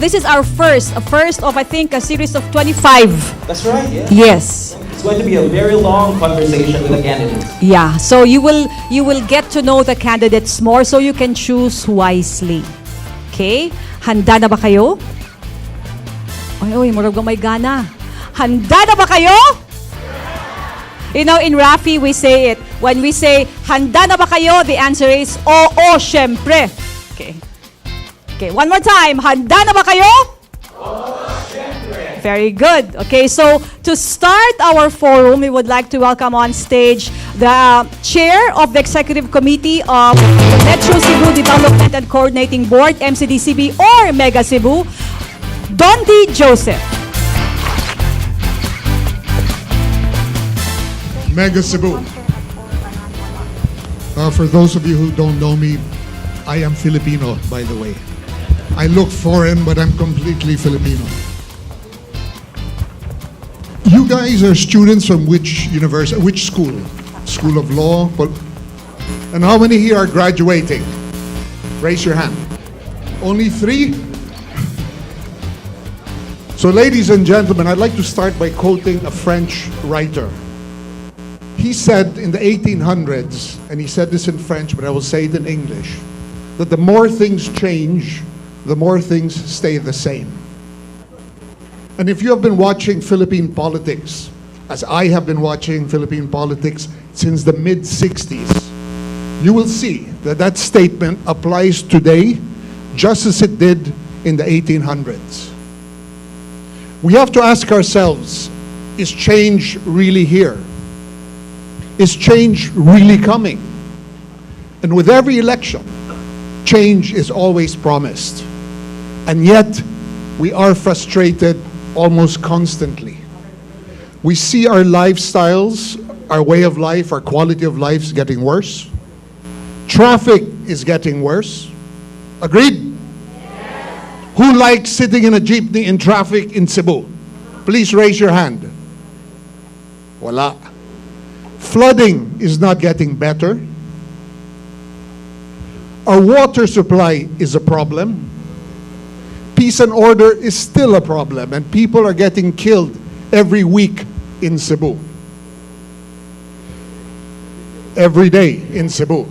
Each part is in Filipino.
this is our first of I think a series of 25. That's right, yeah. Yes. It's going to be a very long conversation with the candidates. Yeah. So you will get to know the candidates more so you can choose wisely. Okay? Handa na ba kayo? Oy, murag may gana. Handa na ba kayo? You know, in Rafi, we say it. When we say, handa na ba kayo? The answer is, oo, syempre. Okay. Okay, one more time. Handa na ba kayo? Oo, syempre. Very good. Okay, so to start our forum, we would like to welcome on stage the Chair of the Executive Committee of the Metro Cebu Development and Coordinating Board, MCDCB or Mega Cebu, Dondi Joseph. Mega Cebu. For those of you who don't know me, I am Filipino, by the way. I look foreign, but I'm completely Filipino. You guys are students from which university, which school? School of Law? And how many here are graduating? Raise your hand. Only 3? So ladies and gentlemen, I'd like to start by quoting a French writer. He said in the 1800s, and he said this in French, but I will say it in English, that the more things change, the more things stay the same. And if you have been watching Philippine politics, as I have been watching Philippine politics since the mid-60s, you will see that that statement applies today just as it did in the 1800s. We have to ask ourselves, is change really here? Is change really coming? And with every election, change is always promised. And yet, we are frustrated almost constantly. We see our lifestyles, our way of life, our quality of life is getting worse. Traffic is getting worse. Agreed? Yes. Who likes sitting in a jeepney in traffic in Cebu? Please raise your hand. Wala. Flooding is not getting better. Our water supply is a problem. Peace and order is still a problem, and people are getting killed every week in Cebu. Every day in Cebu.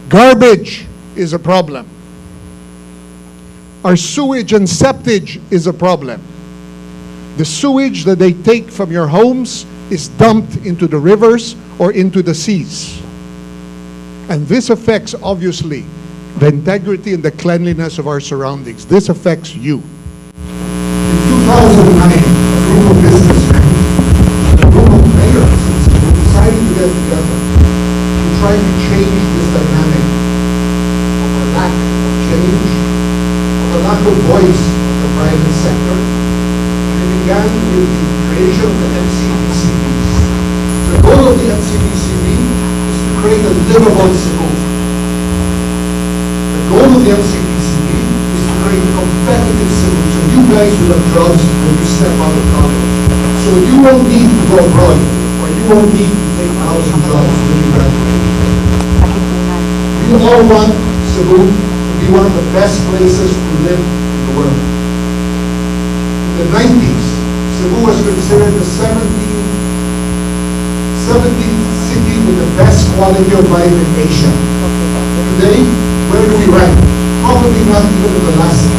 Garbage is a problem. Our sewage and septage is a problem. The sewage that they take from your homes is dumped into the rivers or into the seas. And this affects, obviously, the integrity and the cleanliness of our surroundings. This affects you. In 2009, a group of businessmen and a group of mayors decided to get together to try to change this dynamic of a lack of change, of a lack of voice of the private sector. And it began with the creation of the MCDCBs. The goal of the MCDCB is to create a livable Cebu. The goal of the MCDCB is to create a competitive Cebu, so you guys will have jobs when you step out of college. So you won't need to go abroad, or you won't need to take housing jobs when you graduate. We all want Cebu to be one of the best places to live in the world. In the 90s, Cebu was considered the 17th city with the best quality of life in Asia. Today, where do we rank? Probably not even in the last 50.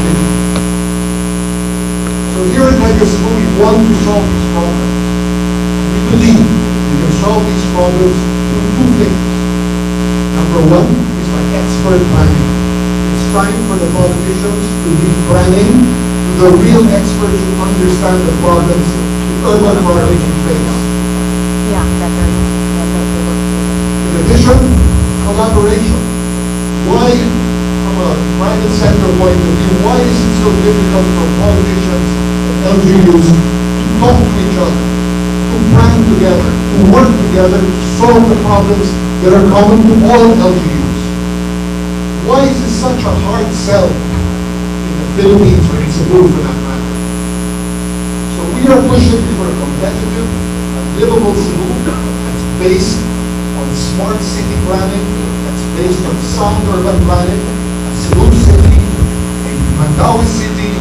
So here at Mega Cebu, we want to solve these problems. We believe we can solve these problems through 2 things. Number 1 is by expert planning. It's time for the politicians to leave planning to the real experts who understand the problems the urban population face. Yeah, better. In addition, collaboration. Why, from a private sector point of view, why is it so difficult for politicians and LGUs to talk to each other, to plan together, to work together to solve the problems that are common to all LGUs? Why is this such a hard sell in the Philippines or in Cebu for that matter? So we are pushing for a competitive and livable Cebu that's based on smart city planning, that's based on sound urban planning, a Cebu City, a Mandaue City,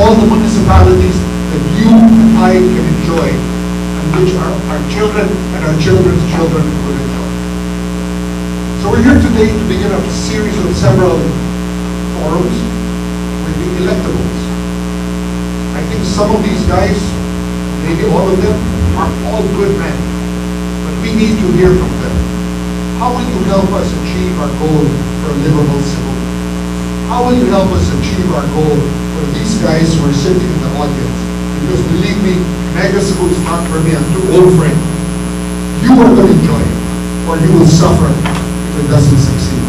all the municipalities that you and I can enjoy, and which our children and our children's children will enjoy. So we're here today to begin a series of several forums with the electables. I think some of these guys, maybe all of them, are all good men, but we need to hear from them. How will you help us achieve our goal for a livable Cebu? How will you help us achieve our goal for these guys who are sitting in the audience? Because believe me, Mega Cebu is not for me. I'm too old for it. You are going to enjoy it, or you will suffer if it doesn't succeed.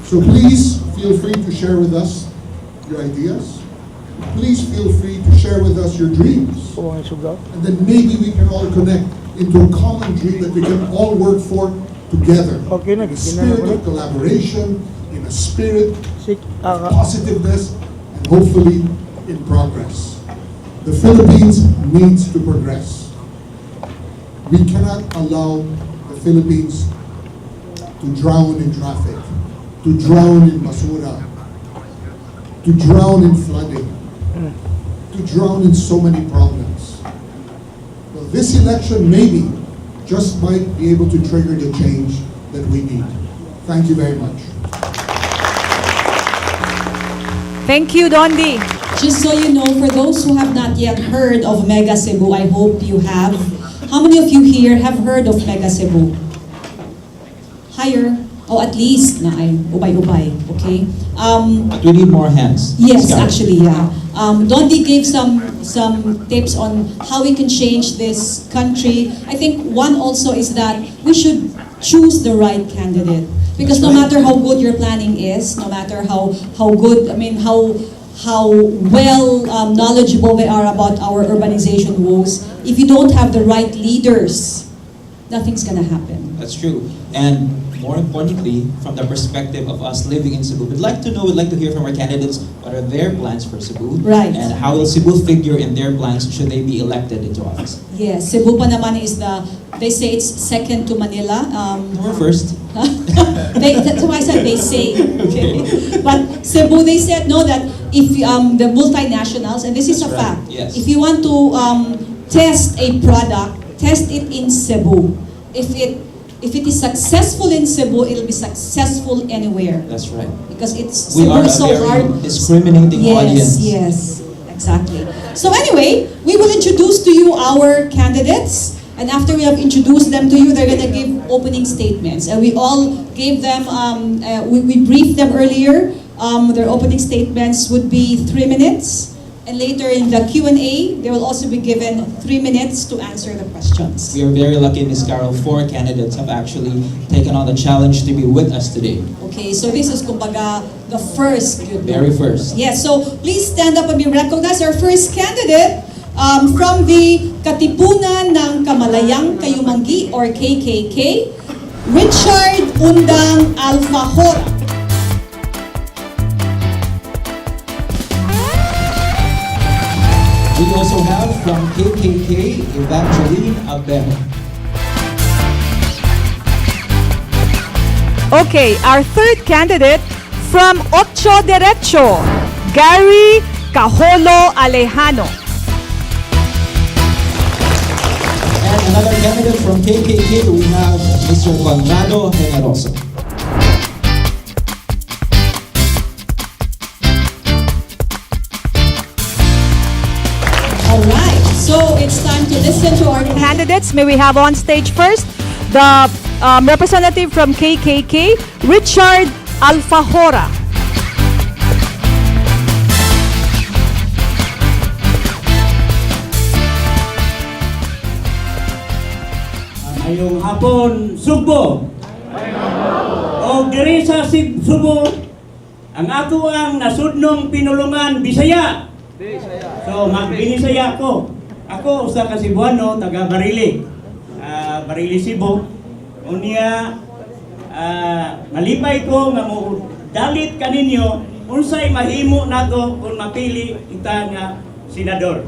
So please feel free to share with us your ideas. Please feel free to share with us your dreams. And then maybe we can all connect into a common dream that we can all work for together. In a spirit of collaboration, in a spirit of positiveness, and hopefully in progress. The Philippines needs to progress. We cannot allow the Philippines to drown in traffic, to drown in basura, to drown in flooding, to drown in so many problems. Well, this election maybe just might be able to trigger the change that we need. Thank you very much. Thank you, Dondi. Just so you know, for those who have not yet heard of Mega Cebu, I hope you have. How many of you here have heard of Mega Cebu? Higher, or at least na ay ubay-ubay, okay? But we need more hands. Yes, Scarlett. actually, yeah. Dondi gave some tips on how we can change this country. I think one also is that we should choose the right candidate. Because no matter how good your planning is, no matter how good, I mean, how well knowledgeable they are about our urbanization woes, if you don't have the right leaders, nothing's gonna happen. That's true. And more importantly, from the perspective of us living in Cebu, we'd like to hear from our candidates what are their plans for Cebu, Right. and how will Cebu figure in their plans should they be elected into office. Yes, Cebu pa naman is they say it's second to Manila. We're first. That's why I said they say. Okay. But Cebu, they said no, that if the multinationals, and this is That's a right, fact, yes. if you want to test a product, test it in Cebu. If it is successful in Cebu, it'll be successful anywhere. That's right. Because it's We Cebu are a is so very hard. discriminating audience. Yes, exactly. So anyway, we will introduce to you our candidates. And after we have introduced them to you, they're going to give opening statements. And we all gave them, we briefed them earlier. Their opening statements would be 3 minutes. And later in the Q&A, they will also be given 3 minutes to answer the questions. We are very lucky, Ms. Carol. 4 candidates have actually taken on the challenge to be with us today. Okay, so this is kumbaga the first. Very first. Yes, so please stand up and be recognized. Our first candidate from the Katipunan ng Kamalayang Kayumanggi or KKK, Richard Undang Alfajora. We also have from KKK, Evangeline Abel. Okay, our third candidate from Ocho Derecho, Gary Cajolo Alejano. And another candidate from KKK, we have Mr. Conrado Generoso. All right, so it's time to listen to our Candidates, may we have on stage first the representative from KKK, Richard Alfajora. Ngayong hapon, Subo. O diri sa Subo, ang ako ang nasudnong pinulungan Bisaya. So magbinisaya ko. Ako usa ka Cebuano, taga Barili. Barili Cebu. Unya malipay ko nga mo dalit kaninyo unsay mahimo nato kung mapili kita nga senador.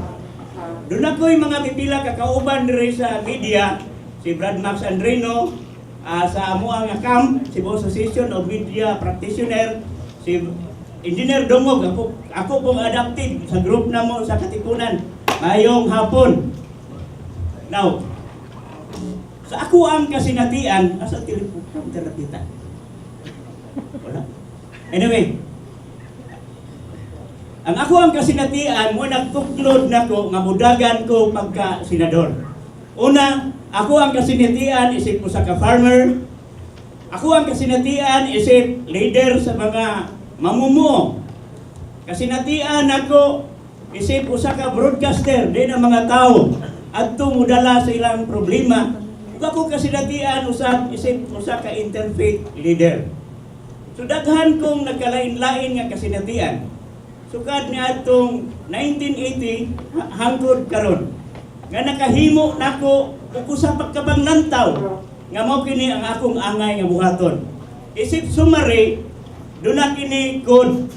Doon ako'y mga pipila kakauban diri sa media, si Brad Max Andrino, sa amuang camp, Cebu Association of Media Practitioner, si Engineer Dongog, ako pong adapted sa group na mo sa Katipunan. Mayong hapon. Now, sa ako ang kasinatian, asa telephone terapita? Wala. Anyway, ang ako ang kasinatian mo nagtuklod nako nga mudagan ko pagka senador. Una, ako ang kasinatian isip ko sa ka-farmer. Ako ang kasinatian isip leader sa mga mamumuo. Kasinatian ako isip usa ka broadcaster din ang mga tao adto mudala sa ilang problema. Ug ako kasinatian usab isip usa ka interfaith leader. So daghan kong nagkalain-lain nga kasinatian. Sukad ni atong 1980 hangtod karon nga nakahimo nako ug usa pa kabang lantaw nga mao kini ang akong angay nga buhaton. Isip sumari do na kini good.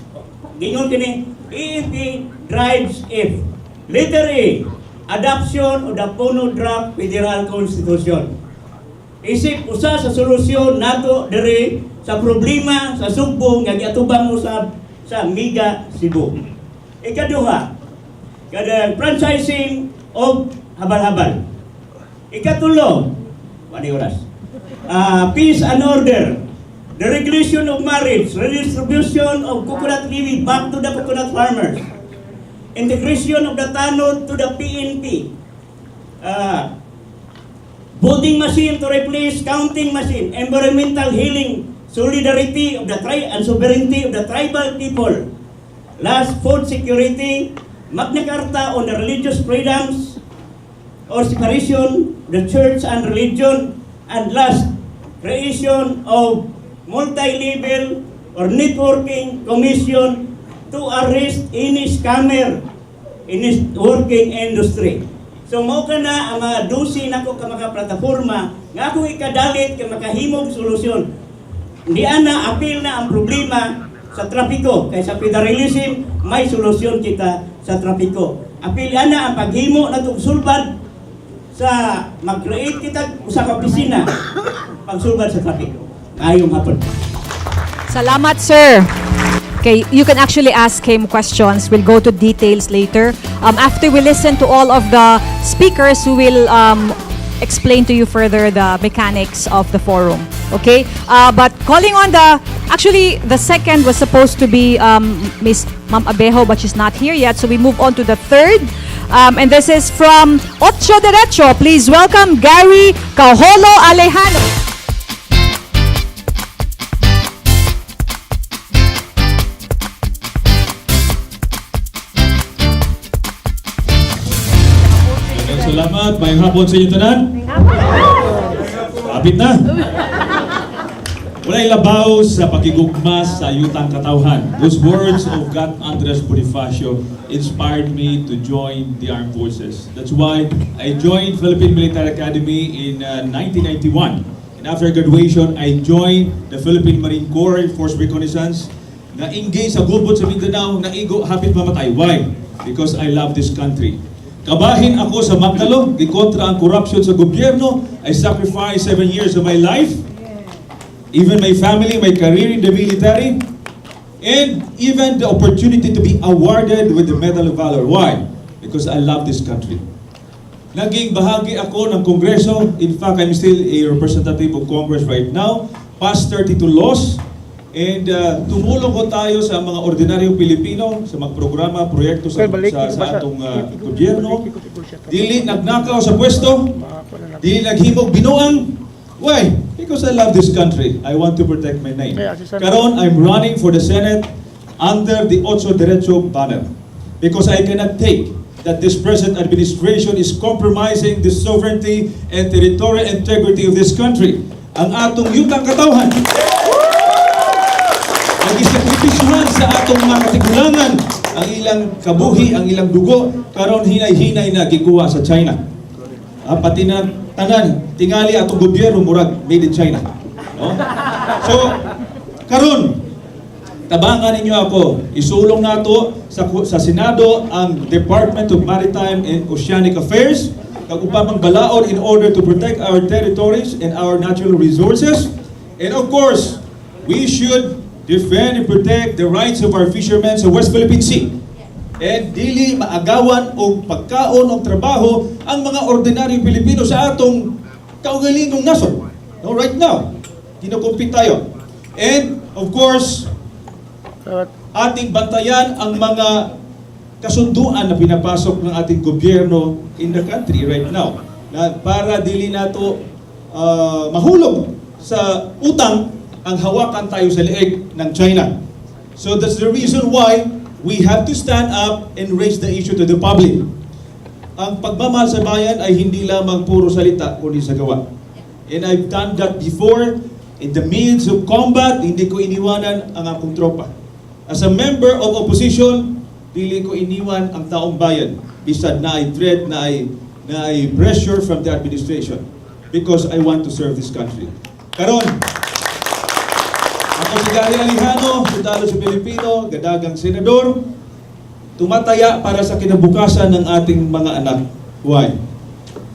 Gingon kini EFP drives F. Letter A, adoption of the Puno Draft Federal Constitution. Isip usa sa solusyon nato diri sa problema sa Sugbo nga giatubang usab sa Miga Cebu. Ikaduha, kada franchising of habal-habal. Ikatulo, wani oras. Peace and order. The regulation of marriage, redistribution of coconut levy back to the coconut farmers, integration of the tanod to the PNP, voting machine to replace counting machine, environmental healing, solidarity of the and sovereignty of the tribal people, last, food security, Magna Carta on the religious freedoms or separation of the church and religion, and last, creation of multi-level or networking commission to arrest any scammer in his working industry. So mao kana ang mga dusi nako ka mga plataforma nga ako ikadalit ka makahimog solusyon. Di ana apil na ang problema sa trapiko kay sa federalism may solusyon kita sa trapiko. Apil ana ang paghimo natong sulbad sa mag-create kita usa ka opisina pagsulbad sa trapiko. Ayong hapon. Salamat, sir. Okay, you can actually ask him questions. We'll go to details later. After we listen to all of the speakers who will explain to you further the mechanics of the forum. Okay? But calling on actually, the second was supposed to be Miss Ma'am Abejo, but she's not here yet. So we move on to the third. And this is from Ocho Derecho. Please welcome Gary Cajolo Alejano. Salamat, mayong hapon sa inyo tanan. Kapit na. Walay labaw sa pakigugma sa yutang katawhan. Those words of God Andres Bonifacio inspired me to join the armed forces. That's why I joined Philippine Military Academy in 1991. And after graduation, I joined the Philippine Marine Corps Force Reconnaissance. Na-engage sa gulbot sa Mindanao, naigo hapit mamatay. Why? Because I love this country. Kabahin ako sa Magdalo, gikontra ang corruption sa gobyerno. I sacrificed 7 years of my life, even my family, my career in the military, and even the opportunity to be awarded with the Medal of Valor. Why? Because I love this country. Naging bahagi ako ng Kongreso. In fact, I'm still a representative of Congress right now. Passed 32 laws. And tumulong ko tayo sa mga ordinaryong Pilipino sa mga programa, proyekto sa atong gobyerno. Dili nagnakaw sa pwesto, dili naghimog binuang. Why? Because I love this country. I want to protect my name. Karon, I'm running for the Senate under the Ocho Derecho banner. Because I cannot take that this present administration is compromising the sovereignty and territorial integrity of this country. Ang atong yutang katawhan. Nagisakripisyohan sa atong mga katigulangan ang ilang kabuhi, ang ilang dugo, karon hinay-hinay na gikuha sa China. Pati na tanan, tingali atong gobyerno murag made in China. No? So, karon tabangan ninyo ako, isulong nato sa Senado ang Department of Maritime and Oceanic Affairs kag upang balaod in order to protect our territories and our natural resources. And of course, we should defend and protect the rights of our fishermen sa West Philippine Sea. And dili maagawan o pagkaon o trabaho ang mga ordinaryong Pilipino sa atong kaugalingong nasod. No, right now, kinukumpit tayo. And, of course, ating bantayan ang mga kasunduan na pinapasok ng ating gobyerno in the country right now na para dili nato mahulog sa utang ang hawakan tayo sa leeg ng China. So that's the reason why we have to stand up and raise the issue to the public. Ang pagmamahal sa bayan ay hindi lamang puro salita, kundi sa gawa. And I've done that before. In the midst of combat, hindi ko iniwanan ang akong tropa. As a member of opposition, dili ko iniwan ang taong bayan. Bisad na ay threat, na ay pressure from the administration. Because I want to serve this country. Karon, ako si Gary Alejano, sundalo sa Pilipino, gadagang senador, tumataya para sa kinabukasan ng ating mga anak. Why?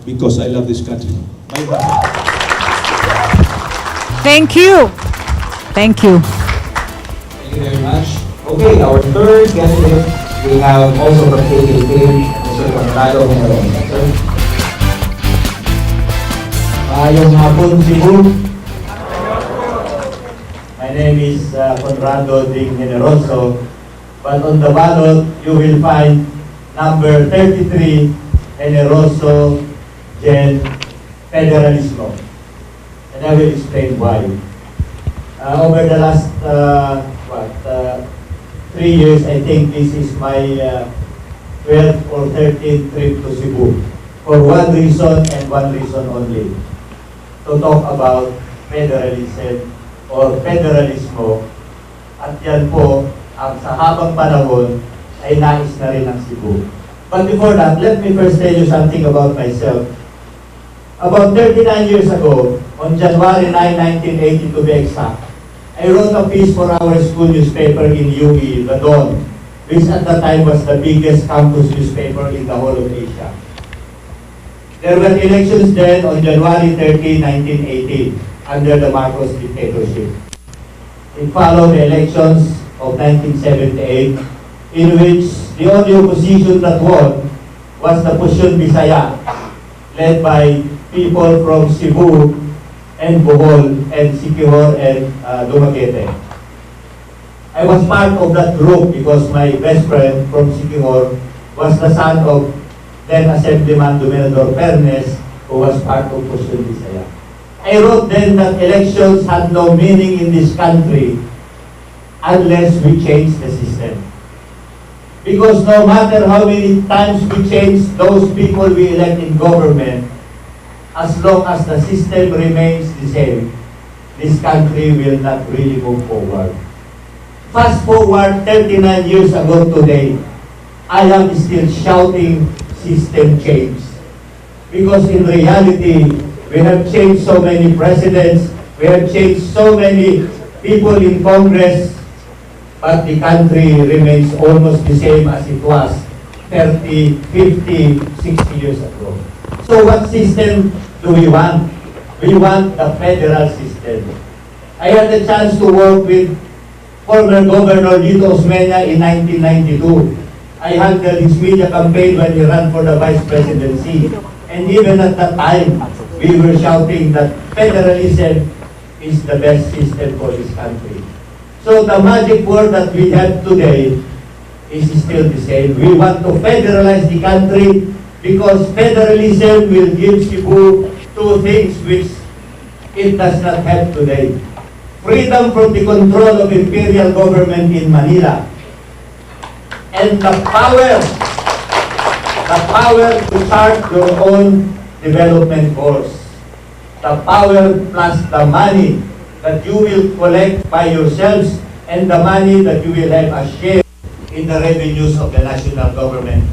Because I love this country. Bye-bye. Thank you. Thank you. Thank you very much. Okay, our third candidate, we have also from KKK, Mr. Conrado Generoso. Sir. Mayong hapon, Cebu. My name is Conrado Ding Generoso. But on the ballot, you will find number 33, Generoso Gen Federalismo. And I will explain why. Over the last 3 years, I think this is my 12th or 13th trip to Cebu. For one reason and one reason only. To talk about federalism or federalismo. At yan po, ang sa habang panahon ay nais na rin ng Cebu. But before that, let me first tell you something about myself. About 39 years ago, on January 9, 1980 to be exact, I wrote a piece for our school newspaper in UE, The Dawn, which at the time was the biggest campus newspaper in the whole of Asia. There were elections then on January 30, 1980, under the Marcos dictatorship. It followed the elections of 1978, in which the only opposition that won was the Pusyon Bisaya, led by people from Cebu and Bohol and Siquijor and Dumaguete. I was part of that group because my best friend from Siquijor was the son of then Assemblyman Dominador Pernes, who was part of Pusyon Bisaya. I wrote then that elections had no meaning in this country unless we change the system. Because no matter how many times we change those people we elect in government, as long as the system remains the same, this country will not really move forward. Fast forward 39 years ago today, I am still shouting system change. Because in reality, we have changed so many presidents, we have changed so many people in Congress, but the country remains almost the same as it was 30, 50, 60 years ago. So what system do we want? We want the federal system. I had the chance to work with former Governor Lito Osmeña in 1992. I handled his media campaign when he ran for the vice presidency. And even at that time, we were shouting that federalism is the best system for this country. So the magic word that we have today is still the same. We want to federalize the country because federalism will give Cebu two things which it does not have today. Freedom from the control of imperial government in Manila. And the power to chart your own development course. The power plus the money that you will collect by yourselves and the money that you will have a share in the revenues of the national government.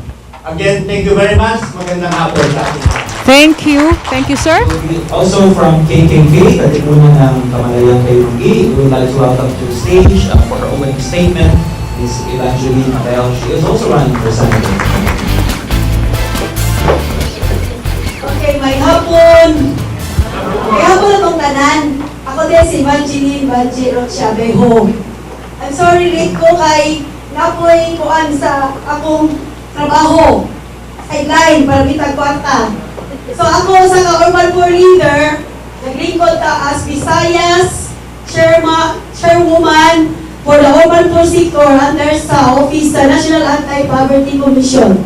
Again, thank you very much. Magandang hapon sa ating lahat. Thank you. Thank you, sir. Also from KKK, Katipunan ng Kamalayan Kayrungi, we would like to welcome to the stage for her opening statement, Ms. Evangeline Abel. She is also running for Senator. Okay, may hapon. May hapon itong tanan. Ako din si Evangeline Banji Rochabeho. I'm sorry late ko kay napoy kuan sa akong trabaho. Sideline para bitag kwarta. So ako sa ka-urban poor leader, naglingkod ta as Visayas chairwoman for the urban poor sector under sa office sa National Anti-Poverty Commission.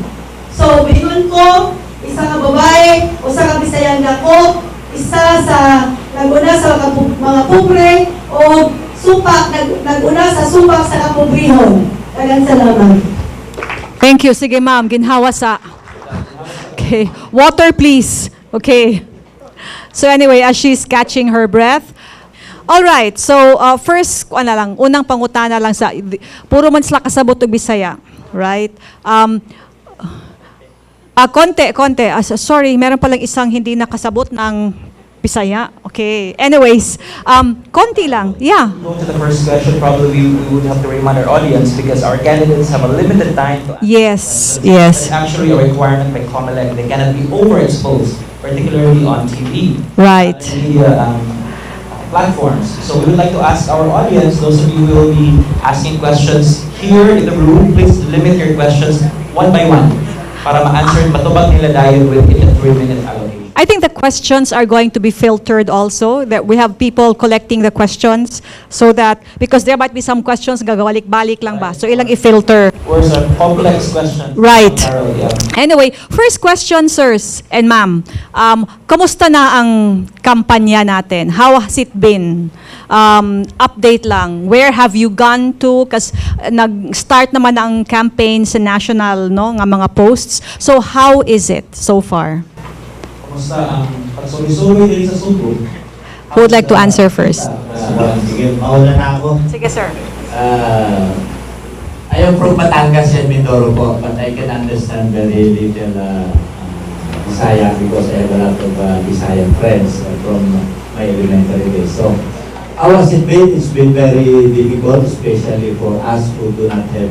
So bingon ko, isa ka babae, usa ka Bisayan dako, isa sa naguna sa mga pobre o supak naguna sa supak sa kapobrehon. Daghang salamat. Thank you. Sige, ma'am. Ginhawa sa... Okay. Water, please. Okay. So anyway, as she's catching her breath. All right. So first, unang pangutana lang sa... Puro man sila kasabot og Bisaya. Right? Konti. Sorry, meron palang isang hindi nakasabot ng Bisaya. Okay. Anyways, konti lang. Yeah. Go to the first question, probably we would have to remind our audience because our candidates have a limited time to Yes. It's actually a requirement by COMELEC. They cannot be overexposed, particularly on TV. Right. Media platforms. So we would like to ask our audience, those of you who will be asking questions here in the room, please limit your questions one by one para ma-answer matubag nila dahil within a 3-minute allocation. I think the questions are going to be filtered also, that we have people collecting the questions so that, because there might be some questions gagawalik-balik lang ba, so ilang i-filter. Or a complex question. Right. Carol, yeah. Anyway, first question, sirs and ma'am. Kamusta na ang kampanya natin? How has it been? Update lang. Where have you gone to? Kasi nag-start naman ang campaign sa national, no, nga mga posts. So how is it so far? Kumusta ang pagsuri-suri din sa Subo? Who would like to answer first? Sige, mauna na ako. Sige, sir. I am from Batangas and Mindoro po, but I can understand very little Bisaya because I have a lot of Bisayan friends from my elementary days. So, how has it been? It's been very difficult, especially for us who do not have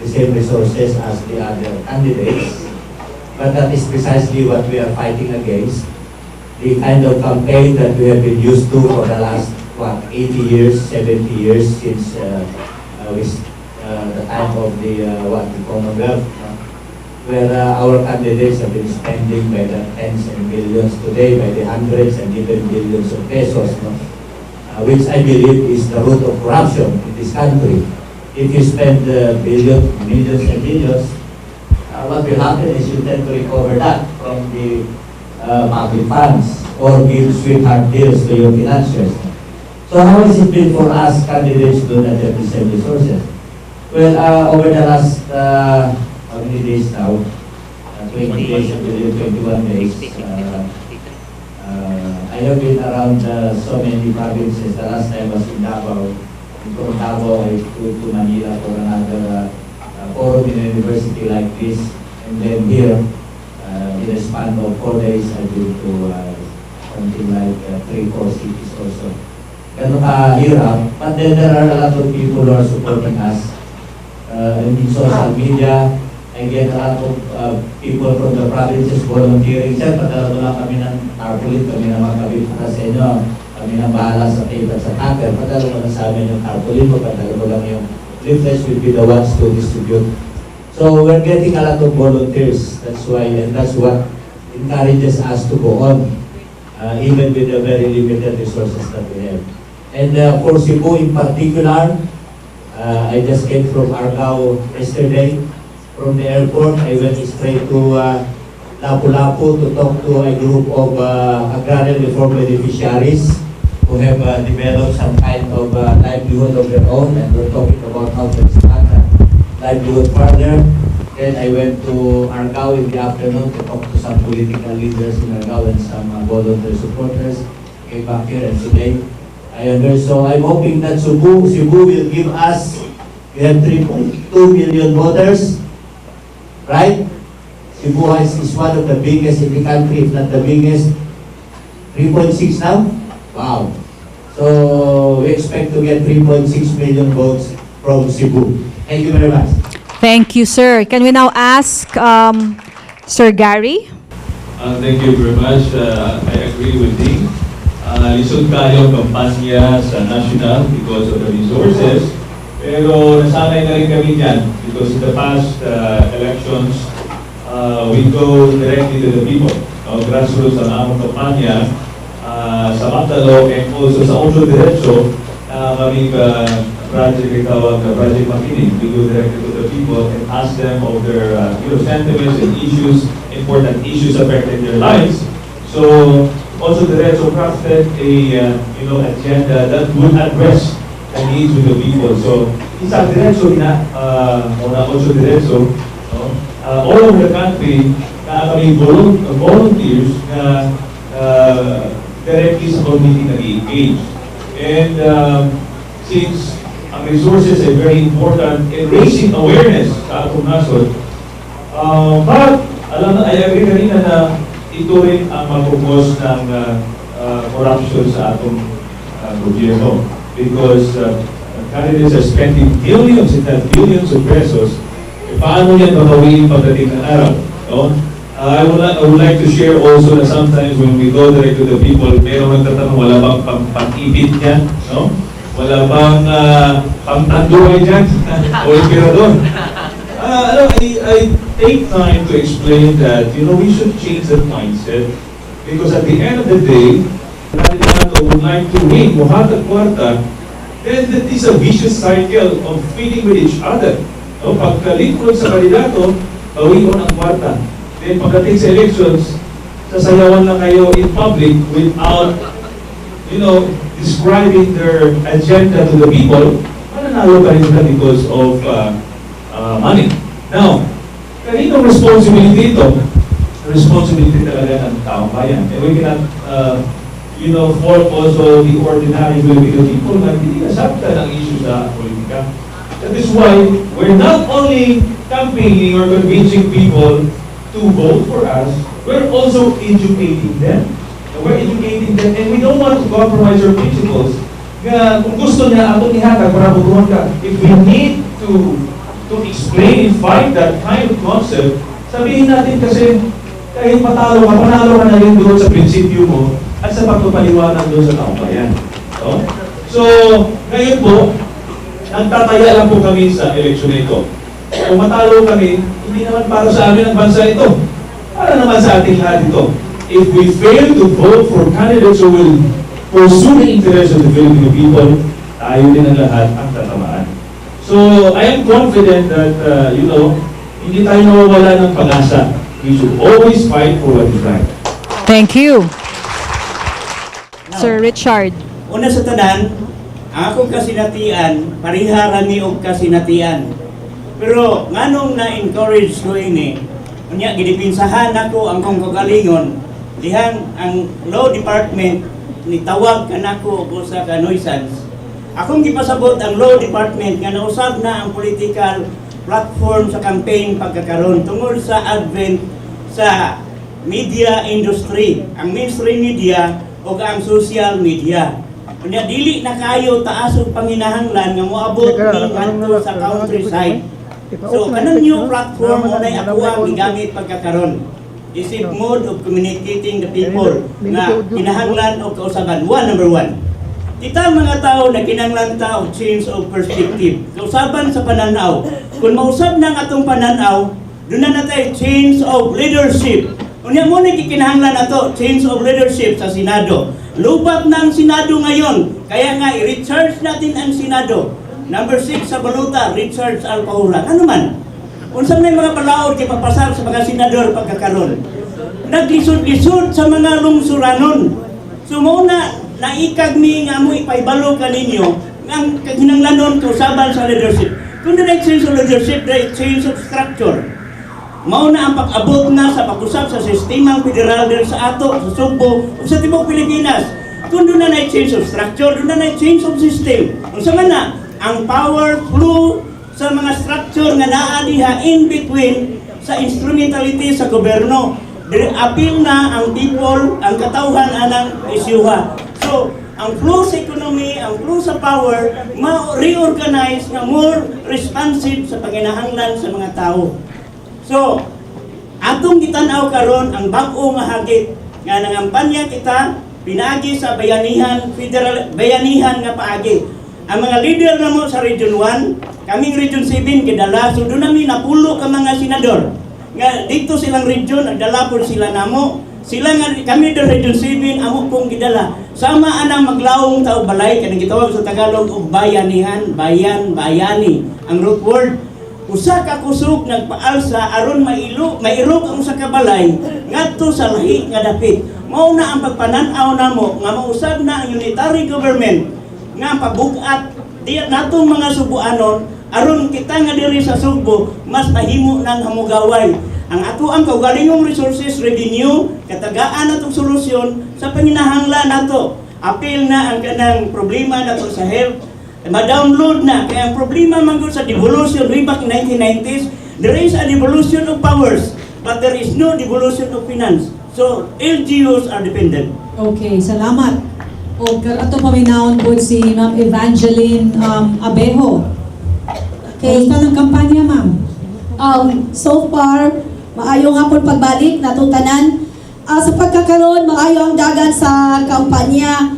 the same resources as the other candidates. But that is precisely what we are fighting against. The kind of campaign that we have been used to for the last, 80 years, 70 years since the time of the Commonwealth, where our candidates have been spending by the tens and millions today, by the hundreds and even billions of pesos, which I believe is the root of corruption in this country. If you spend billions, millions and billions, what will happen is you tend to recover that from the public funds or give sweetheart deals to your financiers. So how has it been for us candidates who do not have the same resources? Well, over the last, how many days now? 20 days, I believe, 21 days. I have been around so many provinces. The last time I was in Davao. From Davao, I flew to Manila for another forum in a university like this. And then here, in a span of 4 days, I've been to something like 3-4 cities also. Ganun kahirap, but then there are a lot of people who are supporting us. In social media, I get a lot of people from the provinces volunteering. Sir, padala mo lang kami ng tarpaulin, kami na magkabit para sa inyo. Kami na bahala sa tape at sa hacker. Padala mo lang sa amin yung tarpaulin mo, padala mo lang yung leaflets will be the ones to distribute. So we're getting a lot of volunteers. That's why, and that's what encourages us to go on, even with the very limited resources that we have. And for Cebu in particular, I just came from Argao yesterday. From the airport, I went straight to Lapu-Lapu to talk to a group of agrarian reform beneficiaries who have developed some kind of livelihood of their own, and we're talking about how to expand that livelihood further. Then I went to Argao in the afternoon to talk to some political leaders in Argao and some volunteer supporters. Came back here and today I am here. So I'm hoping that Cebu will give us, we have 3.2 million voters, right? Cebu is one of the biggest in the country, if not the biggest. 3.6 now? Wow. So we expect to get 3.6 million votes from Cebu. Thank you very much. Thank you, sir. Can we now ask Sir Gary? Thank you very much. I agree with Ding. Lisod kayo ang kampanya sa national because of the resources. Pero nasanay na rin kami dyan because in the past elections, we go directly to the people. Grassroots ang among kampanya sa Mactalo and also sa Ocho Diretso, kaming project itawag Project Makinig. We go directly to the people and ask them of their sentiments and issues, important issues affecting their lives. So also Diretso crafted a agenda that would address the needs of the people. So isa Diretso na Ocho Diretso, all over the country, kami volunteers na directly sa community nag-engage. And since ang resources are very important in raising awareness sa atong nasod, but alam na, I agree kanina na ito rin ang mapupos ng corruption sa atong gobyerno. Because candidates are spending millions and billions of pesos. Paano yan mabawiin pagdating ng araw? No? I would like to share also na sometimes when we go direct to the people, meron nagtatanong, wala bang pang-ibit dyan? No? Wala bang pang-tanduay dyan? O emperador? I take time to explain that, we should change that mindset because at the end of the day, kandidato would like to win, muhatag kwarta, then that is a vicious cycle of feeding with each other. No? Pagkalingkod sa kandidato, bawion ang kwarta. Then pagdating sa elections, sasayawan lang kayo in public without, describing their agenda to the people, mananalo ka rin sila because of money. Now, kaninong responsibility ito? Responsibility talaga ng taong bayan. And we cannot, fault also the ordinary Filipino people na hindi nasabta ng issue sa politika. That is why we're not only campaigning or convincing people to vote for us, we're also educating them. We're educating them and we don't want to compromise our principles. Kung gusto niya atong ihatag para butuhan ka, if we need to explain and fight that kind of concept, sabihin natin kasi kahit panalo ka na rin doon sa prinsipyo mo at sa pagpapaliwanag doon sa taong bayan. No? So, ngayon po, nagtataya lang po kami sa eleksyon ito. Kung matalo kami, hindi naman para sa amin ang bansa ito. Para naman sa ating lahat ito. If we fail to vote for candidates who will pursue the interests of the Filipino people, tayo din ang lahat ang tatamaan. So, I am confident that, hindi tayo mawawala ng pag-asa. We should always fight for what is right. Thank you. Sir Richard. Una sa tanan, akong kasinatian, pariharami og kasinatian. Pero nganong na-encourage ko ini, unya gidipinsahan ako ang kong kagalingon, dihang ang law department nitawag kanako og usa ka nuisance. Akong gipasabot ang law department nga nausab na ang political platform sa campaign pagkakaroon tungod sa advent sa media industry, ang mainstream media o ang social media. Unya dili na kayo taas og panginahanglan nga moabot ning adto sa countryside. So kanang new platform mo na ako ang gigamit pagkakaroon. Isip mode of communicating the people nga kinahanglan og kausaban. Number one. Kita mga tao na kinahanglan ta og change of perspective. Kausaban sa pananaw. Kung mausab na ang atong pananaw, doon na natay change of leadership. Unya mo na kikinahanglan nato change of leadership sa Senado. Lupat na ang Senado ngayon. Kaya nga i-recharge natin ang Senado. Number 6 sa baluta, Richard Alpaula. Ano man? Unsa may mga palaod kay papasar sa mga senador pagkakaroon. Naglisod-lisod sa mga lungsuranon. So muna naikag mi nga mo ipaibalo kaninyo ang kaginanglanon kausaban sa leadership. Kung na change of leadership, na change of structure. Mao na ang pag-abot na sa pag-usap sa sistemang federal din sa ato, sa Sugbo, o sa Tibok Pilipinas. Kung doon na change of structure, doon na change of system. Unsa man na ang power flow sa mga structure nga naa diha in between sa instrumentality sa gobyerno. Apil na ang people, ang katawhan anang isyuha. So, ang flow sa economy, ang flow sa power, ma-reorganize na more responsive sa panginahanglan sa mga tao. So, atong gitanaw karon ang bag-o nga hagit nga nangampanya kita pinaagi sa bayanihan, federal bayanihan nga paagi. ang mga leader na mo sa Region 1, kaming Region 7 kidala, so doon namin napulo ka mga senador. Nga dito silang region, nagdala po sila namo. Sila nga kami do Region 7 amo pong gidala. Sama anang maglaong tao balay kanang gitawag sa Tagalog og bayanihan, bayan, bayani. Ang root word usa ka kusog nagpaalsa aron mairog ang usa ka balay ngadto sa lahi nga dapit. Mao na ang pagpanan-aw namo nga mausab na ang unitary government nga pabug-at di natong mga Subuanon aron kita nga diri sa Sugbo mas mahimo nang hamugaway. Ang ato ang kaugalingong resources revenue katagaan natong solusyon sa panginahanglan nato. Apil na ang kanang problema nato sa health ma-download na kaya ang problema man gud sa devolution way back in 1990s, there is a devolution of powers but there is no devolution of finance. So LGUs are dependent. Okay, salamat. O ato paminaon po si Ma'am Evangeline Abejo. Okay. Kamusta ng kampanya, ma'am? So far, maayo nga po pagbalik natong tanan. Sa pagkakaroon, maayo ang dagan sa kampanya.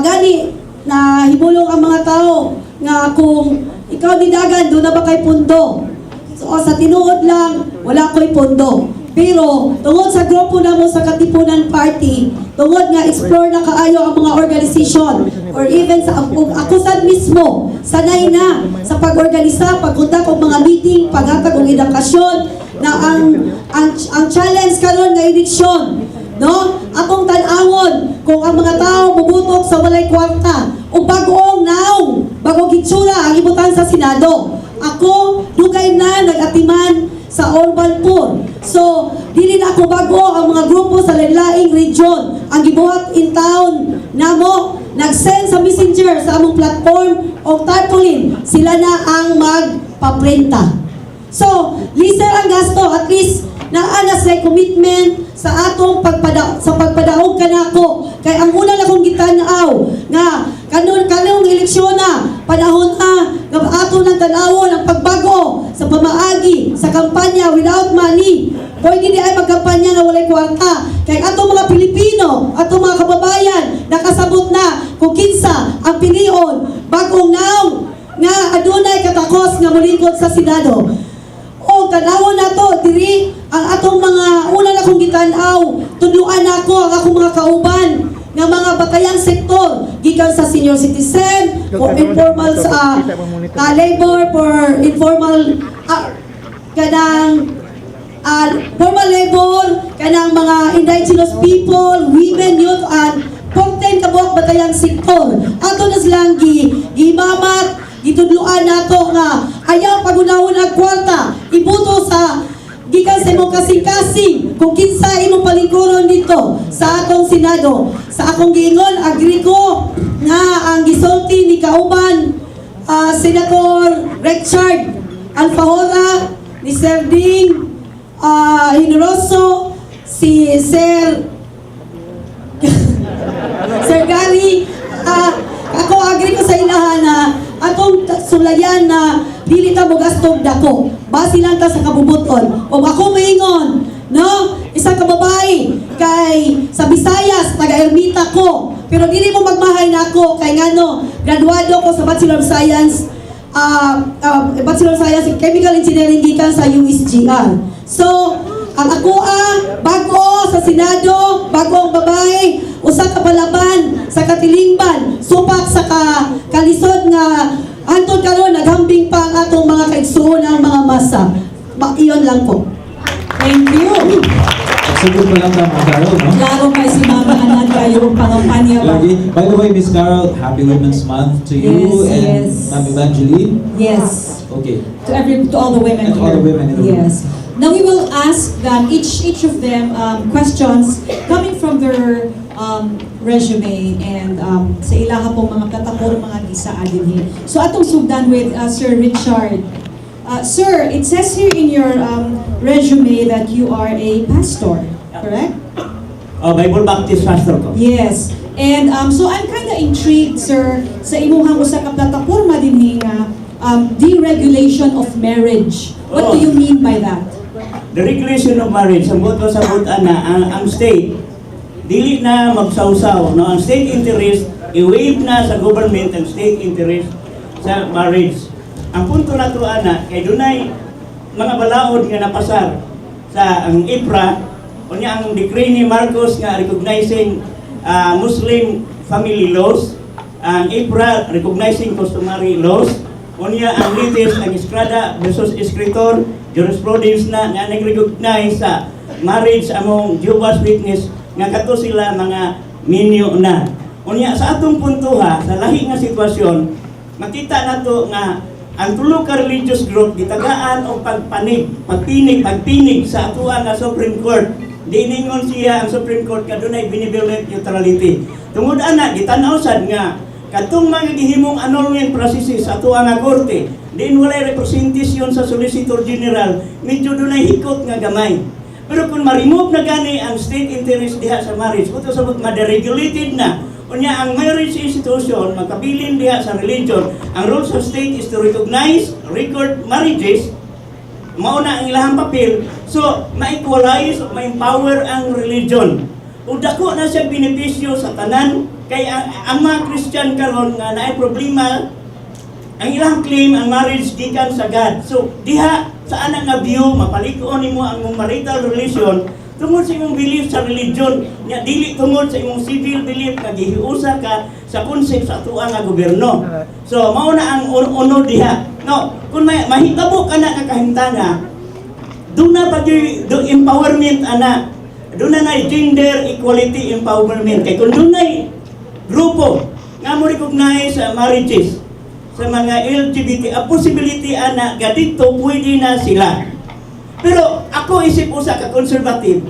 Gani, na himulong ang mga tao nga kung ikaw ni dagan, doon na ba kay pundo? So, sa tinuod lang, wala ko'y pundo. Pero, tungod sa grupo na mo sa Katipunan Party, tungod nga explore na kaayo ang mga organisasyon or even sa ako sad mismo, sanay na sa pag-organisa, pagkunta og mga meeting, paghatag og edukasyon na ang challenge karon nga eleksyon, no? Akong tan-awon kung ang mga tao bubutok sa walay kwarta o bagong naong, bagong hitsura ang ibutan sa Senado. Ako, dugay na nag-atiman sa urban poor. So, dili na ako bago ang mga grupo sa lain-laing region. Ang gibuhat in town namo, nag-send sa messenger sa among platform o tarpaulin, sila na ang magpaprinta. So, lister ang gasto, at least naana sa commitment sa atong pagpadaog kanako. Kay ang una na kong gitanaw nga kanong eleksyon na panahon nga ato nang tanawon ang pagbago sa pamaagi sa kampanya without money. Pwede di ay magkampanya nga walay kwarta. Kay atong mga Pilipino, atong mga kababayan nakasabot na kung kinsa ang pilion bagong naong nga adunay katakos nga molingkod sa Senado. O tanawon nato diri ang atong mga una na kong gitanaw, tudluan nako ang akong mga kauban nga mga batayang sektor gikan sa senior citizen, for informal labor, for informal kanang formal labor, kanang mga indigenous people, women, youth, and 14 kabuok batayang sektor. Ato na silang gimamat, gitudluan nato nga ayaw pagunahon ang kwarta ibuto sa gikan sa imong kasing-kasing kung kinsa imong palingkuron dito sa atong Senado. Sa akong giingon, agree ko nga ang gisulti ni kauban Senator Richard Alfahora, ni Sir Ding Hinoroso, si Sir Gary, ako agree ko sa ilahan na atong sulayan na dili ta mo gastog dako. Base lang ta sa kabubuton. O ako maingon, no? Isang kababae kay sa Visayas, taga-Ermita ko. Pero dili mo magmahay na ako kay ngano, graduado ko sa Bachelor of Science in Chemical Engineering gikan sa USGR. So, ang ako bago sa Senado, bago ang babae, usa ka palaban sa katilingban, supak sa kalisod nga antod karon naghambing pa ang atong mga kaigsuon ang mga masa. Iyon lang po. Thank you. Sagot pa lang Ma'am Carol, no? Klaro kay si Mama Anad kayo pangampanya ba? Lagi. By the way, Miss Carol, Happy Women's Month to you Yes, and yes. Ma'am Evangeline. Yes. Okay. To all the women And here. all the women in the room. Yes. Now we will ask them each of them questions coming from their resume and sa ilaha pong mga katapor mga gisa adinhi. So atong sugdan with Sir Richard. Sir, it says here in your resume that you are a pastor, correct? Bible Baptist pastor ko. Yes. And so I'm kind of intrigued, sir, sa imuhang usa ka plataporma dinhi nga deregulation of marriage. What do you mean by that? The regulation of marriage, ang buto sa buta na ang state, dili na magsawsaw, no? Ang state interest i-waive na sa government ang state interest sa marriage. Ang punto na to, ana, kay dunay mga balaod nga napasar sa ang IPRA, o niya ang decree ni Marcos nga recognizing Muslim family laws, ang IPRA recognizing customary laws, o niya ang latest ang Estrada versus Escritor jurisprudence na nga nag-recognize sa marriage among Jehovah's Witness nga kato sila mga minyo na. O niya sa atong punto ha, sa lahi nga sitwasyon, makita na to nga ang tulo ka religious group gitagaan og pagpinig sa atuwa nga Supreme Court. Diningon siya ang Supreme Court kadunay binibuild neutrality. Tungod ana gitanaw sad nga katong mga gihimong annulment processes sa atuwa nga korte, diin walay representasyon sa Solicitor General, medyo dunay hikot nga gamay. Pero kung ma-remove na gani ang state interest diha sa marriage, kung sabot ma-deregulated na, unya ang marriage institution, magkabilin diha sa religion, ang rules of state is to recognize, record marriages, mauna ang ilahang papel, so ma-equalize, ma-empower ang religion. O dako na siya benepisyo sa tanan, kay ang mga Christian karon nga naay problema, ang ilang claim ang marriage gikan sa God. So diha sa anang nga view mapalikuon nimo ang mong marital relation tungod sa imong belief sa religion, nya dili tungod sa imong civil belief nga gihiusa ka sa concept sa atuang nga gobyerno. So mao na ang uno diha. No, kung mahitabo ka na kahimtana, doon na pag empowerment ana, doon na gender equality empowerment. Kay kung doon na grupo nga mo recognize marriages sa mga LGBT, a possibility ana gadito pwede na sila. Pero ako isip usa ka conservative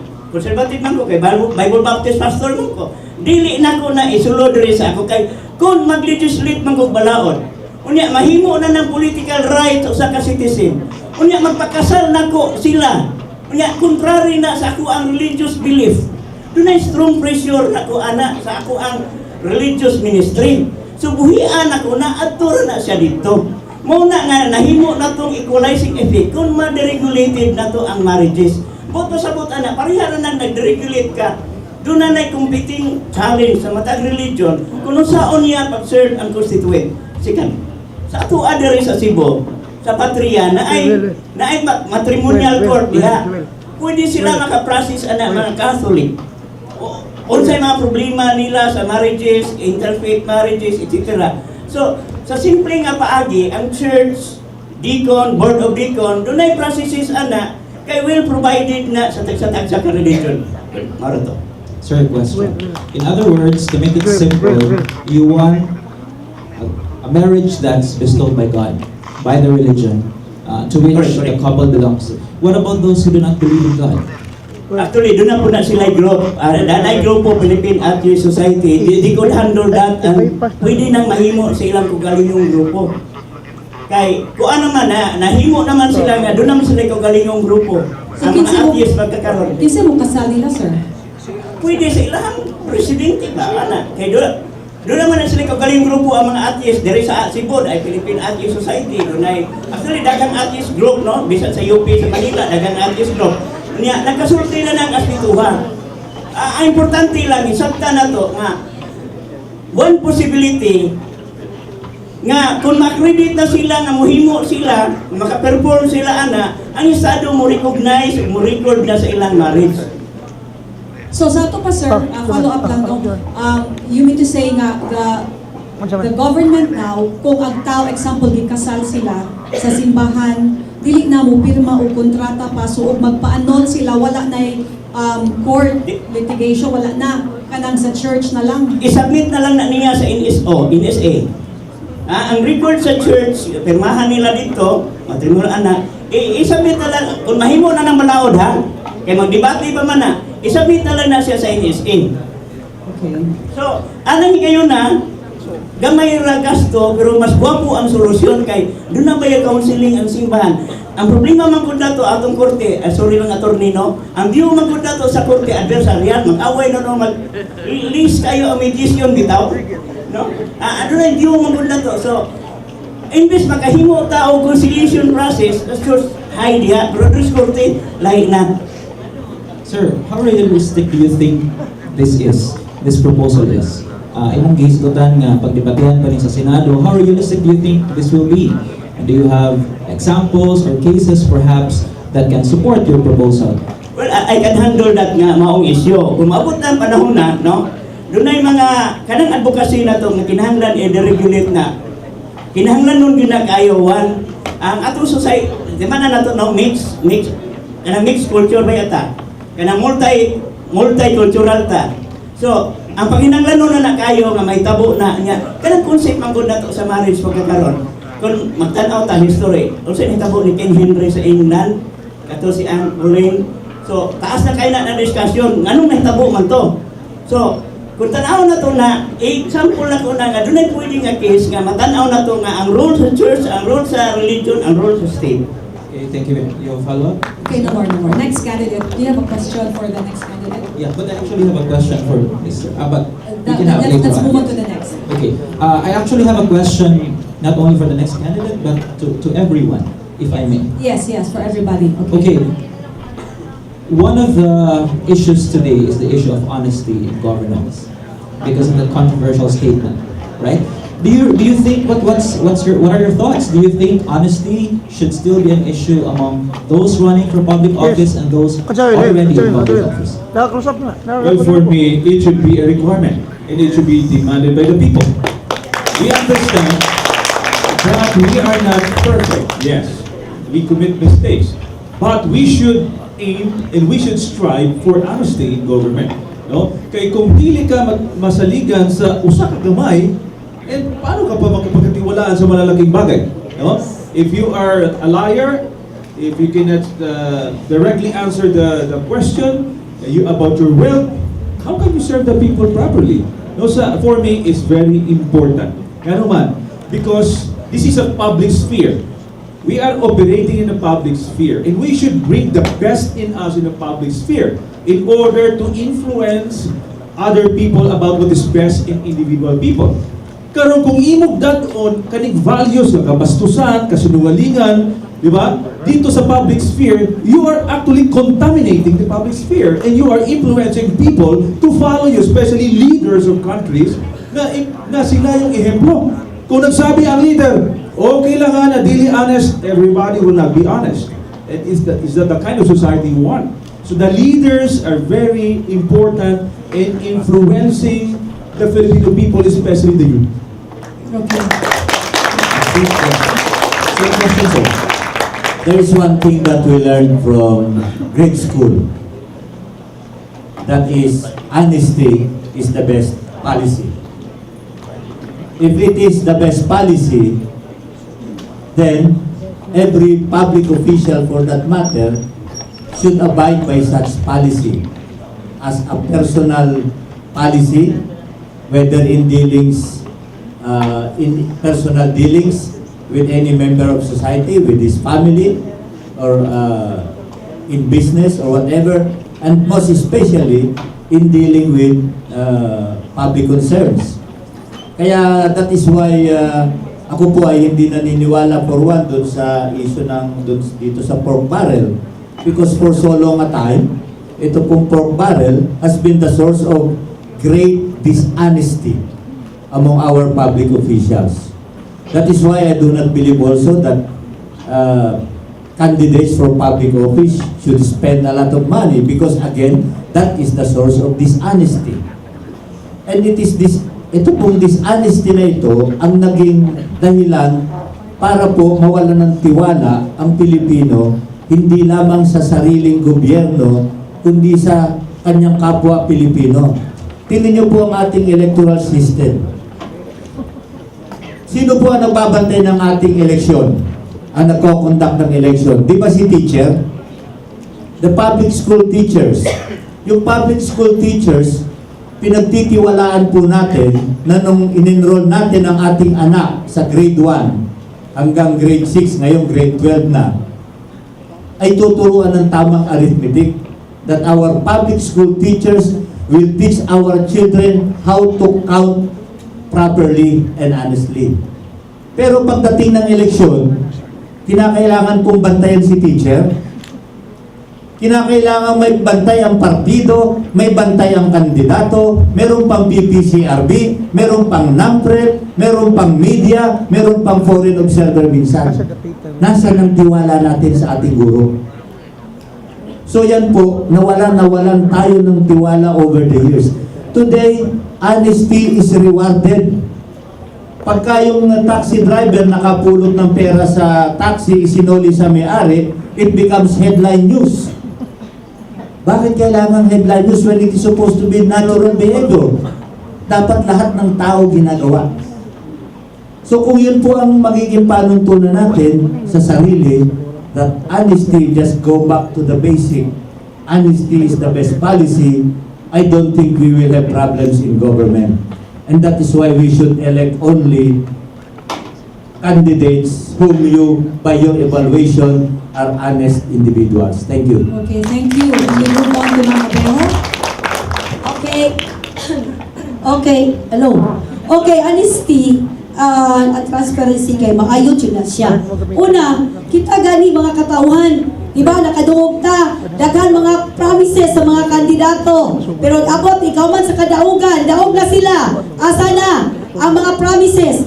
man ko kay Bible Baptist pastor man ko. Dili na ko na isulod diri sa ako kay kung mag-legislate man ko balaod. Unya mahimo na ng political right usa ka citizen. Unya magpakasal nako sila. Unya contrary na sa ako ang religious belief. Dunay strong pressure nako ana sa ako ang religious ministry. So buhian ako na atur na siya dito. Muna nga nahimo na tong equalizing effect kung ma-deregulated na to ang marriages. Boto sa buta na pareha na nag-deregulate ka. Doon na competing challenge sa matag religion kung saan niya pag-serve ang constituent. Second, sa ato adere sa Cebu, sa Patria na ay matrimonial court diha. Pwede sila makaprocess ana mga Catholic. Unsay mga problema nila sa marriages, interfaith marriages, etc. So, sa simple nga paagi, ang church, deacon, board of deacon, dunay processes ana kay well provided na sa tagsa-tagsa ka religion. Maro to. Sir, question. In other words, to make it simple, you want a marriage that's bestowed by God, by the religion, to which the couple belongs to. What about those who do not believe in God? Actually, doon na po na sila group. Danay grupo Philippine Atheist Society. They could handle that and pwede nang mahimo sa ilang kugalingong grupo. Kay, kung ano man, nahimo naman sila nga, doon naman sila kugalingong grupo. Ang mga atheist magkakaroon. Kinsa mo kasal nila, sir? Pwede sa ilang presidente ba? Kay doon naman na sila kugalingong grupo ang mga atheist. Dari sa Cebu, ay Philippine Atheist Society. Doon ay, actually, dagang atheist group, no? Bisan sa UP, sa Manila, dagang atheist group. Niya, nagkasulti na ng aspituhan. Ang importante lang, isabta na to, nga, one possibility, nga, kung ma-accredit na sila, nga muhimo sila, makaperform sila, ana, ang Estado mo recognize, mo record na sa ilang marriage. So sa ito pa, sir, follow up lang, no? You mean to say nga, the government now, kung ang tao, example, gikasal sila sa simbahan, dili na mo pirma o kontrata pa, so magpa-annul sila, wala na court litigation, wala na, kanang sa church na lang. I-submit na lang na niya sa NSA. Ang record sa church, pirmahan nila dito, matrimonial na, i-submit na lang, kung mahimo na ng malaod ha, kaya magdebate pa man na, i-submit na lang na siya sa NSA. Okay. So, anong kayo na, gamay ra gasto pero mas guwapo ang solusyon kay doon na ba yung counseling ang simbahan. Ang problema man gud nato atong korte, sorry lang attorney no, ang view man gud nato sa korte adversarial, mag-away no mag-list kayo ang mediation bitaw, no? Ano na yung view man gud nato. So, imbes makahimo ta og conciliation process, let's just hide ya, pero this korte lahi na. Sir, how realistic do you think this proposal is? ilang gihisgotan nga pagdebatehan pa rin sa Senado. How realistic do you think this will be? And do you have examples or cases perhaps that can support your proposal? Well, I can handle that nga maong issue. Kung maabot na ang panahon na, no? Doon ay mga kanang advocacy na to nga kinahanglan i-deregulate na. Kinahanglan nun yun na kayo, one, ang atong society, di man na nato no, mix, kanang mixed culture ba yata? Kanang multicultural ta. So, ang panghinanglan nun na kayo nga may tabo na niya, kanang concept man gud nato sa marriage pagkakaroon. Kung magtanaw ta history, unsa ni tabo ni King Henry sa England, kato si Anne Boleyn. So, taas na kayo na diskusyon, nganong nahitabo man to? So, kung tanaw na to na, example na ko na nga, doon ay pwede nga case nga, matanaw na to nga, ang role sa church, ang role sa religion, ang role sa state. Okay, thank you. You have a follow-up? Okay, no more. Next candidate. Do you have a question for the next candidate? Yeah, but I actually have a question for Mr. But we can have Let's later move on. on to the next. Okay, I actually have a question not only for the next candidate, but to everyone, if I may. Yes, for everybody. Okay. One of the issues today is the issue of honesty in governance, because of the controversial statement, right? Do you think what are your thoughts? Do you think honesty should still be an issue among those running for public office and those already in public office? Well, for me, it should be a requirement, and it should be demanded by the people. We understand that we are not perfect. Yes, we commit mistakes, but we should aim and we should strive for honesty in government. No? Kay kung dili ka masaligan sa usa ka gamay, paano ka pa makapagkatiwalaan sa malalaking bagay? No? If you are a liar, if you cannot directly answer the question about your wealth, how can you serve the people properly? No, for me, it's very important. Ano man? Because this is a public sphere. We are operating in a public sphere, and we should bring the best in us in the public sphere in order to influence other people about what is best in individual people. Karon kung imog dadon kaning values nga kabastusan, kasinungalingan, di ba? Dito sa public sphere, you are actually contaminating the public sphere, and you are influencing people to follow you, especially leaders of countries na sila yung ehemplo. Kung nagsabi ang leader, okay lang nga na dili honest, everybody will not be honest. And is that the kind of society we want? So the leaders are very important in influencing the Filipino people, especially the youth. Okay. Same question, sir. There is one thing that we learned from grade school. That is, honesty is the best policy. If it is the best policy, then every public official for that matter should abide by such policy as a personal policy, whether in dealings, in personal dealings with any member of society, with his family, or in business or whatever, and most especially in dealing with public concerns. Kaya that is why ako po ay hindi naniniwala for one doon sa issue ng dito sa pork barrel, because for so long a time ito pong pork barrel has been the source of great dishonesty among our public officials. That is why I do not believe also that candidates for public office should spend a lot of money, because again, that is the source of dishonesty. And ito pong dishonesty na ito ang naging dahilan para po mawalan ng tiwala ang Pilipino, hindi lamang sa sariling gobyerno, kundi sa kanyang kapwa Pilipino. Tingnan niyo po ang ating electoral system. Sino po ang nagbabantay ng ating eleksyon? Ang nagko-conduct ng eleksyon? Di ba si teacher? The public school teachers. Yung public school teachers, pinagtitiwalaan po natin na nung in-enroll natin ang ating anak sa grade 1 hanggang grade 6, ngayong grade 12 na, ay tuturuan ng tamang arithmetic, that our public school teachers will teach our children how to count properly and honestly. Pero pagdating ng eleksyon, kinakailangan pong bantayan si teacher, Kinakailangan may bantay ang partido, may bantay ang kandidato, meron pang PPCRB, meron pang NAMPREP, meron pang media, meron pang foreign observer minsan. Nasaan ang tiwala natin sa ating guro? So yan po, nawalan tayo ng tiwala over the years. Today, honesty is rewarded. Pagka yung taxi driver nakapulot ng pera sa taxi, isinuli sa may-ari, it becomes headline news. Bakit kailangan headline news when it is supposed to be natural behavior? Dapat lahat ng tao ginagawa. So kung yun po ang magiging panuntunan natin sa sarili, that honesty, just go back to the basic. Honesty is the best policy. I don't think we will have problems in government. And that is why we should elect only candidates whom you, by your evaluation, are honest individuals. Thank you. Okay, thank you. We move on to Mama Beo. Okay. Okay, hello. Okay, honesty at transparency kay maayo yun na siya. Una, kita gani mga katauhan, di ba, nakadungog ta, daghan mga promises sa mga kandidato. Pero abot, ikaw man sa kadaugan, daog na sila. Asa na ang mga promises?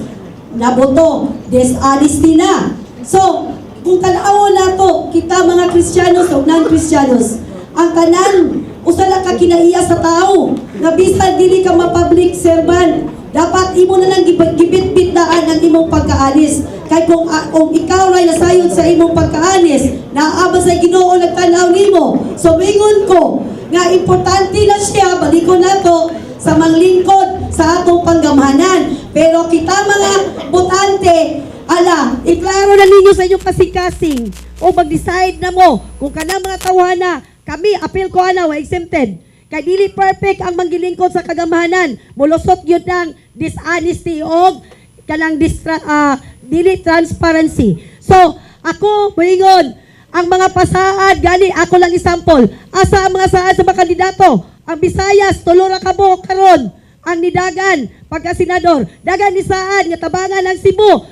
Naboto, dishonesty na. So, kung tanawon nato, kita mga Kristiyanos o non-Kristiyanos, ang tanan, usala ka kinaiya sa tao, na bisan dili ka ma-public servant, dapat imo na lang gibit-bit daan ang imong pagkaanis. Kay kung ikaw ray nasayod sa imong pagkaanis, naabas sa Ginoo nagtanaw nimo. So mingon ko nga importante na siya balikon nato sa manglingkod sa atong panggamhanan. Pero kita mga botante, ala, iklaro na ninyo sa inyong kasing-kasing o mag-decide na mo kung kanang mga tawhana, kami appeal ko ana wa exempted. Kay dili perfect ang manggilingkod sa kagamhanan. Mulusot yun ng dishonesty o kanang dili transparency. So, ako, moingon, ang mga pasaad, gani, ako lang example, asa ang mga saad sa mga kandidato? Ang Visayas, tulura ka mo karon. Ang nidagan, pagka senador, dagan ni saan, nga tabangan ng Cebu,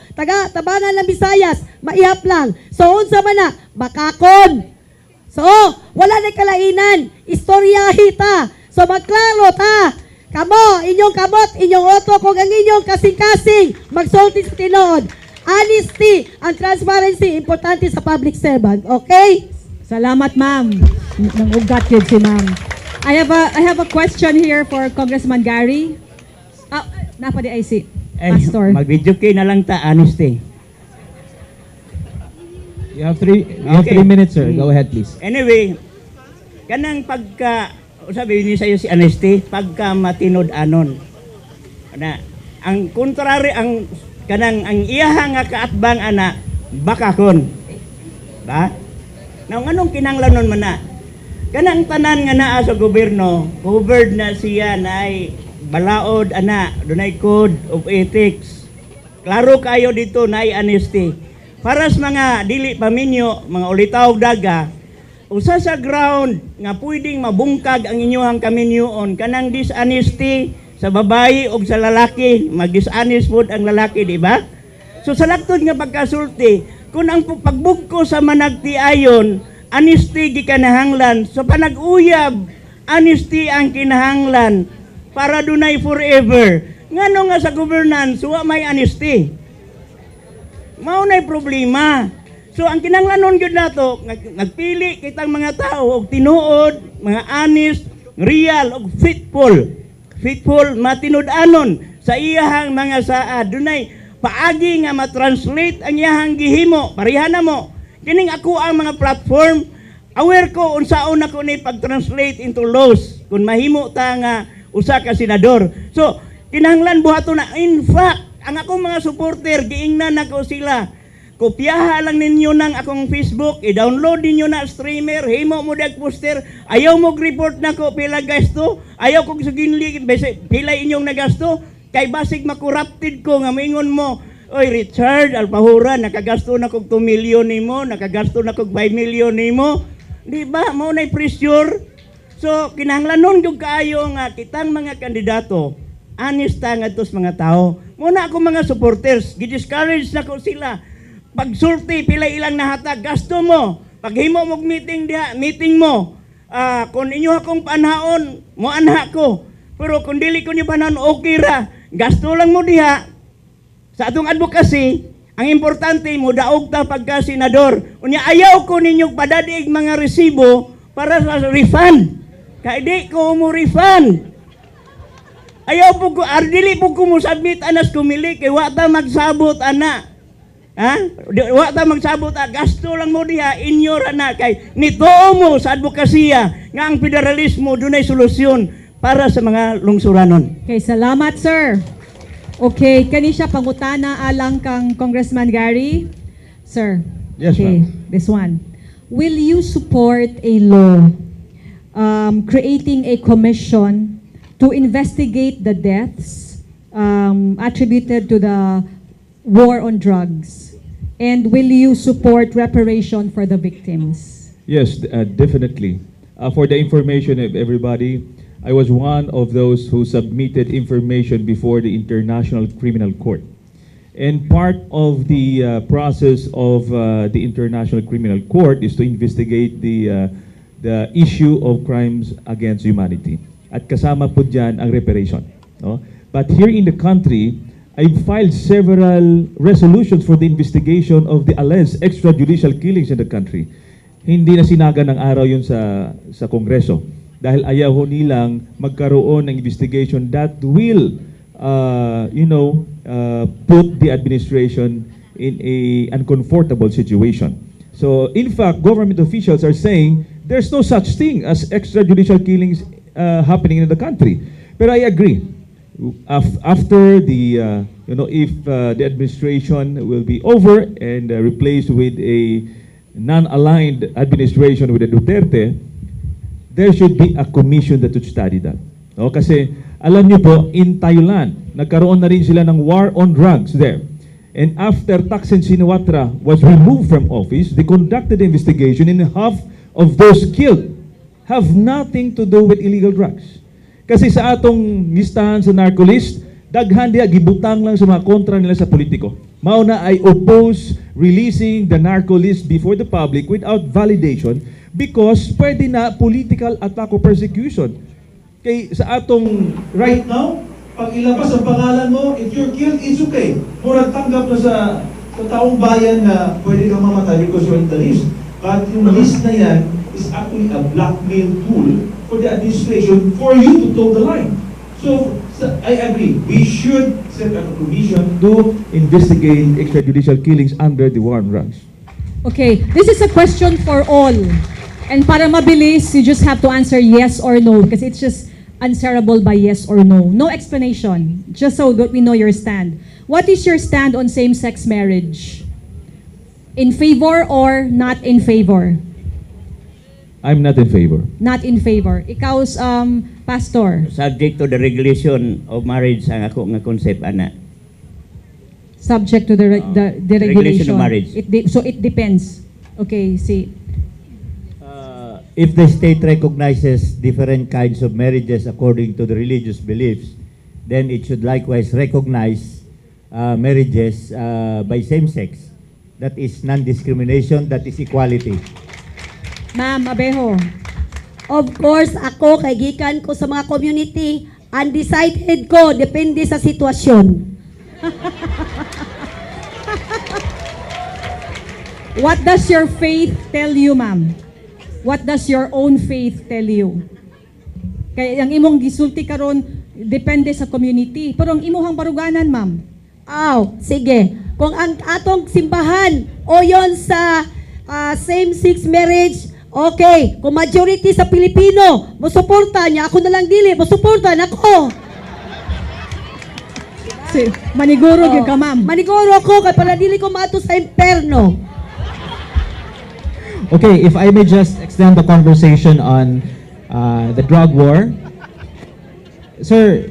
tabangan ng Visayas, maihap lang. So, unsa man na, bakakon. So, wala na kalainan. Istoryahi ta. So, magklaro ta. Kamo, inyong kamot, inyong oto, kung ang inyong kasing-kasing, magsulti sa tinood. Honesty and transparency, importante sa public servant. Okay? Salamat, ma'am. Nang ugat yun si ma'am. I have a question here for Congressman Gary. Napa di IC. Pastor. Mag-video kay na lang ta, honesty. You have 3 minutes, sir. Go ahead, please. Anyway, kanang sabi ni sa'yo si honesty, pagka matinod anon. Ang kontrary, ang iyahang nga kaatbang ana, bakakon. Ba? Anong kinanglanon man na? Kanang tanan nga naa sa gobyerno, covered na siya na ay balaod ana, dunay code of ethics. Klaro kayo dito na ay honesty. Para sa mga dili paminyo, mga ulitaw daga, usa sa ground nga pwedeng mabungkag ang inyong kaminyoon, kanang dishonesty sa babae o sa lalaki, mag-dishonest food ang lalaki, di ba? So sa laktod nga pagkasulti, kung ang pagbugko sa managtiayon, honesty di kanahanglan, so panag-uyab, honesty ang kinahanglan, para dunay forever. Ngano nga sa governance, wa may honesty. Maunay problema. So ang kinanglanon gyud nato, nagpili kitang mga tao og tinuod, mga honest, real og faithful. Faithful matinud-anon sa iyahang mga saad. Dunay paagi nga ma-translate ang iyahang gihimo. Pareha na mo. Kining ako ang mga platform, aware ko unsaon ako ni pag-translate into laws kung mahimo ta nga usa ka senador. So kinahanglan buhato na in fact ang akong mga supporter, giingnan ako sila. Kopyaha lang ninyo ng akong Facebook, i-download ninyo na streamer, himo mo dag poster, ayaw mo report na ko pila gasto, ayaw kong suginli, pila inyong nagasto, kay basig makorrupted ko, nga maingon mo, oy Richard, Alpahura, nakagasto na kong 2 million nimo, nakagasto na kong 5 million nimo, di ba, mo na'y pressure? So, kinahanglanon yung kaayo nga, kitang mga kandidato, honest nga tos mga tao. Muna ako mga supporters, gidiscourage na ko sila. Pagsulti, pila ilang nahatag, gasto mo. paghimo mong meeting diha, meeting mo, kung inyo akong panahon, mo anha ko. Pero kung dili ko niyo panahon, okay ra. Gasto lang mo diha. Sa atong advocacy, ang importante mo daog ta pagka senador. Unya ayaw ko ninyong padadig mga resibo para sa refund. Kaya di ko mo refund. Ayaw po ko, dili po ko mo submit anas kumili kay wa ta magsabot ana. Ha? Wa ta magsabot gasto lang mo diha inyo ra na kay nitoo mo sa advokasya nga ang federalismo dunay solusyon para sa mga lungsuranon. Okay, salamat, sir. Okay, kani siya pangutana alang kang Congressman Gary. Sir. Yes, okay, ma'am. this one. Will you support a law creating a commission to investigate the deaths attributed to the war on drugs? And will you support reparation for the victims? Yes, definitely. For the information of everybody, I was one of those who submitted information before the International Criminal Court. And part of the process of the International Criminal Court is to investigate the issue of crimes against humanity. At kasama po dyan ang reparation. No? But here in the country, I filed several resolutions for the investigation of the alleged extrajudicial killings in the country. Hindi na sinaga ng araw yun sa Kongreso dahil ayaw ho nilang magkaroon ng investigation that will put the administration in a uncomfortable situation. So in fact, government officials are saying there's no such thing as extrajudicial killings happening in the country. But I agree. After the, if the administration will be over and replaced with a non-aligned administration with the Duterte, there should be a commission that would study that. No? Kasi alam niyo po, in Thailand, nagkaroon na rin sila ng war on drugs there. And after Thaksin Shinawatra was removed from office, they conducted the investigation and half of those killed have nothing to do with illegal drugs. Kasi sa atong listahan sa narcolist, daghan diya gibutang lang sa mga kontra nila sa politiko. Mao na I oppose releasing the narcolist before the public without validation because pwede na political attack o persecution. Kay sa atong right now, pag ilabas ang pangalan mo, if you're killed, it's okay. Murag tanggap na sa taong bayan na pwede kang mamatay because you're in the list. But yung list na yan is actually a blackmail tool for the administration for you to toe the line. So I agree. We should set up a commission to investigate extrajudicial killings under the war on drugs. Okay, this is a question for all. And para mabilis, you just have to answer yes or no because it's just answerable by yes or no. No explanation, just so that we know your stand. What is your stand on same-sex marriage? In favor or not in favor? I'm not in favor. Not in favor. Ikaw, pastor, Subject to the regulation of marriage ang ako nga concept ana. subject to the regulation regulation. of marriage. So it depends. Okay, see. If the state recognizes different kinds of marriages according to the religious beliefs, then it should likewise recognize marriages by same sex. That is non-discrimination, that is equality. Ma'am Abejo. Of course, ako, kay gikan ko sa mga community, undecided ko, depende sa sitwasyon. What does your faith tell you, ma'am? What does your own faith tell you? Kaya ang imong gisulti karon depende sa community. Pero ang imuhang baruganan, ma'am. Sige. Kung ang atong simbahan o yon sa same-sex marriage, okay. Kung majority sa Pilipino, musuporta niya, ako na lang dili, musuporta na ako. Maniguro gyud ka, ma'am. Maniguro ako, kaya pala dili ko maato sa imperno. Okay, if I may just extend the conversation on the drug war. Sir,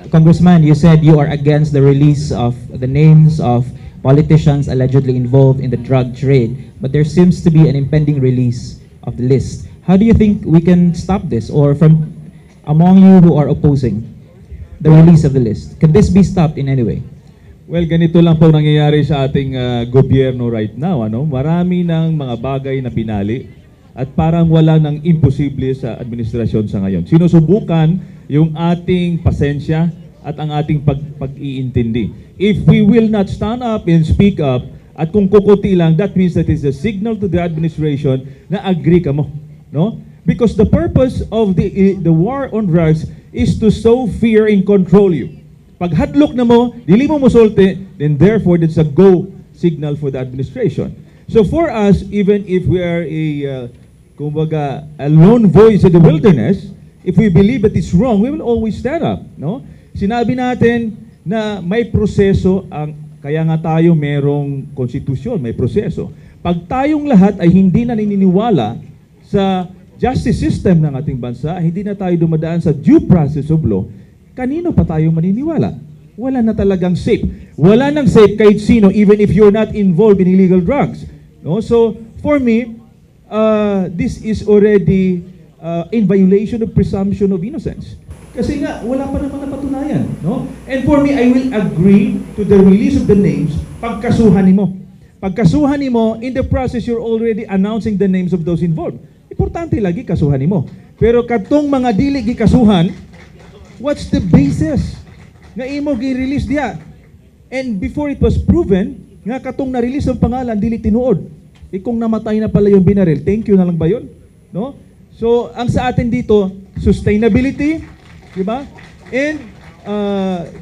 Congressman, you said you are against the release of the names of politicians allegedly involved in the drug trade, but there seems to be an impending release of the list. How do you think we can stop this, or from among you who are opposing the release of the list, can this be stopped in any way? Well, ganito lang po nangyayari sa ating gobyerno right now. Ano? Marami ng mga bagay na pinali at parang wala ng imposible sa administrasyon sa ngayon. Sinusubukan yung ating pasensya at ang ating pag-iintindi. If we will not stand up and speak up, at kung kukuti lang, that means that is a signal to the administration na agree ka mo. No? Because the purpose of the war on drugs is to sow fear and control you. Pag hadlok na mo, dili mo musulti, then therefore that's a go signal for the administration. So for us, even if we are kumbaga, a lone voice in the wilderness, if we believe that it's wrong, we will always stand up. No? Sinabi natin na may proseso, kaya nga tayo merong konstitusyon, may proseso. Pag tayong lahat ay hindi na naniniwala sa justice system ng ating bansa, hindi na tayo dumadaan sa due process of law, kanino pa tayo maniniwala? Wala na talagang safe. Wala nang safe kahit sino, even if you're not involved in illegal drugs. No? So, for me, this is already in violation of presumption of innocence. Kasi nga, wala pa naman napatunayan. No? And for me, I will agree to the release of the names pagkasuhan mo. Pagkasuhan mo, in the process, you're already announcing the names of those involved. Importante lagi kasuhan mo. Pero katong mga dili gikasuhan, what's the basis nga imo gi-release diya? And before it was proven, nga katong na-release ang pangalan, dili tinuod. Kung namatay na pala yung binaril, thank you na lang ba yun? No? So, ang sa atin dito, sustainability, di ba? And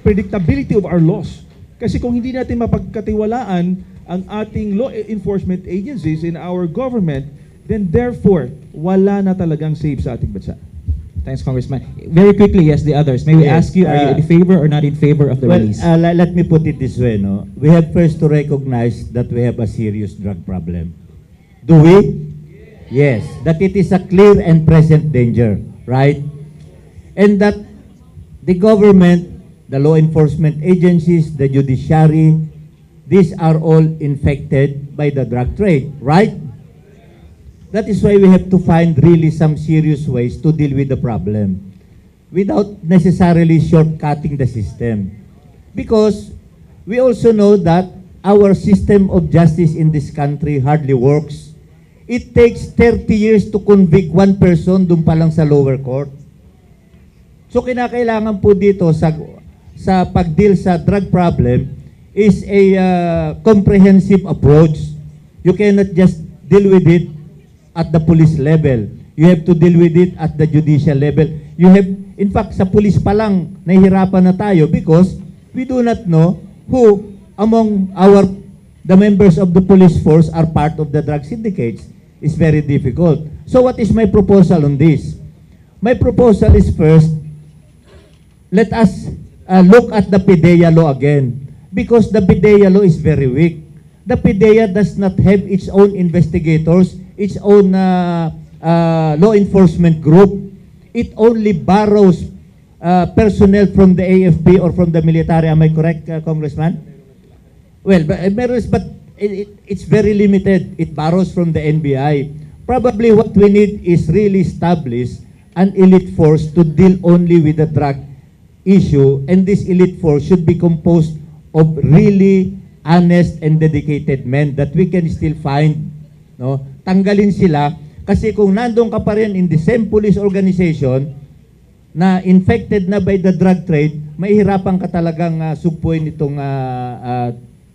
predictability of our laws. Kasi kung hindi natin mapagkatiwalaan ang ating law enforcement agencies in our government, then therefore, wala na talagang safe sa ating bansa. Thanks, Congressman. Very quickly, yes, the others. May we ask you, are you in favor or not in favor of the release? Let me put it this way, no? We have first to recognize that we have a serious drug problem. Do we? Yes. That it is a clear and present danger, right? And that the government, the law enforcement agencies, the judiciary, these are all infected by the drug trade, right? That is why we have to find really some serious ways to deal with the problem without necessarily shortcutting the system. Because we also know that our system of justice in this country hardly works. It takes 30 years to convict one person dun pa lang sa lower court. So kinakailangan po dito sa pag-deal sa drug problem is a comprehensive approach. You cannot just deal with it at the police level. You have to deal with it at the judicial level. You have, in fact, sa police pa lang, nahihirapan na tayo because we do not know who among the members of the police force are part of the drug syndicates. It's very difficult. So what is my proposal on this? My proposal is first, let us look at the PDEA law again because the PDEA law is very weak. The PDEA does not have its own investigators, its own law enforcement group. It only borrows personnel from the AFP or from the military. Am I correct, Congressman? Well, but it's very limited. It borrows from the NBI. Probably what we need is really establish an elite force to deal only with the drug issue, and this elite force should be composed of really honest and dedicated men that we can still find. No? Tanggalin sila kasi kung nandun ka pa rin in the same police organization na infected na by the drug trade, mahihirapan ka talagang sugpuin itong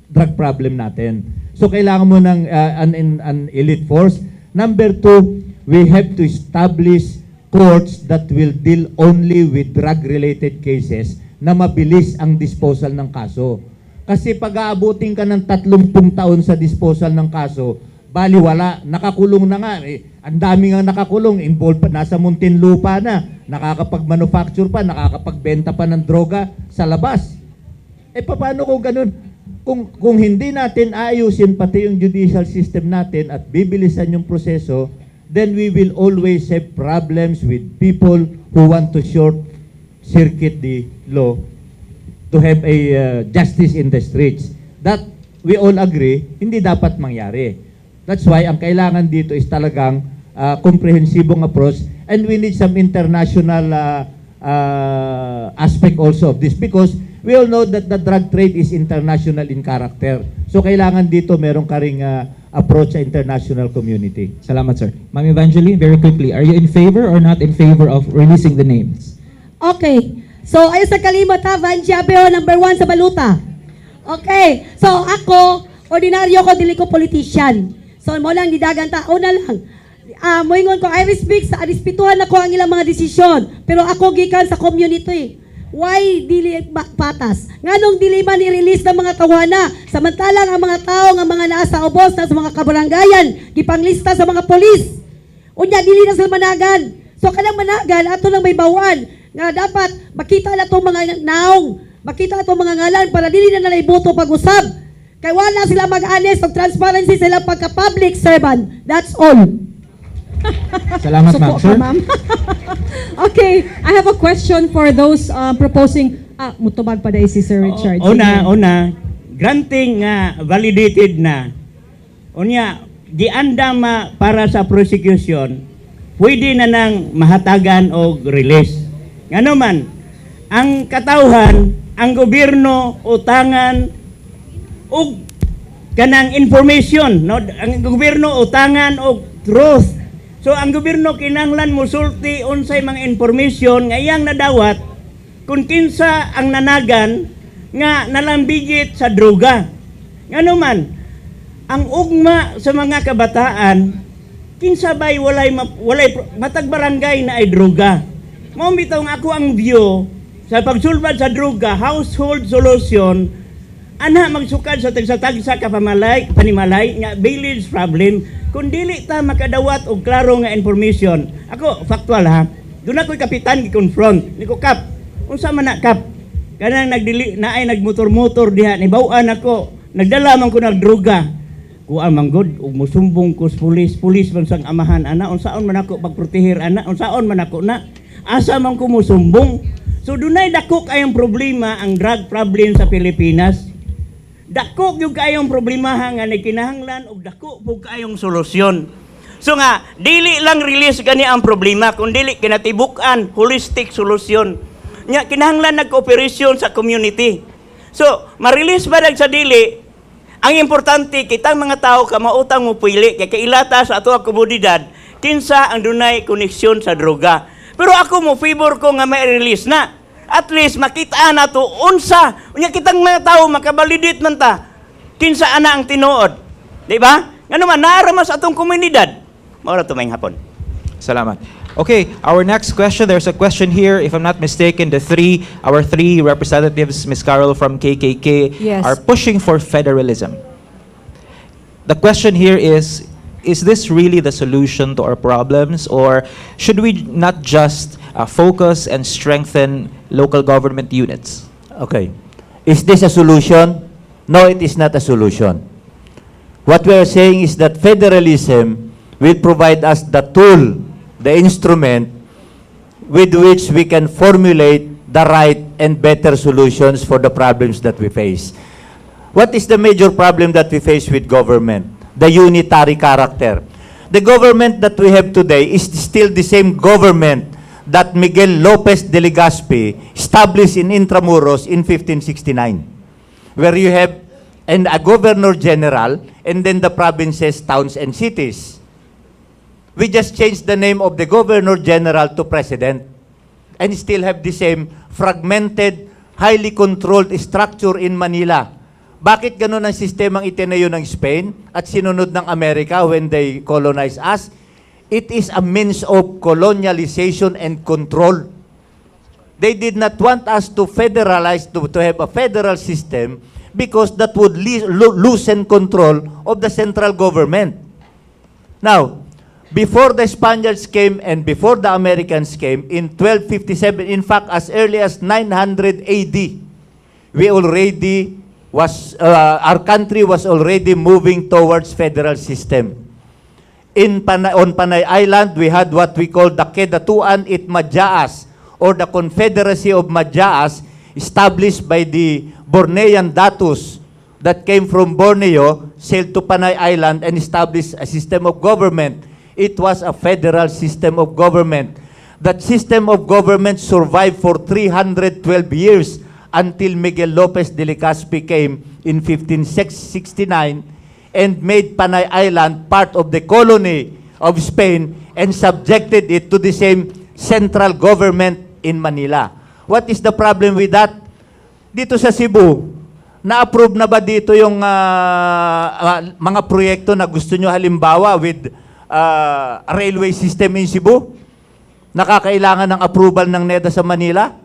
drug problem natin. So kailangan mo ng an elite force. Number two, we have to establish courts that will deal only with drug-related cases na mabilis ang disposal ng kaso. Kasi pag-aabutin ka ng 30 taon sa disposal ng kaso, baliwala, nakakulong na nga. Ang dami nga nakakulong, involved pa, nasa Muntinlupa na, nakakapag-manufacture pa, nakakapagbenta pa ng droga sa labas. Paano kung ganun? Kung hindi natin ayusin pati yung judicial system natin at bibilisan yung proseso, then we will always have problems with people who want to short-circuit the law to have a justice in the streets. That, we all agree, hindi dapat mangyari. That's why ang kailangan dito is talagang comprehensibong approach, and we need some international aspect also of this because we all know that the drug trade is international in character. So kailangan dito meron ka ring approach sa international community. Salamat, sir. Ma'am Evangeline, very quickly, are you in favor or not in favor of releasing the names? Okay. So, ayo sa kalimot ha, Van Giabeo, number 1 sa baluta. Okay. So, ako, ordinaryo ko, dili ko politician. So, mo lang, didagan ta. Una lang. Moingon ko, I respect sa arispituhan ako ang ilang mga desisyon. Pero ako gikan sa community. Why dili patas? Nganong dili man i-release ng mga tawana? Samantalang ang mga tao nga mga naa sa ubos na sa mga kabarangayan, gipanglista sa mga polis. Unya dili na sila managan. So kanang managan ato lang may bawaan nga dapat makita na itong mga naong, makita itong mga ngalan para dili na nalaiboto pag-usab. Kay wala sila mag-honest o transparency sila pagka-public servant. That's all. Salamat, ma'am. Suko Sir? ka, ma'am. Okay, I have a question for those proposing, mutubag pa dahil si Sir Richard. Una, granting nga validated na. Unya, giandam para sa prosecution, pwede na nang mahatagan o release. Ngano man, ang katawhan, ang gobyerno utangan og kanang information, no? Ang gobyerno utangan og truth. So ang gobyerno kinahanglan mosulti unsay mga information nga iyang nadawat kung kinsa ang nanagan nga nalambigit sa droga. Ngano man, ang ugma sa mga kabataan kinsa bay walay matag barangay na ay droga. Mao bitaw nga ako ang view sa pagsulbad sa droga, household solution, ana magsukad sa tagsa-tagsa ka panimalay nga village problem kung dili ta makadawat og klaro nga information. Ako factual ha. Doon ako'y kapitan gi-confront. Niko kap, unsa man na kap? Kanang nagmotor-motor diha nibaw-an ako. Nagdala man ko ng droga. Kuha man gud ug mosumbong ko sa pulis man sang amahan ana unsaon man ako pagprotehir ana unsaon man ako na asa man ko mosumbong. So dunay dako kayong problema ang drug problem sa Pilipinas. Dako yung kayong problema nga kinahanglan og dako po kayong solusyon. So nga dili lang release gani ang problema kundi kinatibukan holistic solusyon. Nya kinahanglan nagkooperasyon sa community. So ma-release ba sa dili? Ang importante kitang mga tao kamautang mo pili kay kailata sa ato komunidad kinsa ang dunay koneksyon sa droga. Pero ako mo favor ko nga may release na. At least makita na to unsa unya kitang mga tao makabalidate man ta kinsa ana ang tinuod. Di ba? Ngano man naara sa atong komunidad. Mao ra to mayng hapon. Salamat. Okay, our next question, there's a question here, if I'm not mistaken, our three representatives, Ms. Carol from KKK, Yes. are pushing for federalism. The question here is this really the solution to our problems, or should we not just focus and strengthen local government units? Okay. Is this a solution? No, it is not a solution. What we are saying is that federalism will provide us the tool, the instrument with which we can formulate the right and better solutions for the problems that we face. What is the major problem that we face with government? The unitary character. The government that we have today is still the same government that Miguel Lopez de Legazpi established in Intramuros in 1569, where you have a governor general and then the provinces, towns, and cities. We just changed the name of the Governor General to President and still have the same fragmented, highly controlled structure in Manila. Bakit ganun ang sistemang itinayo ng Spain at sinunod ng Amerika when they colonized us? It is a means of colonialization and control. They did not want us to federalize, to have a federal system because that would loosen control of the central government. Now, before the Spaniards came and before the Americans came, in 1257, in fact, as early as 900 AD, our country was already moving towards federal system. On Panay Island, we had what we call the Kedatuan Itmadjaas, or the Confederacy of Madjaas, established by the Bornean Datus that came from Borneo, sailed to Panay Island and established a system of government. It was a federal system of government. That system of government survived for 312 years until Miguel Lopez de Legazpi came in 1569 and made Panay Island part of the colony of Spain and subjected it to the same central government in Manila. What is the problem with that? Dito sa Cebu, na-approve na ba dito yung mga proyekto na gusto nyo halimbawa with a railway system in Cebu? Nakakailangan ng approval ng NEDA sa Manila?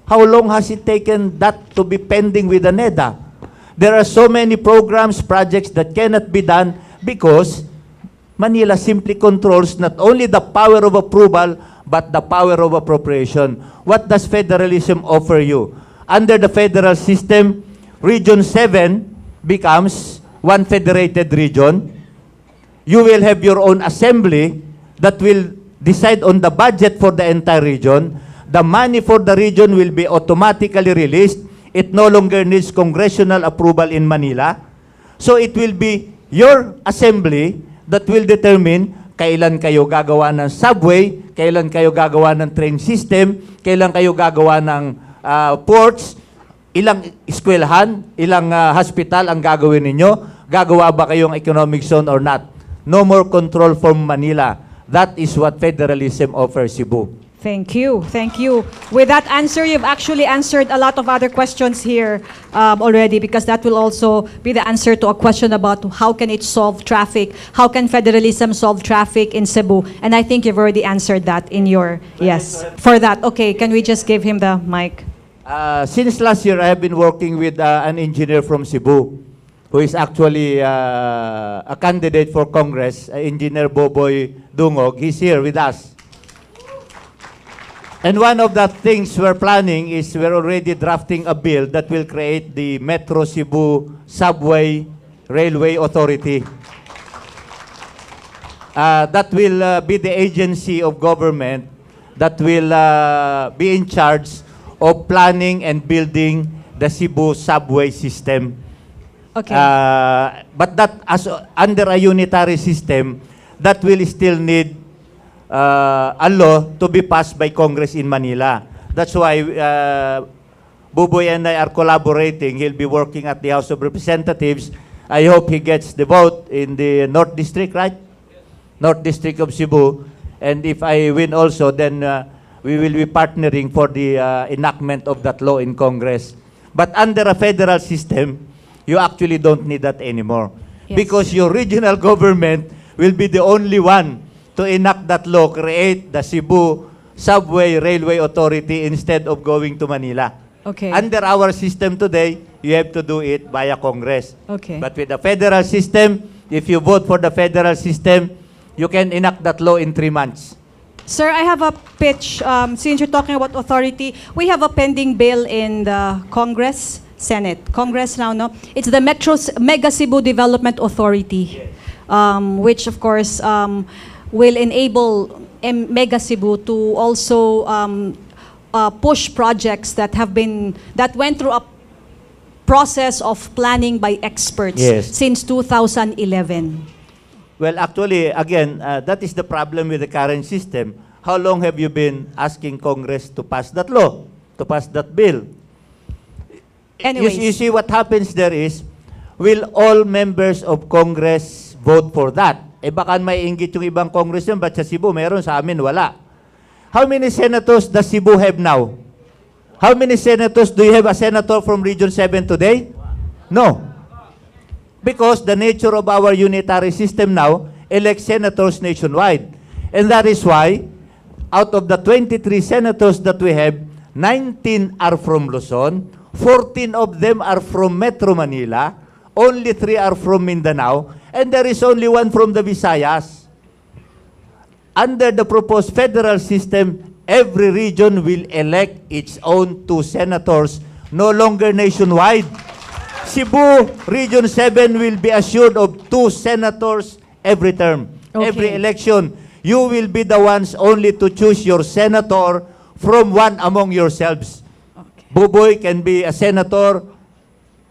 How long has it taken that to be pending with the NEDA? There are so many programs, projects that cannot be done because Manila simply controls not only the power of approval, but the power of appropriation. What does federalism offer you? Under the federal system, Region 7 becomes one federated region. You will have your own assembly that will decide on the budget for the entire region. The money for the region will be automatically released. It no longer needs congressional approval in Manila. So it will be your assembly that will determine kailan kayo gagawa ng subway, kailan kayo gagawa ng train system, kailan kayo gagawa ng ports, ilang eskwelahan, ilang hospital ang gagawin ninyo, gagawa ba kayong economic zone or not. No more control from Manila. That is what federalism offers Cebu. Thank you. Thank you. With that answer, you've actually answered a lot of other questions here already, because that will also be the answer to a question about how can it solve traffic, how can federalism solve traffic in Cebu, and I think you've already answered that in your, yes. For that, okay, can we just give him the mic? Since last year, I have been working with an engineer from Cebu who is actually a candidate for Congress, Engineer Boboy Dungog. He's here with us. And one of the things we're planning is we're already drafting a bill that will create the Metro Cebu Subway Railway Authority. That will be the agency of government that will be in charge of planning and building the Cebu subway system. Okay. But that as under a unitary system, that will still need a law to be passed by Congress in Manila. That's why Buboy and I are collaborating. He'll be working at the House of Representatives. I hope he gets the vote in the North District, right? North District of Cebu. And if I win also, then we will be partnering for the enactment of that law in Congress. But under a federal system, you actually don't need that anymore. Yes. Because your regional government will be the only one to enact that law, create the Cebu Subway Railway Authority instead of going to Manila. Okay. Under our system today, you have to do it via Congress. Okay. But with the federal system, if you vote for the federal system, you can enact that law in 3 months. Sir, I have a pitch. Since you're talking about authority, we have a pending bill in the Congress, Senate. Congress now, no? It's the Mega Cebu Development Authority, which of course will enable Mega Cebu to also push projects that went through a process of planning by experts Yes. since 2011. Well, actually, again, that is the problem with the current system. How long have you been asking Congress to pass that law, to pass that bill? Anyways. You see what happens there is, will all members of Congress vote for that? Eh baka may inggit yung ibang congressman, but sa Cebu meron, sa amin wala. How many senators does Cebu have now? How many senators? Do you have a senator from Region 7 today? No. Because the nature of our unitary system now elects senators nationwide. And that is why, out of the 23 senators that we have, 19 are from Luzon, 14 of them are from Metro Manila, only 3 are from Mindanao, and there is only 1 from the Visayas. Under the proposed federal system, every region will elect its own 2 senators, no longer nationwide. Cebu Region 7 will be assured of 2 senators every term. Okay. Every election, you will be the ones only to choose your senator from one among yourselves. Okay. Buboy can be a senator,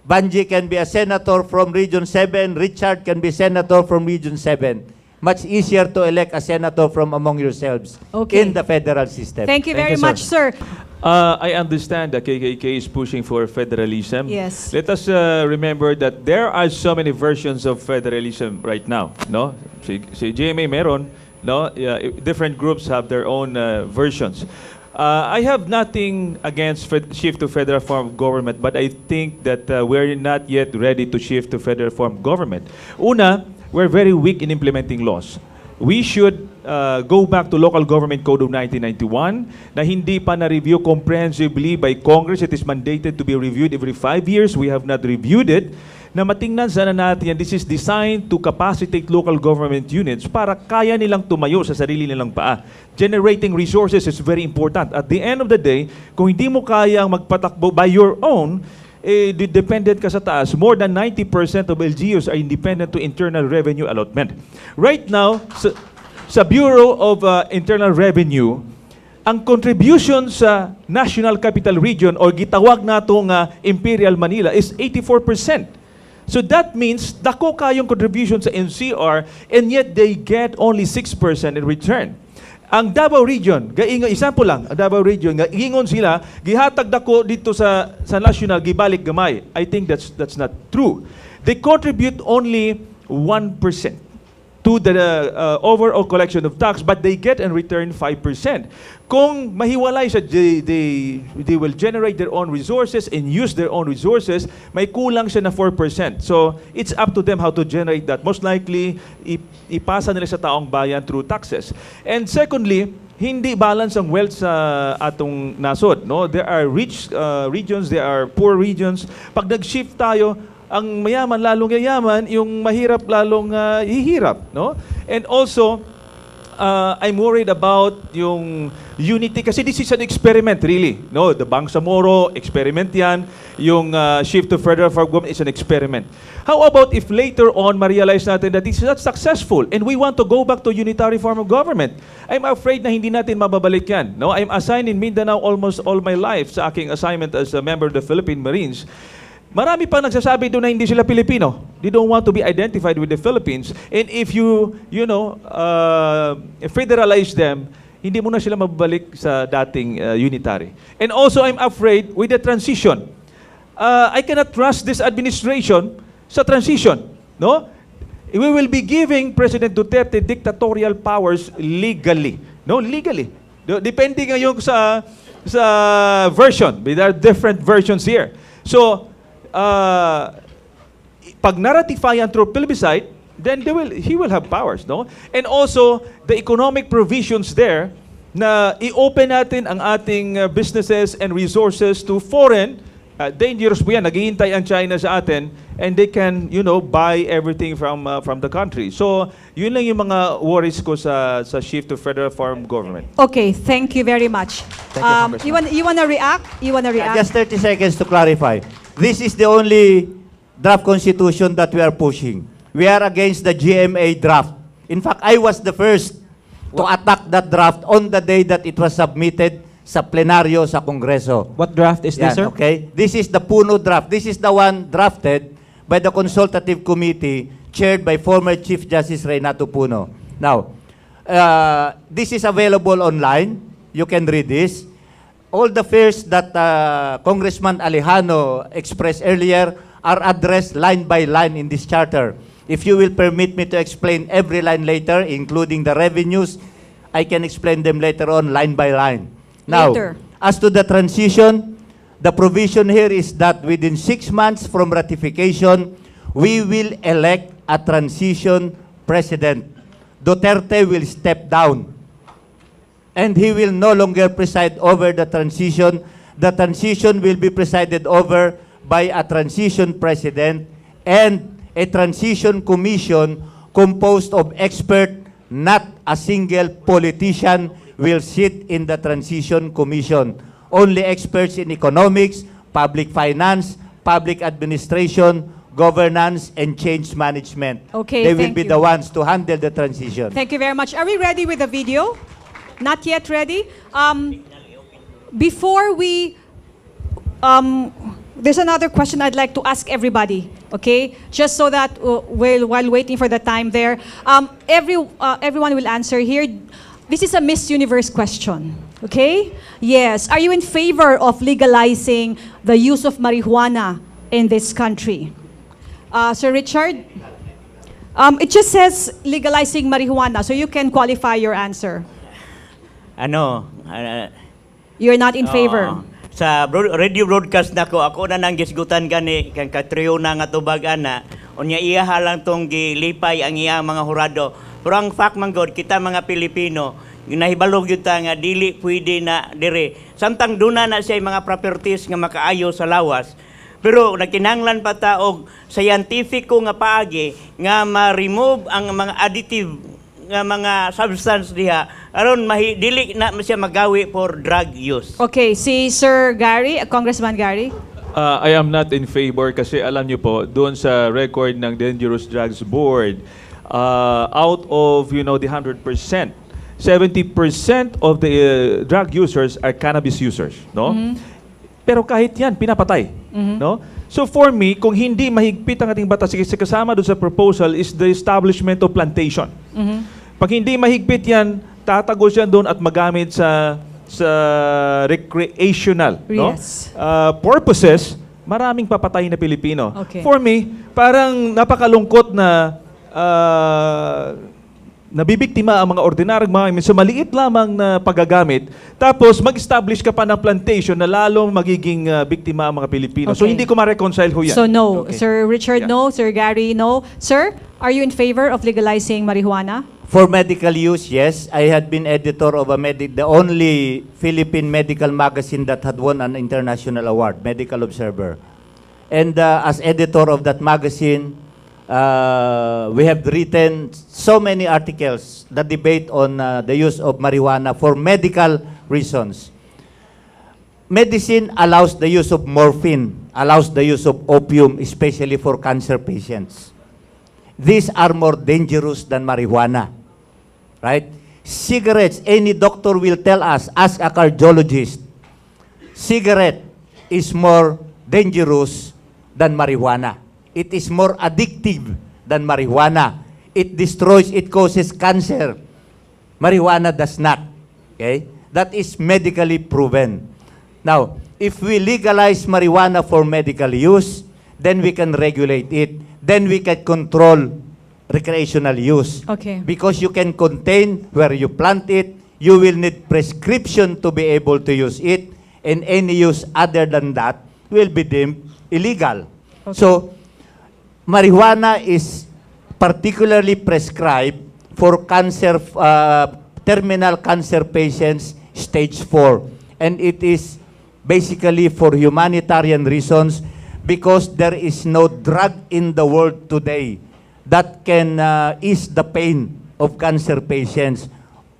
Banji can be a senator from Region 7, Richard can be senator from Region 7. much easier to elect a senator from among yourselves Okay. in the federal system. Thank you very much, sir. I understand that KKK is pushing for federalism. Yes. Let us remember that there are so many versions of federalism right now. No, si GMA meron. No, different groups have their own versions. I have nothing against shift to federal form of government, but I think that we're not yet ready to shift to federal form of government. Una, we're very weak in implementing laws. We should go back to Local Government Code of 1991 na hindi pa na-review comprehensively by Congress. It is mandated to be reviewed every 5 years. We have not reviewed it. Na matingnan sana natin, this is designed to capacitate local government units para kaya nilang tumayo sa sarili nilang paa. Generating resources is very important. At the end of the day, kung hindi mo kayang magpatakbo by your own, dependent ka sa taas. More than 90% of LGUs are independent to internal revenue allotment. Right now, sa Bureau of Internal Revenue, ang contribution sa National Capital Region o gitawag natong Imperial Manila is 84%. So that means dako kayong contribution sa NCR and yet they get only 6% in return. Ang Davao Region, example lang, ang Davao Region, ingon sila, gihatag dako dito sa national, gibalik gamay. I think that's not true. They contribute only 1% to the overall collection of tax, but they get in return 5%. Kung mahiwalay siya, they will generate their own resources and use their own resources, may kulang siya na 4%. So, it's up to them how to generate that. Most likely, ipasa nila sa taong bayan through taxes. And secondly, hindi balance ang wealth sa atong nasod. No? There are rich regions, there are poor regions. Pag nag-shift tayo, ang mayaman lalong yayaman, yung mahirap lalong hihirap, no? And also, I'm worried about yung unity kasi this is an experiment really, no? The Bangsamoro experiment yan, yung shift to federal form of government is an experiment. How about if later on ma-realize natin that this is not successful and we want to go back to unitary form of government? I'm afraid na hindi natin mababalik yan, no? I'm assigned in Mindanao almost all my life sa aking assignment as a member of the Philippine Marines. Marami pa nagsasabi doon na hindi sila Pilipino. They don't want to be identified with the Philippines. And if you federalize them, hindi mo na sila mababalik sa dating unitary. And also, I'm afraid with the transition. I cannot trust this administration sa transition. No? We will be giving President Duterte dictatorial powers legally. No, legally. Depende ngayon sa version. There are different versions here. So, pag na-ratify yan through plebiscite, then he will have powers, no? And also, the economic provisions there na i-open natin ang ating businesses and resources to foreign, dangerous po yan, naghihintay ang China sa atin, and they can, buy everything from the country. So, yun lang yung mga worries ko sa shift to federal form of government. Okay, thank you very much. Thank you, You want to react? You want to react? Just 30 seconds to clarify. This is the only draft constitution that we are pushing. We are against the GMA draft. In fact, I was the first to attack that draft on the day that it was submitted sa plenaryo sa Kongreso. What draft is this, sir? Okay? This is the Puno draft. This is the one drafted by the consultative committee chaired by former Chief Justice Renato Puno. Now, this is available online. You can read this. All the fears that Congressman Alejano expressed earlier are addressed line by line in this charter. If you will permit me to explain every line later, including the revenues, I can explain them later on line by line. Now, Later. as to the transition, the provision here is that within 6 months from ratification, we will elect a transition president. Duterte will step down. And he will no longer preside over the transition. The transition will be presided over by a transition president and a transition commission composed of experts, not a single politician will sit in the transition commission. Only experts in economics, public finance, public administration, governance, and change management. Okay, they will thank be you. the ones to handle the transition. Thank you very much. Are we ready with the video? Not yet ready? Before we there's another question I'd like to ask everybody, okay? Just so that while waiting for the time there, everyone will answer here. This is a Miss Universe question, okay? Yes. Are you in favor of legalizing the use of marijuana in this country? Sir Richard? It just says legalizing marijuana, so you can qualify your answer. You're not in favor. Sa radio broadcast nako ako na nang gisgutan gani kang katrio na nga tubag ana unya iya halang tong gilipay ang iya mga hurado. Pero ang fact man god kita mga Pilipino nahibalog gyud ta nga dili pwede na dire. Samtang duna na siya mga properties nga makaayo sa lawas. Pero nakinahanglan pa ta og scientific nga paagi nga ma-remove ang mga additive nga mga substance diha aron dili na siya magawi for drug use. Okay, si Sir Gary, Congressman Gary. I am not in favor kasi alam niyo po, doon sa record ng Dangerous Drugs Board, out of, the 100%, 70% of the drug users are cannabis users, no? Pero kahit yan, pinapatay, no? So for me, kung hindi mahigpit ang ating batas, kasi kasama doon sa proposal is the establishment of plantation. Pag hindi mahigpit yan, tatagos yan doon at magamit sa recreational, no? Yes. Purposes, maraming papatay na Pilipino. Okay. For me, parang napakalungkot na nabibiktima ang mga ordinaryong mga sa maliit lamang na paggagamit, tapos mag-establish ka pa ng plantation na lalong magiging biktima ang mga Pilipino. So Okay. hindi ko ma-reconcile ho yan. So no. Okay. Sir Richard, Yeah. no. Sir Gary, no. Sir, are you in favor of legalizing marijuana? For medical use, yes. I had been editor of the only Philippine medical magazine that had won an international award, Medical Observer. And as editor of that magazine, we have written so many articles that debate on the use of marijuana for medical reasons. Medicine allows the use of morphine, allows the use of opium, especially for cancer patients. These are more dangerous than marijuana. Right? Cigarettes, any doctor will tell us, ask a cardiologist, cigarette is more dangerous than marijuana. It is more addictive than marijuana. It destroys, it causes cancer. Marijuana does not. Okay? That is medically proven. Now, if we legalize marijuana for medical use, then we can regulate it. Then we can control recreational use. Okay. Because you can contain where you plant it, you will need prescription to be able to use it, and any use other than that will be deemed illegal. Okay. So, marijuana is particularly prescribed for cancer, terminal cancer patients, stage 4. And it is basically for humanitarian reasons because there is no drug in the world today that can ease the pain of cancer patients.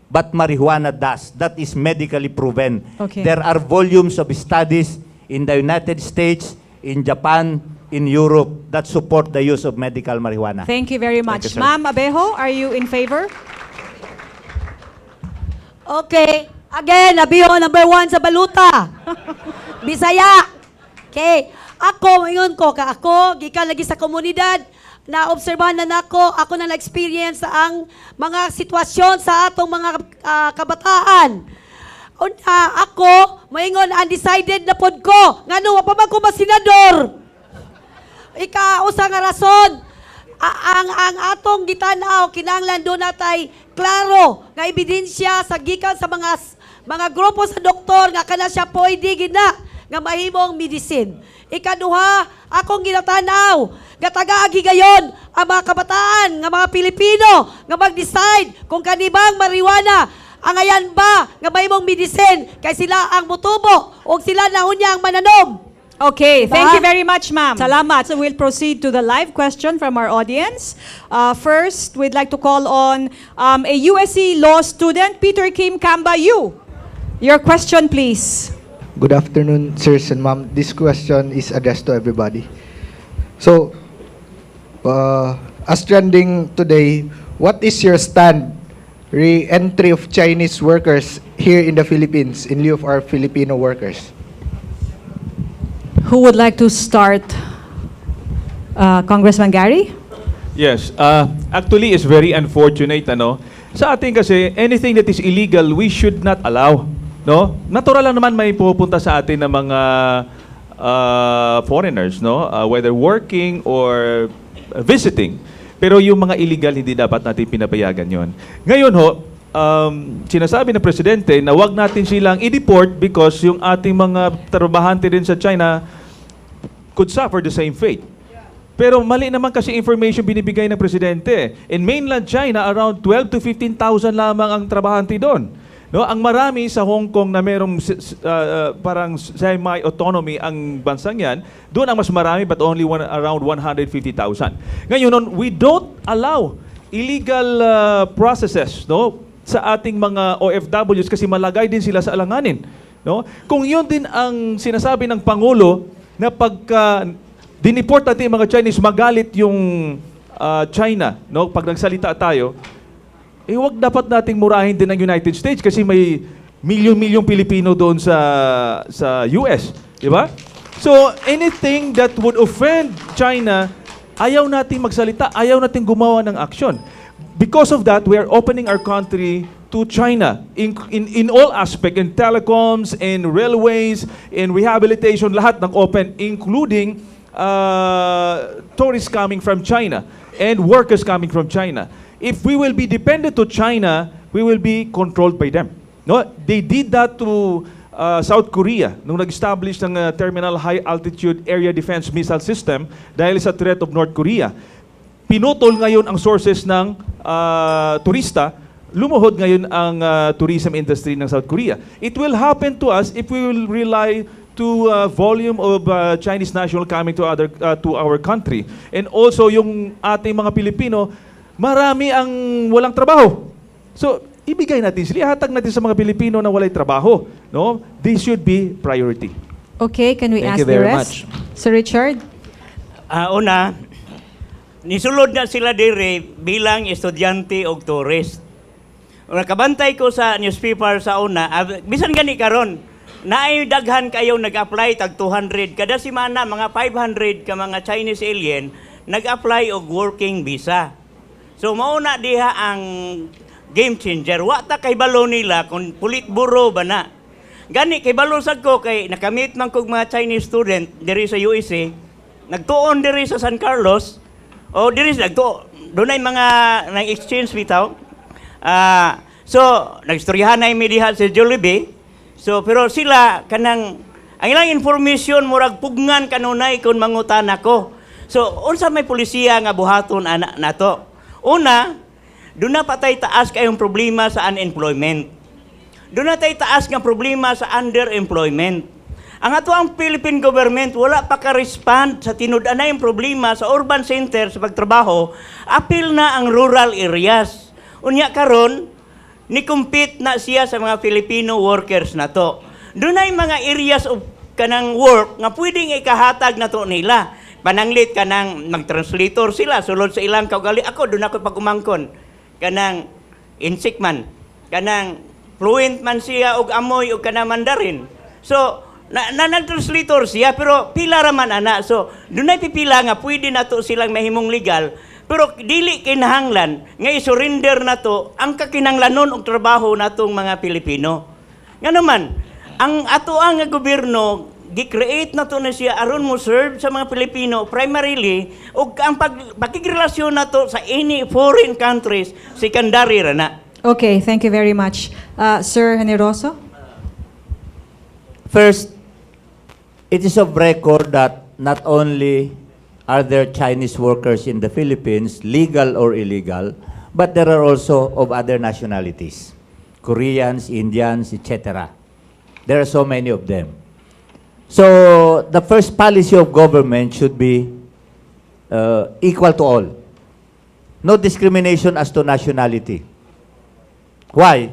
But marijuana does. That is medically proven. Okay. There are volumes of studies in the United States, in Japan, in Europe that support the use of medical marijuana. Thank you very much. you, sir. Ma'am Abejo, are you in favor? Okay. Again, nabiyo number 1 sa baluta. Bisaya. Okay. Ako, ngayon ko, gikan lagi sa komunidad, na-obserbahan na ako na na-experience sa ang mga sitwasyon sa atong mga kabataan. Ako, maingon, undecided na pod ko. Ngano, pa man ko masenador. Usa nga rason, ang atong gitanaw, kinahanglan doon natay klaro nga ebidensya sa gikan sa mga grupo sa doktor nga kana siya pwede gina nga mahimong medicine. Ikaduha, akong ginatanaw, gatagaagi gayon ang mga kabataan, nga mga Pilipino, nga mag-decide kung kanibang marijuana, ang ayan ba nga mahimong medicine, kay sila ang mutubo, o sila na unyang mananom. Okay, Diba? thank you very much, ma'am. Salamat. So we'll proceed to the live question from our audience. First, we'd like to call on a USC law student, Peter Kim Kamba. Your question, please. Good afternoon, sirs and ma'am. This question is addressed to everybody. So, as trending today, what is your stand re-entry of Chinese workers here in the Philippines in lieu of our Filipino workers? Who would like to start? Congressman Gary? Yes, actually it's very unfortunate sa ating kasi anything that is illegal we should not allow, no? Natural lang naman may pupunta sa atin ng mga foreigners, no? Whether working or visiting. Pero yung mga illegal hindi dapat natin pinapayagan 'yon. Ngayon sinasabi ng presidente na wag natin silang i-deport because yung ating mga trabahante din sa China could suffer the same fate. Pero mali naman kasi information binibigay ng presidente. In mainland China, around 12 to 15,000 lamang ang trabahante doon. No, ang marami sa Hong Kong na merong parang semi-autonomy ang bansang yan, doon ang mas marami but only around 150,000. Ngayon, we don't allow illegal processes, no, sa ating mga OFWs kasi malagay din sila sa alanganin. No? Kung yun din ang sinasabi ng Pangulo na pagka diniport natin yung mga Chinese, magalit yung China, no? Pag nagsalita tayo, wag dapat nating murahin din ang United States kasi may milyon-milyong Pilipino doon sa US, di ba? So, anything that would offend China, ayaw nating magsalita, ayaw nating gumawa ng aksyon. Because of that, we are opening our country to China in all aspects, in telecoms, in railways, in rehabilitation, lahat ng open, including tourists coming from China and workers coming from China. If we will be dependent to China, we will be controlled by them. No, they did that to South Korea nung nag-establish ng Terminal High Altitude Area Defense Missile System dahil sa threat of North Korea. Pinutol ngayon ang sources ng turista, lumuhod ngayon ang tourism industry ng South Korea. It will happen to us if we will rely to volume of Chinese national coming to our country. And also yung ating mga Pilipino, marami ang walang trabaho. So, ibigay natin sila, ihatag natin sa mga Pilipino na walay trabaho, no? This should be priority. Okay, can we Thank ask you very the rest? much. Sir Richard? Una, nisulod na sila dire bilang estudyante o tourist. Nakabantay ko sa newspaper sa una, bisan gani karon, naay daghan kayo nag-apply tag 200 kada semana, mga 500 ka mga Chinese alien nag-apply og working visa. So mauna diha ang game changer. Wa ta kay balo nila kung politburo ba na. Gani kay balo sad ko kay nakamit man kog mga Chinese student diri sa USA, nagtuon diri sa San Carlos o diri dunay mga nag-exchange bitaw. So nagstoryahan na mi diha sa Jollibee. So, pero sila, ang ilang information, murag pugngan kanunay kung mangutan ako. So, unsa may polisiya nga buhaton anak nato? Una, doon na patay taas kayong problema sa unemployment. Doon na tayo taas nga problema sa underemployment. Ang ato ang Philippine government, wala pa ka-respond sa tinud-anay yung problema sa urban center sa pagtrabaho, apil na ang rural areas. Unya karon ni-compete na siya sa mga Filipino workers na to. Doon ay mga areas of kanang work nga pwedeng ikahatag na to nila. Pananglit kanang mag-translator sila, sulod sa ilang kaugali. Ako, doon ako pag-umangkon. Kanang insik man. Kanang fluent man siya og amoy og kanang Mandarin. So, nag-translator siya, pero pila raman ana. So, doon ay pipila nga pwede na to silang mahimong legal. Pero dili kinahanglan nga i-surrender na to ang kakinanglanon og trabaho natong mga Pilipino. Nga naman, ang ato ang gobyerno gi-create na to na siya aron mo serve sa mga Pilipino primarily og ang pakigrelasyon na to sa any foreign countries secondary ra na. Okay, thank you very much. Sir Generoso? First, it is of record that not only are there Chinese workers in the Philippines, legal or illegal, but there are also of other nationalities, Koreans, Indians, etc. There are so many of them. So the first policy of government should be equal to all. No discrimination as to nationality. Why?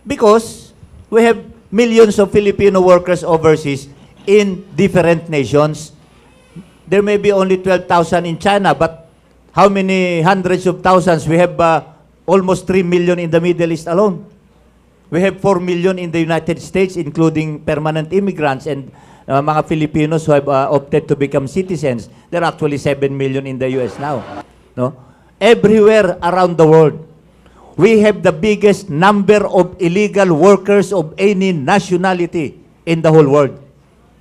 Because we have millions of Filipino workers overseas in different nations. There may be only 12,000 in China, but how many hundreds of thousands? We have almost 3 million in the Middle East alone. We have 4 million in the United States, including permanent immigrants and mga Filipinos who have opted to become citizens. There are actually 7 million in the US now. No? Everywhere around the world, we have the biggest number of illegal workers of any nationality in the whole world.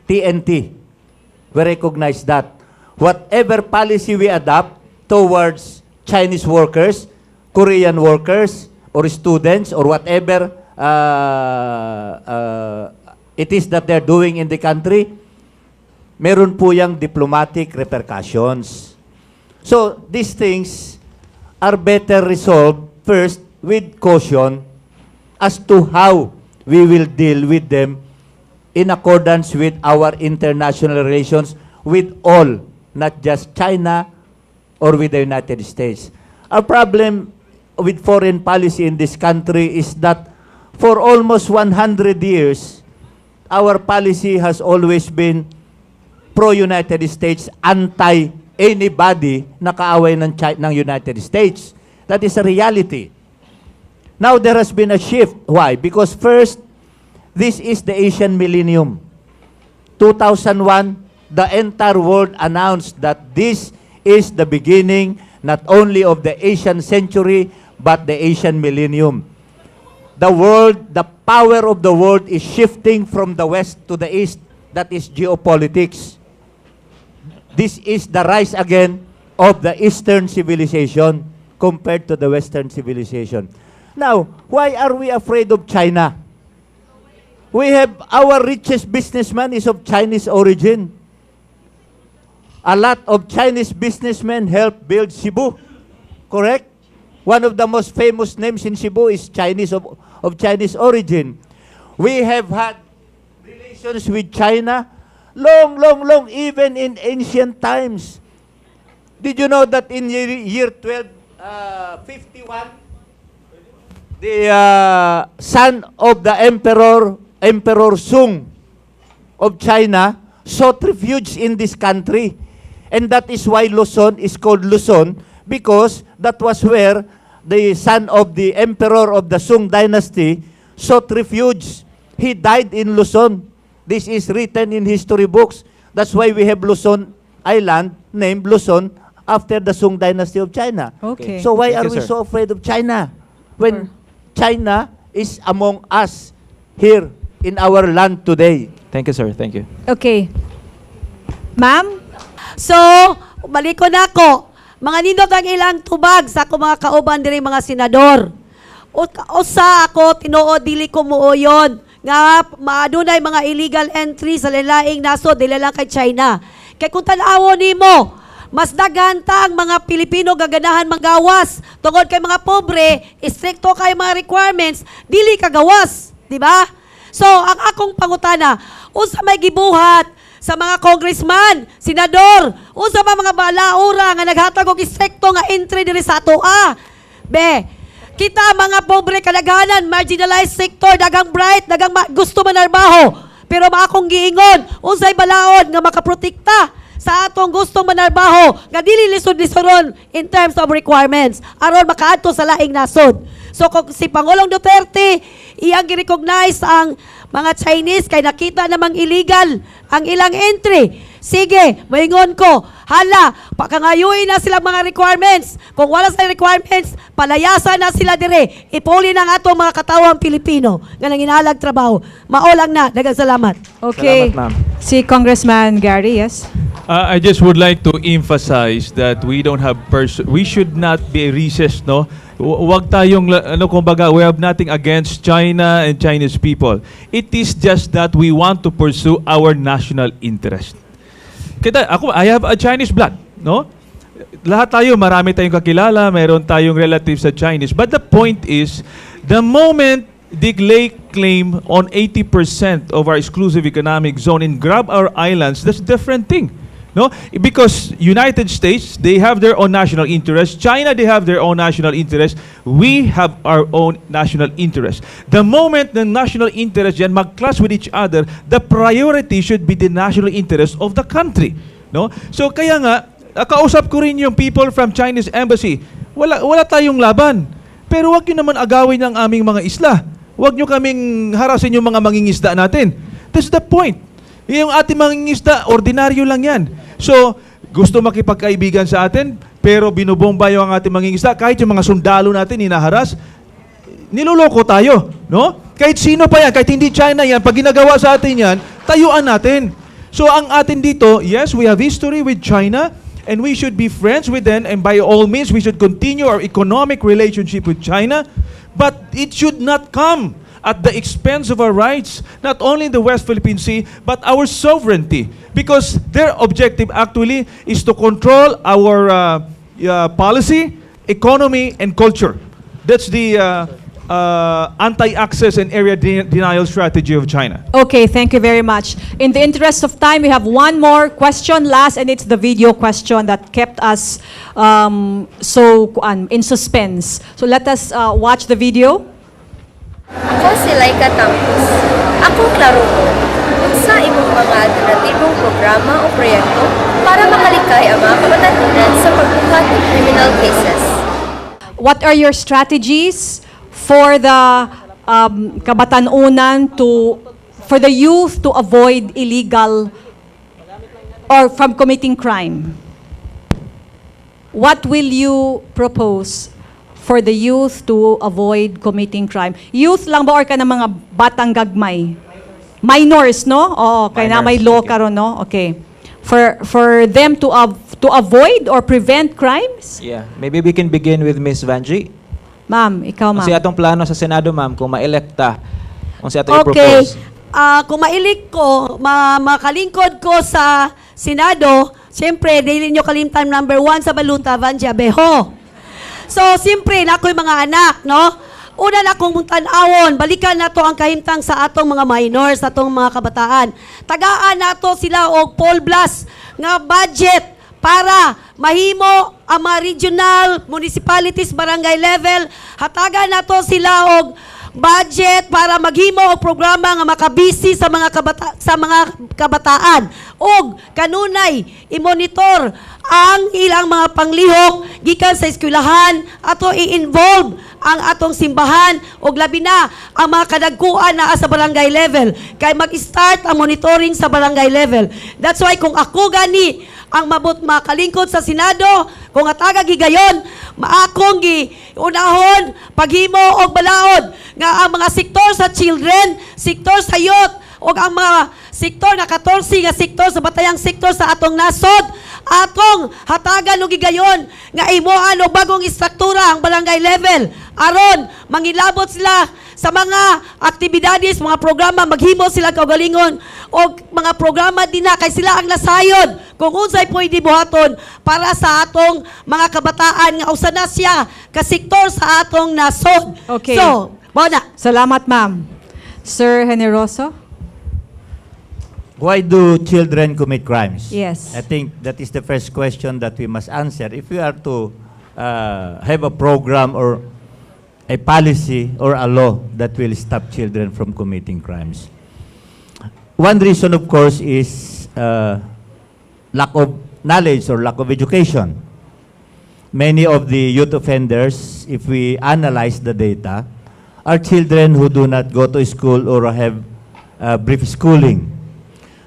TNT. We recognize that. Whatever policy we adopt towards Chinese workers, Korean workers, or students, or whatever it is that they're doing in the country, meron po yung diplomatic repercussions. So, these things are better resolved first with caution as to how we will deal with them in accordance with our international relations with all, not just China or with the United States. Our problem with foreign policy in this country is that for almost 100 years, our policy has always been pro-United States, anti-anybody na kaaway ng United States. That is a reality. Now, there has been a shift. Why? Because first, this is the Asian Millennium. 2001, the entire world announced that this is the beginning not only of the Asian century, but the Asian Millennium. The world, the power of the world is shifting from the West to the East. That is geopolitics. This is the rise again of the Eastern civilization compared to the Western civilization. Now, why are we afraid of China? We have our richest businessman is of Chinese origin. A lot of Chinese businessmen helped build Cebu. Correct? One of the most famous names in Cebu is Chinese of Chinese origin. We have had relations with China long, even in ancient times. Did you know that in year 1251, the son of the Emperor Sung of China sought refuge in this country. And that is why Luzon is called Luzon, because that was where the son of the Emperor of the Sung dynasty sought refuge. He died in Luzon. This is written in history books. That's why we have Luzon Island named Luzon after the Sung dynasty of China. Okay. So why Thank are you, we sir. so afraid of China when China is among us here in our land today? Thank you, sir. Thank you. Okay. Ma'am? So, balik ko na ako. Mga nindot ang ilang tubag sa ako mga kauban diri mga senador. Usa ako tinuod dili ko muuyon nga maadunay mga illegal entry sa lalaing naso dili lang kay China. Kay kung tan-awon nimo, mas daghanta ang mga Pilipino gaganahan manggawas tungod kay mga pobre, istrikto kay mga requirements, dili kagawas, di ba? So, ang akong pangutana, unsa may gibuhat sa mga congressman, senador, unsa ba mga balaura nga naghatag og isekto nga entry diri sa atoa. Be, kita mga pobre kadaghanan, marginalized sector, dagang bright, dagang gusto manarbaho. Pero maakong giingon, unsay balaod nga makaprotekta sa atong gustong manarbaho nga dili lisod-lisoron in terms of requirements aron makaadto sa laing nasod. So kung si Pangulong Duterte iyang gi-recognize ang mga Chinese kay nakita namang illegal ang ilang entry. Sige, moingon ko, hala, pakangayuin na sila mga requirements. Kung wala sa requirements, palayasan na sila dire. Ipuli ng atong mga katawang Pilipino nga nanginalag trabaho. Maolang na, dagang salamat. Okay. Salamat, ma'am. Si Congressman Gary, yes? I just would like to emphasize that we don't have we should not be recessed, no? Wag tayong kumbaga, we have nothing against China and Chinese people. It is just that we want to pursue our national interest. I have a Chinese blood, no? Lahat tayo, marami tayong kakilala, mayroon tayong relatives sa Chinese. But the point is, the moment they lay claim on 80% of our exclusive economic zone and grab our islands, that's a different thing. No? Because United States, they have their own national interest. China, they have their own national interest. We have our own national interest. The moment the national interest yan mag-clash with each other, the priority should be the national interest of the country. No? So kaya nga, kausap ko rin yung people from Chinese embassy. Wala tayong laban. Pero wag nyo naman agawin ang aming mga isla. Wag nyo kaming harasin yung mga mangingisda natin. That's the point. Yung ating mangingisda, ordinaryo lang yan. So, gusto makipagkaibigan sa atin, pero binubomba yung ating mangingisda. Kahit yung mga sundalo natin, hinaharas, niloloko tayo. No? Kahit sino pa yan, kahit hindi China yan, pag ginagawa sa atin yan, tayuan natin. So, ang atin dito, yes, we have history with China, and we should be friends with them, and by all means, we should continue our economic relationship with China, but it should not come at the expense of our rights, not only in the West Philippine Sea, but our sovereignty. Because their objective actually is to control our policy, economy, and culture. That's the anti-access and area denial strategy of China. Okay, thank you very much. In the interest of time, we have one more question last, and it's the video question that kept us in suspense. So let us watch the video. Ako si Laika Tampus. Ako klaro ko, sa imong mga alternatibong programa o proyekto para makalikay ang mga kabatanunan sa pagbuhat ng criminal cases. What are your strategies for the kabatanunan for the youth to avoid illegal or from committing crime? What will you propose for the youth to avoid committing crime? Youth lang ba or ka ng mga batang gagmay? Minors, no? Oo, kaya na may law karon, no? Okay. For them to avoid or prevent crimes? Yeah, maybe we can begin with Miss Vanji. Ma'am, ikaw ma'am. Kasi atong plano sa Senado, ma'am, kung ma-electa, kung siya ito Okay. i-propose. Kung mailik ko, makalingkod ko sa Senado, siyempre, dili nyo kalimtan number 1 sa Baluta, Vanja Beho. So, siyempre, na ako'y mga anak, no? Una na akong tanawon, balikan na to ang kahimtang sa atong mga minors, sa atong mga kabataan. Tagaan na to sila og Paul Blas nga budget para mahimo ang mga regional, municipalities, barangay level. Hatagan na to sila og budget para maghimo og programa nga makabisi sa mga kabataan og kanunay i-monitor ang ilang mga panglihok gikan sa eskwelahan ato i-involve ang atong simbahan og labi na ang mga kadagkuan na sa barangay level kay mag-start ang monitoring sa barangay level. That's why kung ako gani ang makalingkod sa Senado, kung ataga gigayon, maakong unahon, paghimo og balaod nga ang mga sektor sa children, sektor sa youth, o ang mga sektor na 14 nga sektor sa batayang sektor sa atong nasod, atong hatagan og gigayon nga imuan og bagong istruktura ang barangay level aron mangilabot sila sa mga aktibidades, mga programa, maghimo sila kaugalingon o mga programa din na kay sila ang nasayod kung unsay pwede buhaton para sa atong mga kabataan nga usa na siya ka sektor sa atong nasod. Okay. So, bona. Salamat, ma'am. Sir Generoso? Why do children commit crimes? Yes. I think that is the first question that we must answer. If we are to have a program or a policy or a law that will stop children from committing crimes. One reason, of course, is lack of knowledge or lack of education. Many of the youth offenders, if we analyze the data, are children who do not go to school or have brief schooling.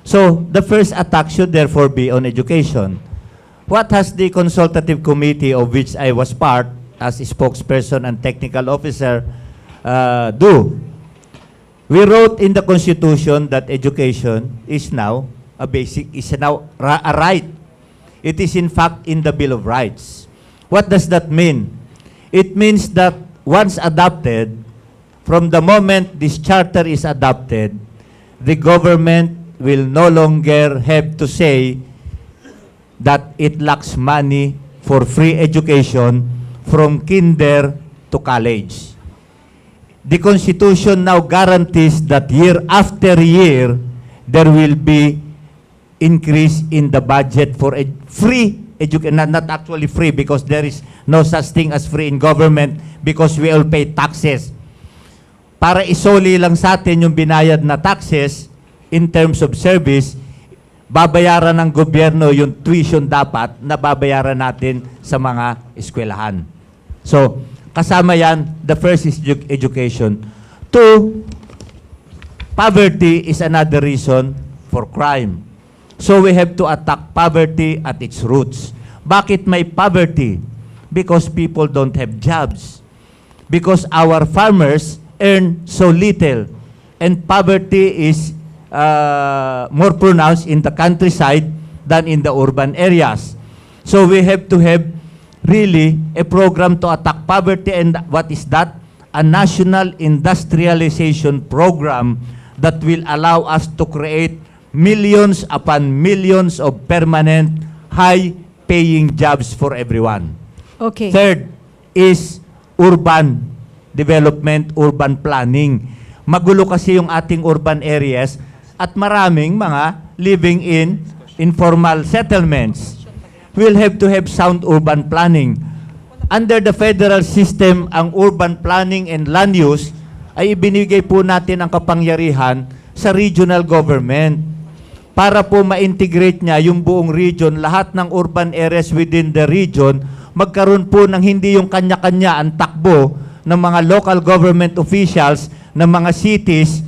So, the first attack should therefore be on education. What has the consultative committee of which I was part as a spokesperson and technical officer do? We wrote in the Constitution that education is now a right. It is in fact in the Bill of Rights. What does that mean? It means that once adopted, from the moment this charter is adopted, the government will no longer have to say that it lacks money for free education from kinder to college. The Constitution now guarantees that year after year, there will be increase in the budget for free education, not actually free because there is no such thing as free in government because we all pay taxes. Para isoli lang sa atin yung binayad na taxes, in terms of service, babayaran ng gobyerno yung tuition dapat na babayaran natin sa mga eskwelahan. So, kasama yan, the first is education. Two, poverty is another reason for crime. So we have to attack poverty at its roots. Bakit may poverty? Because people don't have jobs. Because our farmers earn so little. And poverty is more pronounced in the countryside than in the urban areas. So we have to have really a program to attack poverty. And what is that? A national industrialization program that will allow us to create millions upon millions of permanent, high-paying jobs for everyone. Okay. Third is urban development, urban planning. Magulo kasi yung ating urban areas at maraming mga living in informal settlements. We'll have to have sound urban planning. Under the federal system, ang urban planning and land use ay ibinigay po natin ang kapangyarihan sa regional government para po ma-integrate niya yung buong region, lahat ng urban areas within the region, magkaroon po ng hindi yung kanya-kanya ang takbo ng mga local government officials ng mga cities,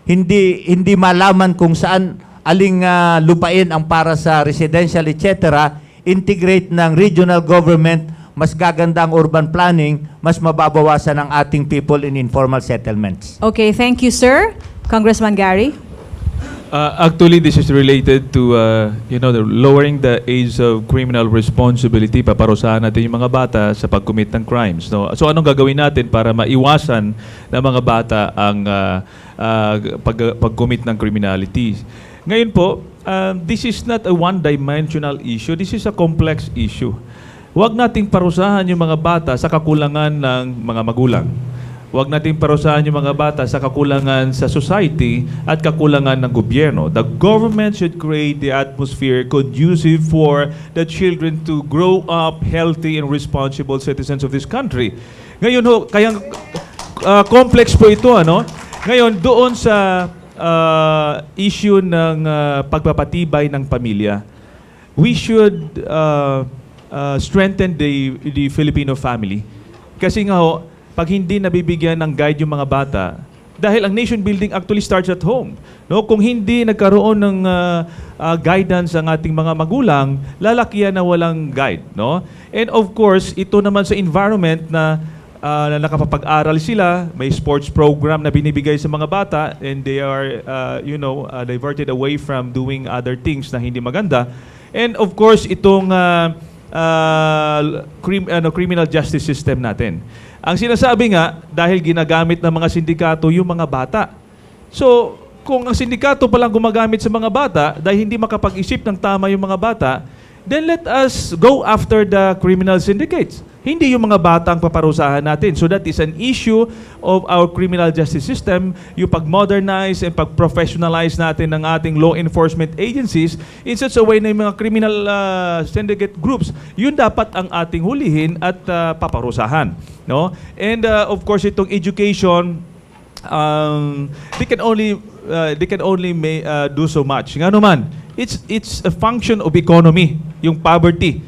hindi malaman kung saan aling lupain ang para sa residential, etc. Integrate ng regional government, mas gaganda ang urban planning, mas mababawasan ang ating people in informal settlements. Okay, thank you, sir. Congressman Gary? Actually, this is related to, the lowering the age of criminal responsibility. Paparusahan natin yung mga bata sa pag-commit ng crimes. No? So, anong gagawin natin para maiwasan ng mga bata ang pag-commit ng criminality? Ngayon po, this is not a one-dimensional issue. This is a complex issue. Huwag nating parusahan yung mga bata sa kakulangan ng mga magulang. Huwag nating parusahan yung mga bata sa kakulangan sa society at kakulangan ng gobyerno. The government should create the atmosphere conducive for the children to grow up healthy and responsible citizens of this country. Ngayon ho, kaya complex po ito, ano? Ngayon, doon sa issue ng pagpapatibay ng pamilya, we should strengthen the Filipino family. Kasi nga ho, pag hindi nabibigyan ng guide yung mga bata, dahil ang nation building actually starts at home. No? Kung hindi nagkaroon ng guidance ang ating mga magulang, lalakihan na walang guide. No? And of course, ito naman sa environment na nakapapag-aral sila, may sports program na binibigay sa mga bata, and they are, diverted away from doing other things na hindi maganda. And of course, itong criminal justice system natin. Ang sinasabi nga, dahil ginagamit ng mga sindikato yung mga bata. So, kung ang sindikato palang gumagamit sa mga bata, dahil hindi makapag-isip ng tama yung mga bata, then let us go after the criminal syndicates. Hindi yung mga bata ang paparusahan natin. So that is an issue of our criminal justice system, yung pag-modernize and pag-professionalize natin ng ating law enforcement agencies in such a way na yung mga criminal syndicate groups, yun dapat ang ating hulihin at paparusahan. No? And of course, itong education, they can only do so much. Nga naman, it's a function of economy, yung poverty.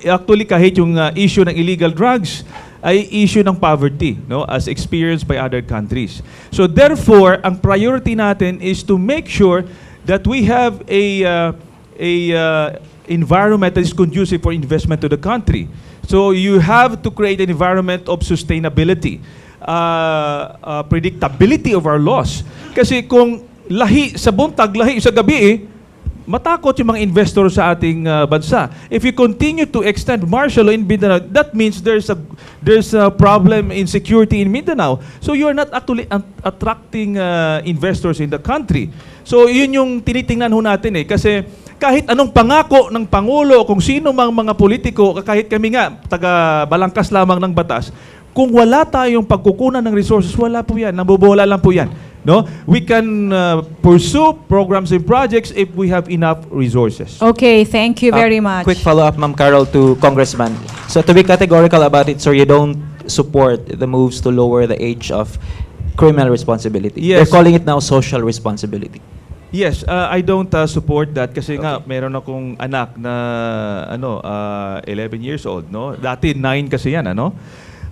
Actually, kahit yung issue ng illegal drugs ay issue ng poverty, no, as experienced by other countries. So therefore, ang priority natin is to make sure that we have a environment that is conducive for investment to the country. So you have to create an environment of sustainability, predictability of our laws. Kasi kung lahi sa buntag, lahi sa gabi, matakot yung mga investor sa ating bansa. If you continue to extend martial law in Mindanao, that means there's a problem in security in Mindanao. So you're not actually attracting investors in the country. So yun yung tinitingnan ho natin kasi kahit anong pangako ng Pangulo, kung sino mang mga politiko, kahit kami nga, taga balangkas lamang ng batas, kung wala tayong pagkukunan ng resources, wala po yan. Nambobola lang po yan. No, we can pursue programs and projects if we have enough resources. Okay, thank you very much. Quick follow-up, Ma'am Carol, to Congressman. So to be categorical about it, sir, you don't support the moves to lower the age of criminal responsibility. Yes. They're calling it now social responsibility. Yes, I don't support that kasi nga meron akong anak na 11 years old, no? Dati 9 kasi yan, ano?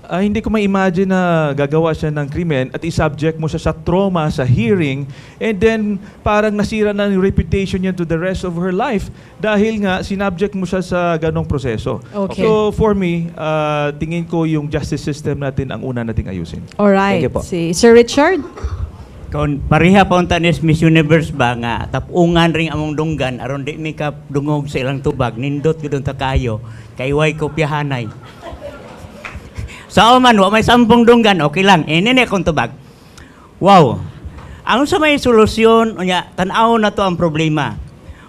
hindi ko ma-imagine na gagawa siya ng krimen at i-subject mo siya sa trauma, sa hearing, and then parang nasira na yung reputation niya to the rest of her life dahil nga sinubject mo siya sa ganong proseso. Okay. So for me, tingin ko yung justice system natin ang una nating ayusin. Alright. Thank you po. Si Sir Richard? Kung pareha pa unta ni Miss Universe ba nga tapungan ring among dunggan aron di mi ka dungog sa ilang tubag nindot gudon ta kayo kay way kopyahanay. Sa man wa may 10 dunggan okay lang. Nini akong tubag. Wow. Ang sa may solusyon unya tan-aw na to ang problema.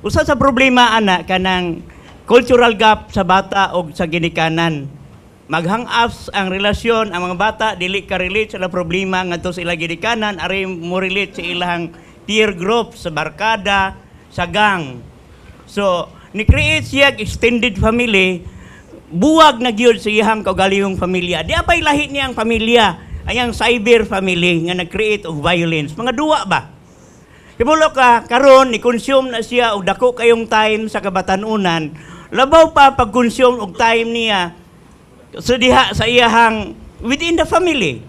Usa sa problema ana kanang cultural gap sa bata o sa ginikanan. Maghang-ups ang relasyon ang mga bata dili ka relate sa problema ngadto sa ilang ginikanan ari mo relate sa ilang peer group sa barkada sa gang. So ni create siya extended family buwag na gyud sa iyang kaugalingong pamilya. Di apay lahi niyang pamilya ayang cyber family nga nag-create og violence. Mga duwa ba? Kibulo ka karon ni consume na siya og dako kayong time sa kabatanunan. Labaw pa pag-consume og time niya sa diha sa iyahang within the family.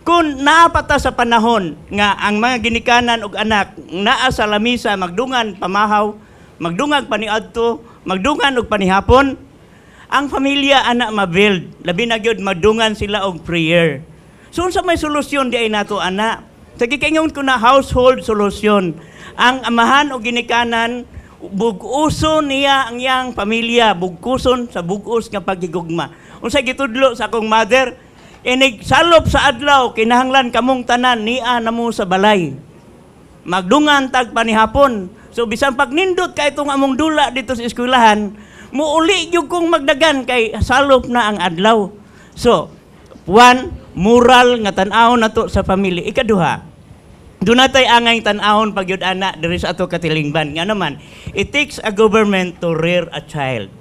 Kung naapata sa panahon nga ang mga ginikanan og anak naa sa lamisa magdungan pamahaw, magdungag paniadto, magdungan og panihapon, ang pamilya ana ma-build, labi na gyud magdungan sila og prayer. So unsa may solusyon di ay nato ana? Sa gikingon ko na household solution. Ang amahan o ginikanan buguson niya ang iyang pamilya, bugkuson sa bugos nga pagigugma. Unsa gitudlo sa akong mother, inig salop sa adlaw kinahanglan kamong tanan niya namo sa balay. Magdungan tag panihapon. So bisan pag nindot kay itong among dula dito sa eskwelahan, muuli yung kong magdagan kay salop na ang adlaw. So, one, moral nga tan-aw na to sa pamilya. Ikaduha, doon natay angay tan-ahon pag yun anak diri sa ato katilingban. Nga naman, it takes a government to rear a child.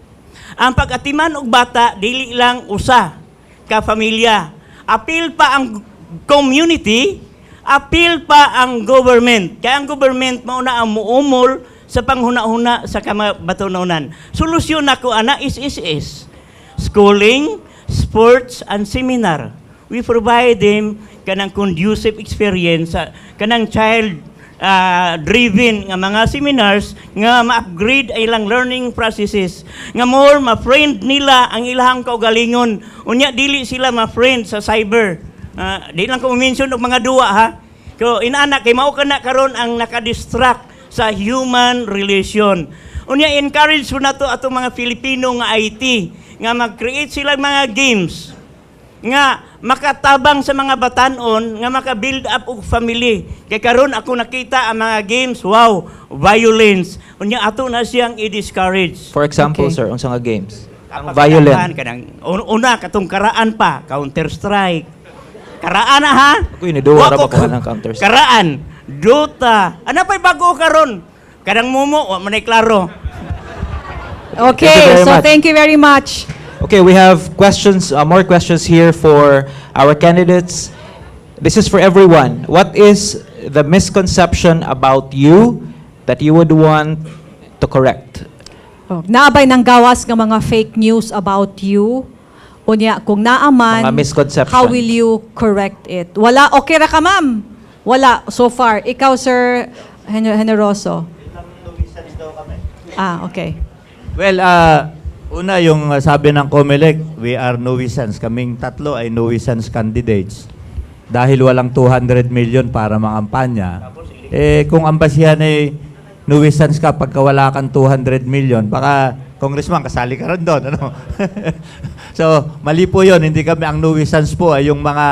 Ang pag-atiman og bata, dili lang usa ka pamilya. Appeal pa ang community, appeal pa ang government. Kaya ang government mauna ang muumol sa panghuna-huna sa kabatanunan. Solusyon nako ana is schooling, sports and seminar. We provide them kanang conducive experience kanang child driven nga mga seminars nga ma-upgrade ang ilang learning processes nga more ma-friend nila ang ilang kaugalingon unya dili sila ma-friend sa cyber. Di lang ko mention og mga duwa ha. Ko inaanak kay mao kana karon ang nakadistract sa human relation. Unya encourage ko na to atong mga Filipino nga IT nga mag-create sila mga games nga makatabang sa mga batanon nga maka-build up og family. Kay karon ako nakita ang mga games, wow, violence. Unya ato na siyang i-discourage. For example, Okay. sir, unsa nga games? Ang Violent. violent. Una katong karaan pa, Counter-Strike. Karaan na ha? Ako iniduwa ra Wa ba ko ng Counter-Strike? Karaan, Dota. Ano pa'y bago karon? Kadang mumo, wa man ay klaro. Okay, Thank you very so much. thank you very much. Okay, we have questions, more questions here for our candidates. This is for everyone. What is the misconception about you that you would want to correct? Oh, naabay ng gawas ng mga fake news about you. Unya, kung naaman, Mga misconception. how will you correct it? Wala, okay ra ka ma'am? Wala, so far. Ikaw, Sir Generoso. Okay. Well, una yung sabi ng COMELEC, we are nuisance. Kaming tatlo ay nuisance candidates. Dahil walang 200 million para mangampanya. Kung ang basihan ay nuisance ka pagka wala kang 200 million, baka congressman, kasali ka rin doon. Ano? So, mali po yun. Hindi kami ang nuisance po ay yung mga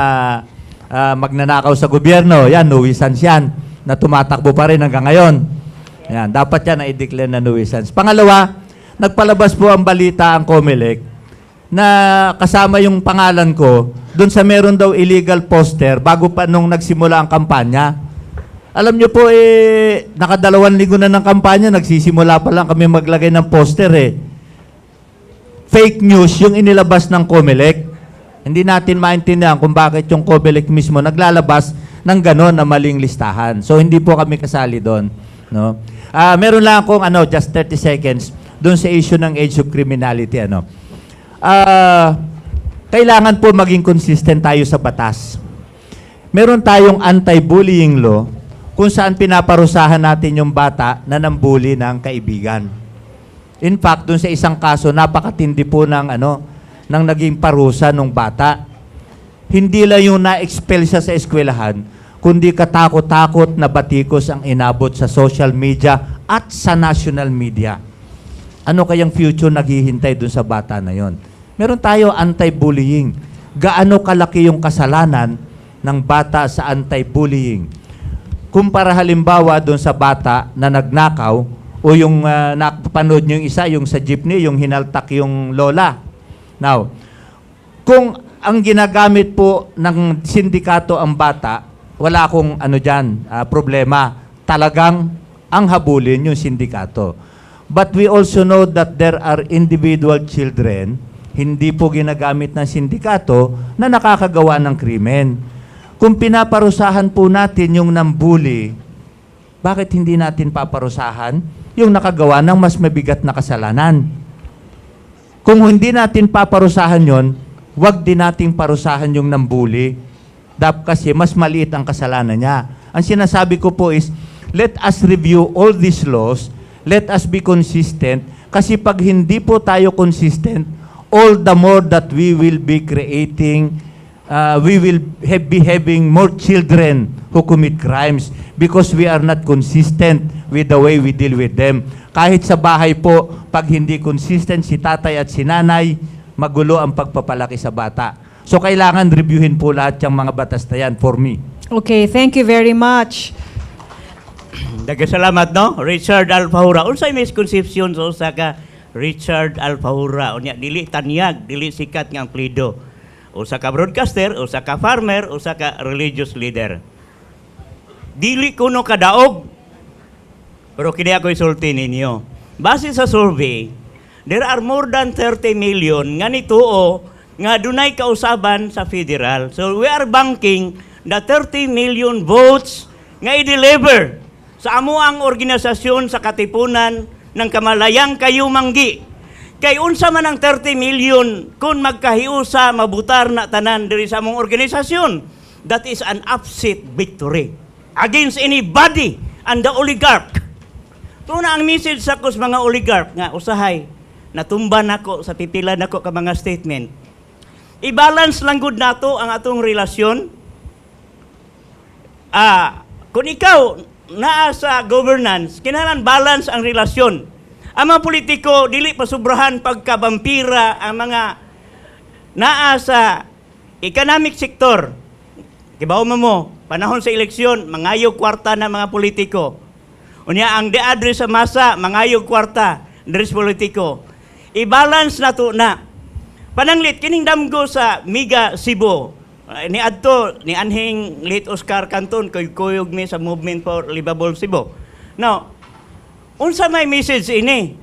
magnanakaw sa gobyerno. Yan, nuisance yan. Na tumatakbo pa rin hanggang ngayon. Yan, dapat yan na i-declare na nuisance. Pangalawa, nagpalabas po ang balita ang COMELEC na kasama yung pangalan ko doon sa meron daw illegal poster bago pa nung nagsimula ang kampanya. Alam nyo po, nakadalawang linggo na ng kampanya, nagsisimula pa lang kami maglagay ng poster Fake news yung inilabas ng COMELEC. Hindi natin maintindihan kung bakit yung COMELEC mismo naglalabas ng gano'n na maling listahan. So, hindi po kami kasali doon. No? Meron lang akong just 30 seconds doon sa issue ng age of criminality. kailangan po maging consistent tayo sa batas. Meron tayong anti-bullying law kung saan pinaparusahan natin yung bata na nambully ng kaibigan. In fact, dun sa isang kaso, napakatindi po ng naging parusa ng bata. Hindi lang yung na-expel siya sa eskwelahan, kundi katakot-takot na batikos ang inabot sa social media at sa national media. Ano kayang future naghihintay dun sa bata na yon? Meron tayo anti-bullying. Gaano kalaki yung kasalanan ng bata sa anti-bullying? Kumpara halimbawa doon sa bata na nagnakaw o yung napanood nyo yung isa, yung sa jeepney, yung hinaltak yung lola. Now, kung ang ginagamit po ng sindikato ang bata, wala akong problema. Talagang ang habulin yung sindikato. But we also know that there are individual children, hindi po ginagamit ng sindikato, na nakakagawa ng krimen. Kung pinaparusahan po natin yung nambuli, bakit hindi natin paparusahan yung nakagawa ng mas mabigat na kasalanan? Kung hindi natin paparusahan yon, wag din nating parusahan yung nambuli. Kasi mas maliit ang kasalanan niya. Ang sinasabi ko po is, let us review all these laws, let us be consistent, kasi pag hindi po tayo consistent, all the more that we will be creating we will be having more children who commit crimes because we are not consistent with the way we deal with them. Kahit sa bahay po, pag hindi consistent si tatay at si nanay, magulo ang pagpapalaki sa bata. So kailangan reviewin po lahat yung mga batas na yan for me. Okay, thank you very much. Nagkasalamat, no? Richard Alfahura. Unsay misconception sa usa ka Richard Alfahura? Unya, dili tanyag, dili sikat nga ang plido. Usa ka broadcaster, usa ka farmer, usa ka religious leader. Dili kuno kadaog. Pero kini ako isulti ninyo. Base sa survey, there are more than 30 million nga nituo nga dunay kausaban sa federal. So we are banking the 30 million votes nga i-deliver sa amo ang organisasyon sa katipunan ng Kamalayang Kayumanggi. Kay unsa man ang 30 million kung magkahiusa mabutar na tanan diri sa among organisasyon, that is an upset victory against anybody and the oligarch. Ito na ang message sa kus mga oligarch nga usahay natumban nako sa pipila nako ka mga statement. I-balance lang gud nato ang atong relasyon. Kung ikaw naa sa governance, kinahanglan balance ang relasyon. Ang mga politiko, dili pasubrahan pagkabampira ang mga naa sa economic sector. Kibaw mo, panahon sa eleksyon, mangayog kwarta ng mga politiko. Unya, ang deadre sa masa, mangayog kwarta, deres politiko. I-balance na to na. Pananglit, kining damgo sa Miga Cebu, ni adto ni anhing late Oscar Canton, kuyog mi sa Movement for Livable Cebu. Now, unsa may message ini?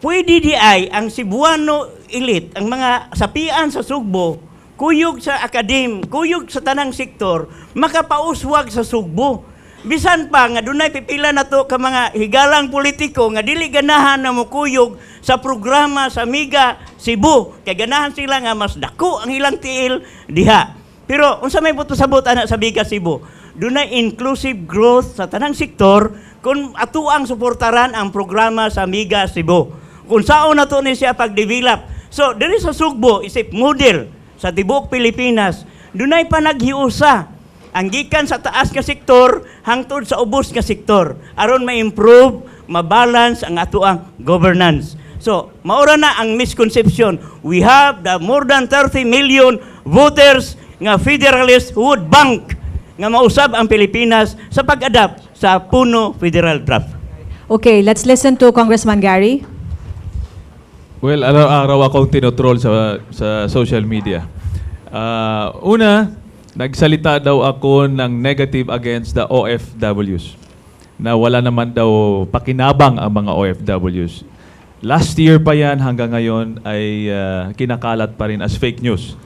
Pwede di ay ang Cebuano elite, ang mga sapian sa Sugbo, kuyog sa akadem, kuyog sa tanang sektor, makapauswag sa Sugbo. Bisan pa nga dunay pipila na to ka mga higalang politiko nga dili ganahan na mo kuyog sa programa sa Miga Cebu. Kay ganahan sila nga mas dako ang ilang tiil diha. Pero unsa may buto-sabot ana sa Miga Cebu? Dunay inclusive growth sa tanang sektor kung atuang suportaran ang programa sa Miga Cebu. Kung saan na to ni siya pag-develop. So, diri sa Sugbo, isip model sa tibuok Pilipinas, dunay pa naghiusa ang gikan sa taas nga sektor hangtod sa ubos nga sektor aron ma-improve, ma-balance ang atuang governance. So, maura na ang misconception. We have the more than 30 million voters nga federalist who would bank nga mausab ang Pilipinas sa pag-adapt sa Puno Federal Draft. Okay, let's listen to Congressman Gary. Well, araw-araw akong tinotroll sa social media. Una, nagsalita daw ako ng negative against the OFWs. Na wala naman daw pakinabang ang mga OFWs. Last year pa yan hanggang ngayon ay kinakalat pa rin as fake news.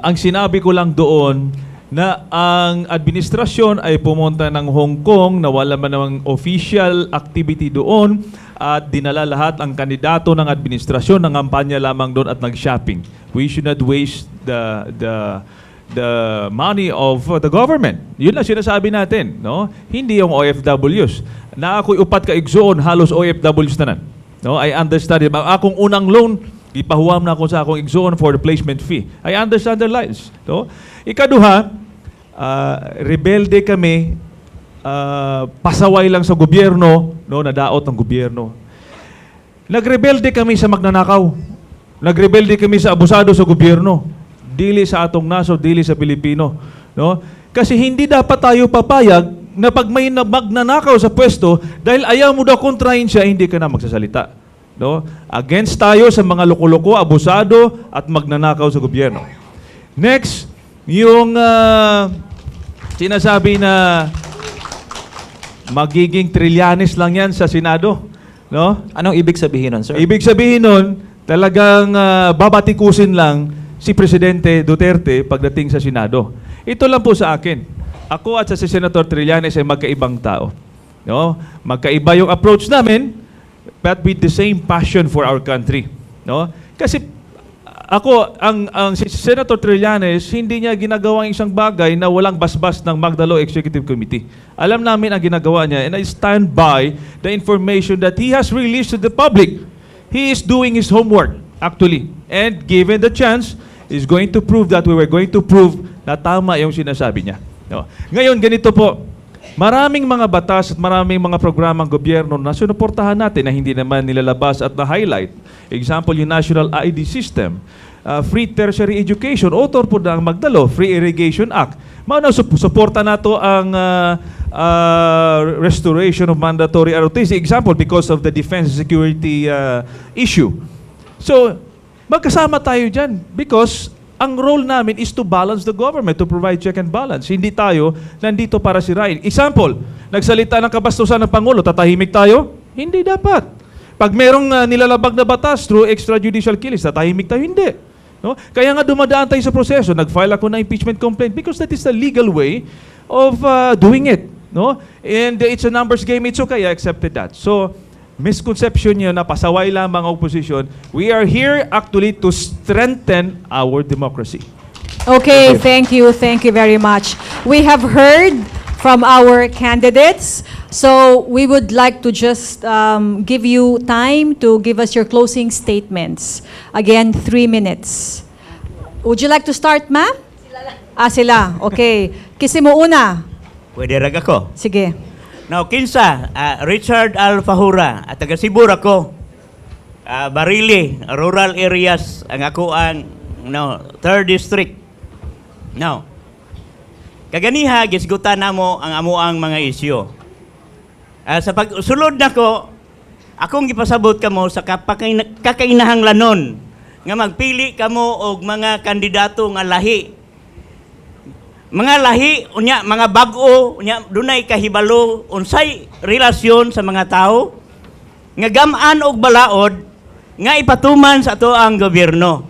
Ang sinabi ko lang doon na ang administrasyon ay pumunta ng Hong Kong na wala man namang official activity doon at dinala lahat ang kandidato ng administrasyon ng kampanya lamang doon at nag-shopping. We should not waste the money of the government. Yun lang sinasabi natin, no? Hindi yung OFWs. Na ako'y upat ka igsoon, halos OFWs na nan. No, I understand it. Akong unang loan, ipahuwam na ako sa akong igsoon for the placement fee. I understand their lives. No? Ikaduha, rebelde kami, pasaway lang sa gobyerno, no, nadaot ng gobyerno. Nagrebelde kami sa magnanakaw. Nagrebelde kami sa abusado sa gobyerno. Dili sa atong naso, dili sa Pilipino. No? Kasi hindi dapat tayo papayag na pag may magnanakaw sa pwesto, dahil ayaw mo daw kontrahin siya, hindi ka na magsasalita. No? Against tayo sa mga loko-loko, abusado, at magnanakaw sa gobyerno. Next, yung sinasabi na magiging trilyanes lang yan sa Senado. No? Anong ibig sabihin nun, sir? Ibig sabihin nun, talagang babatikusin lang si Presidente Duterte pagdating sa Senado. Ito lang po sa akin. Ako at si Senator Trillanes ay magkaibang tao. No? Magkaiba yung approach namin, but with the same passion for our country. No? Kasi ako, ang si Senator Trillanes, hindi niya ginagawang isang bagay na walang basbas ng Magdalo Executive Committee. Alam namin ang ginagawa niya, and I stand by the information that he has released to the public. He is doing his homework, actually. And given the chance, is going to prove that we were going to prove na tama yung sinasabi niya. No. Ngayon, ganito po, maraming mga batas at maraming mga programang gobyerno na sinuportahan natin na hindi naman nilalabas at na-highlight. Example, yung National ID System, Free Tertiary Education, author po ng Magdalo, Free Irrigation Act. Suporta na to ang restoration of mandatory ROTC, example, because of the defense and security issue. So, magkasama tayo dyan because ang role namin is to balance the government, to provide check and balance. Hindi tayo nandito para sirain. Example, nagsalita ng kabastusan ng Pangulo, tatahimik tayo? Hindi dapat. Pag merong nilalabag na batas through extrajudicial killings, tatahimik tayo? Hindi. No? Kaya nga dumadaan tayo sa proseso. Nag-file ako ng impeachment complaint because that is the legal way of doing it. No? And it's a numbers game. It's okay. I accepted that. So, misconception niyo na pasaway lamang ang opposition. We are here actually to strengthen our democracy. Okay, thank you. Thank you very much. We have heard from our candidates. So we would like to just give you time to give us your closing statements. Again, 3 minutes. Would you like to start, ma'am? Sila. Okay. Kisi mo una. Pwede rag ako. Sige. Now, kinsa, Richard Alfahura, at taga Cebu ako. Barili, rural areas, ang ako ang 3rd district. Now, kaganiha, gisgutan na mo ang amuang mga isyo. Sa pagsulod na ko, akong gipasabot ka mo sa kakainahang lanon nga magpili ka mo og mga kandidato nga lahi. Mga lahi, mga bag-o, dunay kahibalo, unsay relasyon sa mga tao, nga gamaan og balaod, nga ipatuman sa ato ang gobyerno.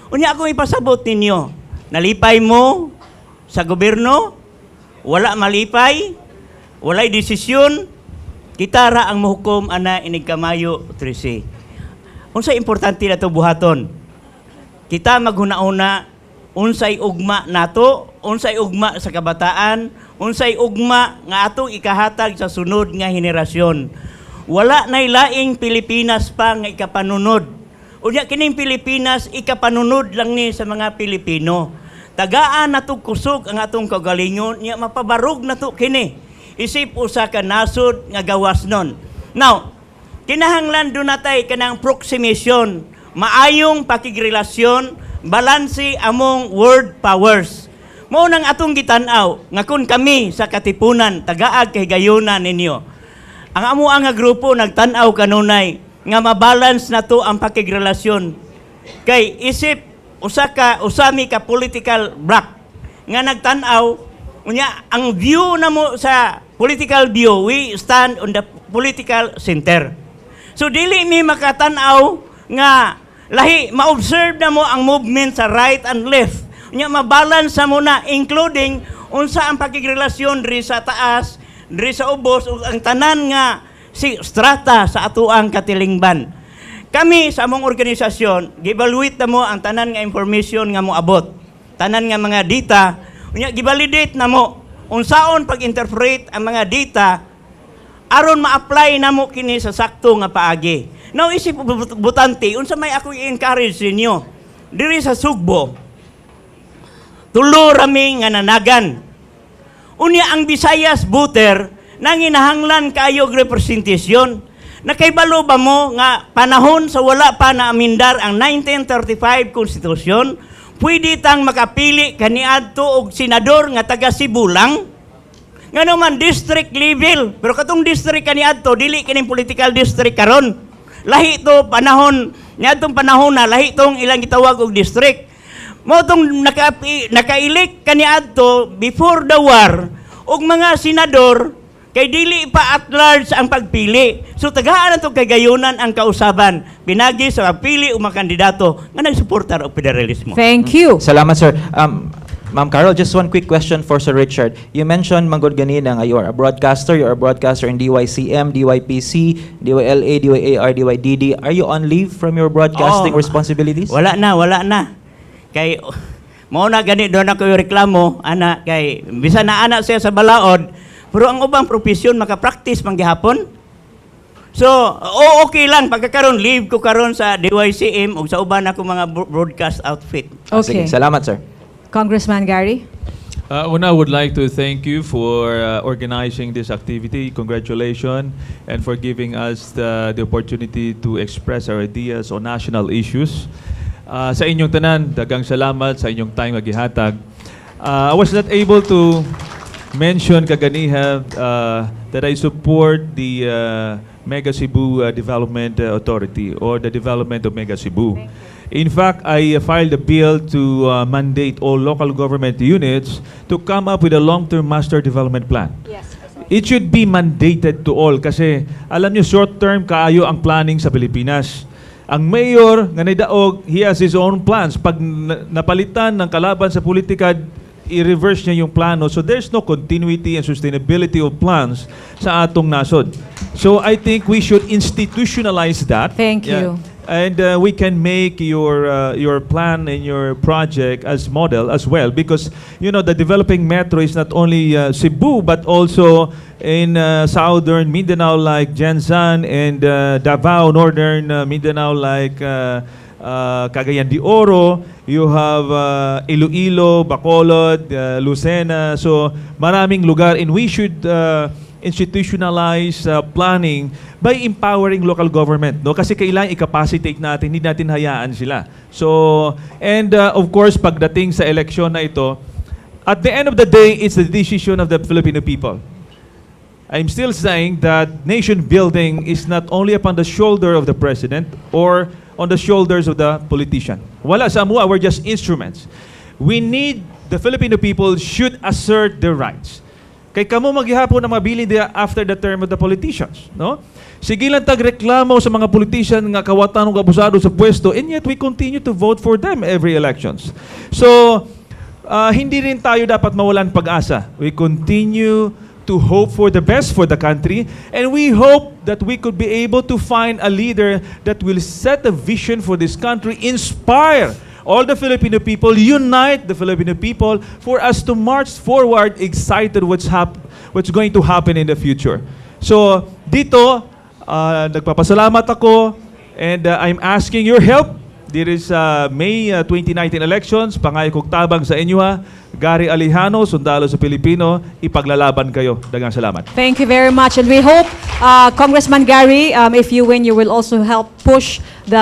Unya akong ipasabot ninyo, nalipay mo sa gobyerno, wala malipay, walay desisyon, kita ra ang mahukom ana inig kamayo 13. Unsay importante nato buhaton? Kita maghuna-una unsay ugma nato, unsay ugma sa kabataan, unsay ugma nga atong ikahatag sa sunod nga henerasyon. Wala nay laing Pilipinas pa nga ikapanunod. Unya kining Pilipinas ikapanunod lang ni sa mga Pilipino. Tagaan nato kusog ang atong kagalingon, nya mapabarog nato kini. Isip usa ka nasod nga gawas nun. Now, kinahanglan do natay kanang proximation, maayong pakigrelasyon, balansi among world powers. Mao nang atong gitan-aw nga kun kami sa katipunan tagaag kay gayunan ninyo. Ang amo nga grupo nagtan-aw kanunay nga mabalance nato ang pakigrelasyon. Kay isip usami ka political block nga nagtan-aw unya ang view namo sa political view, we stand on the political center. So dili mi makatan-aw nga lahi, ma-observe na mo ang movement sa right and left. Nya mabalance sa mo na, including unsa ang pakigrelasyon diri sa taas, diri sa ubos, ug ang tanan nga si strata sa atuang katilingban. Kami sa among organisasyon, gibalwit na mo ang tanan nga information nga mo abot. Tanan nga mga data, unya givalidate na mo unsaon pag-interpret ang mga data aron ma-apply na mo kini sa sakto nga paagi. Now isip butante, unsa may ako i-encourage ninyo diri sa Sugbo. Tulo rami nga nanagan. Unya ang Visayas voter nanginahanglan kayo og representasyon. Nakaibalo ba mo nga panahon sa wala pa na amindar ang 1935 Constitution, pwede tang makapili kaniadto og senador nga taga Cebu lang? Nga naman district level, pero katong district kaniadto dili kining political district karon. Lahi to panahon, niadtong panahon na lahi tong ilang gitawag og district. Mo tong nakailik kaniadto before the war og mga senador kay dili pa at large ang pagpili. So tagaan nato kay gayunan ang kausaban. Pinagi sa pagpili o mga kandidato nga nagsuportar og federalismo. Thank you. Salamat, sir. Ma'am Carol, just one quick question for Sir Richard. You mentioned, Manggod ganina, nga you are a broadcaster. You are a broadcaster in DYCM, DYPC, DYLA, DYAR, DYDD. Are you on leave from your broadcasting responsibilities? Wala na. Kay mao na gani doon ako yung reklamo, ana, kay bisa na anak siya sa balaod, pero ang ubang profesyon maka-practice man gihapon. So, okay lang pagkakaroon leave ko karon sa DYCM ug sa uban ako mga broadcast outfit. Okay. Sige, salamat, sir. Congressman Gary? Una, I would like to thank you for organizing this activity. Congratulations, and for giving us the opportunity to express our ideas on national issues. Sa inyong tanan, dagang salamat sa inyong time nga gihatag. I was not able to mention kaganiha that I support the Mega Cebu Development Authority or the development of Mega Cebu. In fact, I filed a bill to mandate all local government units to come up with a long-term master development plan. Yes. It should be mandated to all kasi alam niyo short-term kaayo ang planning sa Pilipinas. Ang mayor nga naidaog, he has his own plans. Pag napalitan ng kalaban sa politika, i-reverse niya yung plano. So there's no continuity and sustainability of plans sa atong nasod. So I think we should institutionalize that. Thank you. And we can make your plan and your project as model as well, because you know the developing metro is not only Cebu but also in southern Mindanao like Jensan, and Davao, northern Mindanao like Cagayan de Oro. You have Iloilo, Bacolod, Lucena. So maraming lugar, and we should institutionalize planning by empowering local government, no? Kasi kailangan i-capacitate natin, hindi natin hayaan sila. So, and of course, pagdating sa eleksyon na ito, at the end of the day, it's the decision of the Filipino people. I'm still saying that nation building is not only upon the shoulder of the president or on the shoulders of the politician. Wala sa amuha, we're just instruments. We need, the Filipino people should assert their rights. Kay kamo maghihapon na mabilin dia after the term of the politicians, no? Sige lang tagreklamo sa mga politician nga kawatan ug abusado sa pwesto, and yet we continue to vote for them every elections. So, hindi rin tayo dapat mawalan pag-asa. We continue to hope for the best for the country, and we hope that we could be able to find a leader that will set a vision for this country, inspire all the Filipino people, unite the Filipino people for us to march forward excited what's going to happen in the future. So, dito, nagpapasalamat ako, and I'm asking your help. There is May 2019 elections, pangay kong tabang sa inyo ha. Gary Alejano, sundalo sa Pilipino, ipaglalaban kayo. Dagang salamat. Thank you very much. And we hope, Congressman Gary, if you win, you will also help push the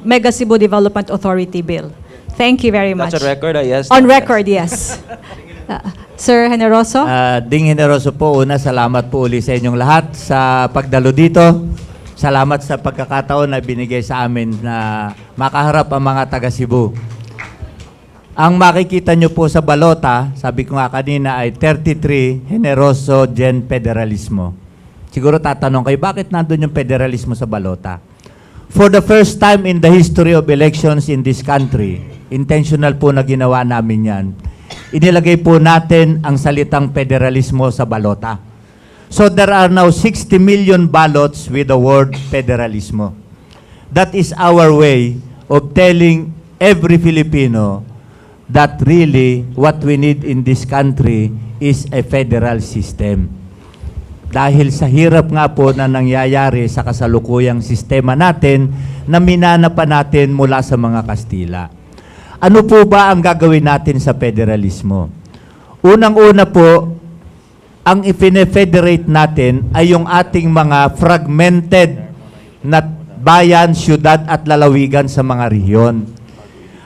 Mega Cebu Development Authority bill. Thank you very much. That's on record, yes. On record, yes. Sir Generoso? Ding Generoso po, una, salamat po uli sa inyong lahat sa pagdalo dito. Salamat sa pagkakataon na binigay sa amin na makaharap ang mga taga Cebu. Ang makikita nyo po sa balota, sabi ko nga kanina, ay 33 Generoso Gen Federalismo. Siguro tatanong kayo, bakit nandun yung federalismo sa balota? For the first time in the history of elections in this country, intentional po na ginawa namin yan, inilagay po natin ang salitang federalismo sa balota. So there are now 60 million ballots with the word federalismo. That is our way of telling every Filipino that really what we need in this country is a federal system. Dahil sa hirap nga po na nangyayari sa kasalukuyang sistema natin na minana pa natin mula sa mga Kastila. Ano po ba ang gagawin natin sa federalismo? Unang-una po, ang ifine-federate natin ay yung ating mga fragmented na bayan, syudad at lalawigan sa mga rehiyon.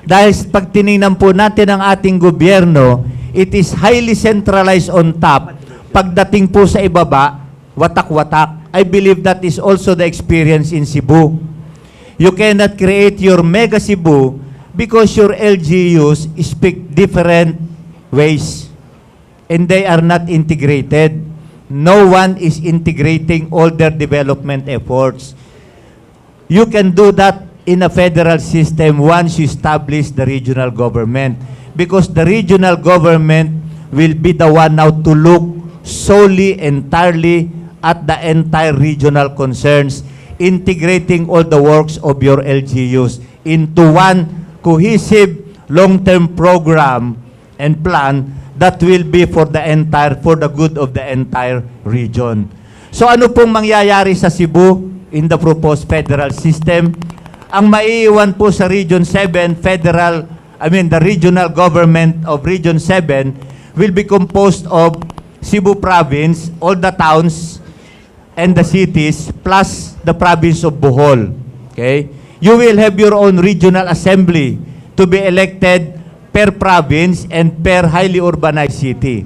Dahil pag tinignan po natin ang ating gobyerno, it is highly centralized on top. Pagdating po sa ibaba, watak-watak. I believe that is also the experience in Cebu. You cannot create your mega Cebu because your LGUs speak different ways. And they are not integrated. No one is integrating all their development efforts. You can do that in a federal system once you establish the regional government, because the regional government will be the one now to look solely, entirely at the entire regional concerns, integrating all the works of your LGUs into one cohesive long-term program and plan that will be for the good of the entire region. So ano pong mangyayari sa Cebu in the proposed federal system? Ang maiiwan po sa Region 7, the regional government of Region 7 will be composed of Cebu Province, all the towns and the cities, plus the province of Bohol. Okay? You will have your own regional assembly to be elected per province and per highly urbanized city.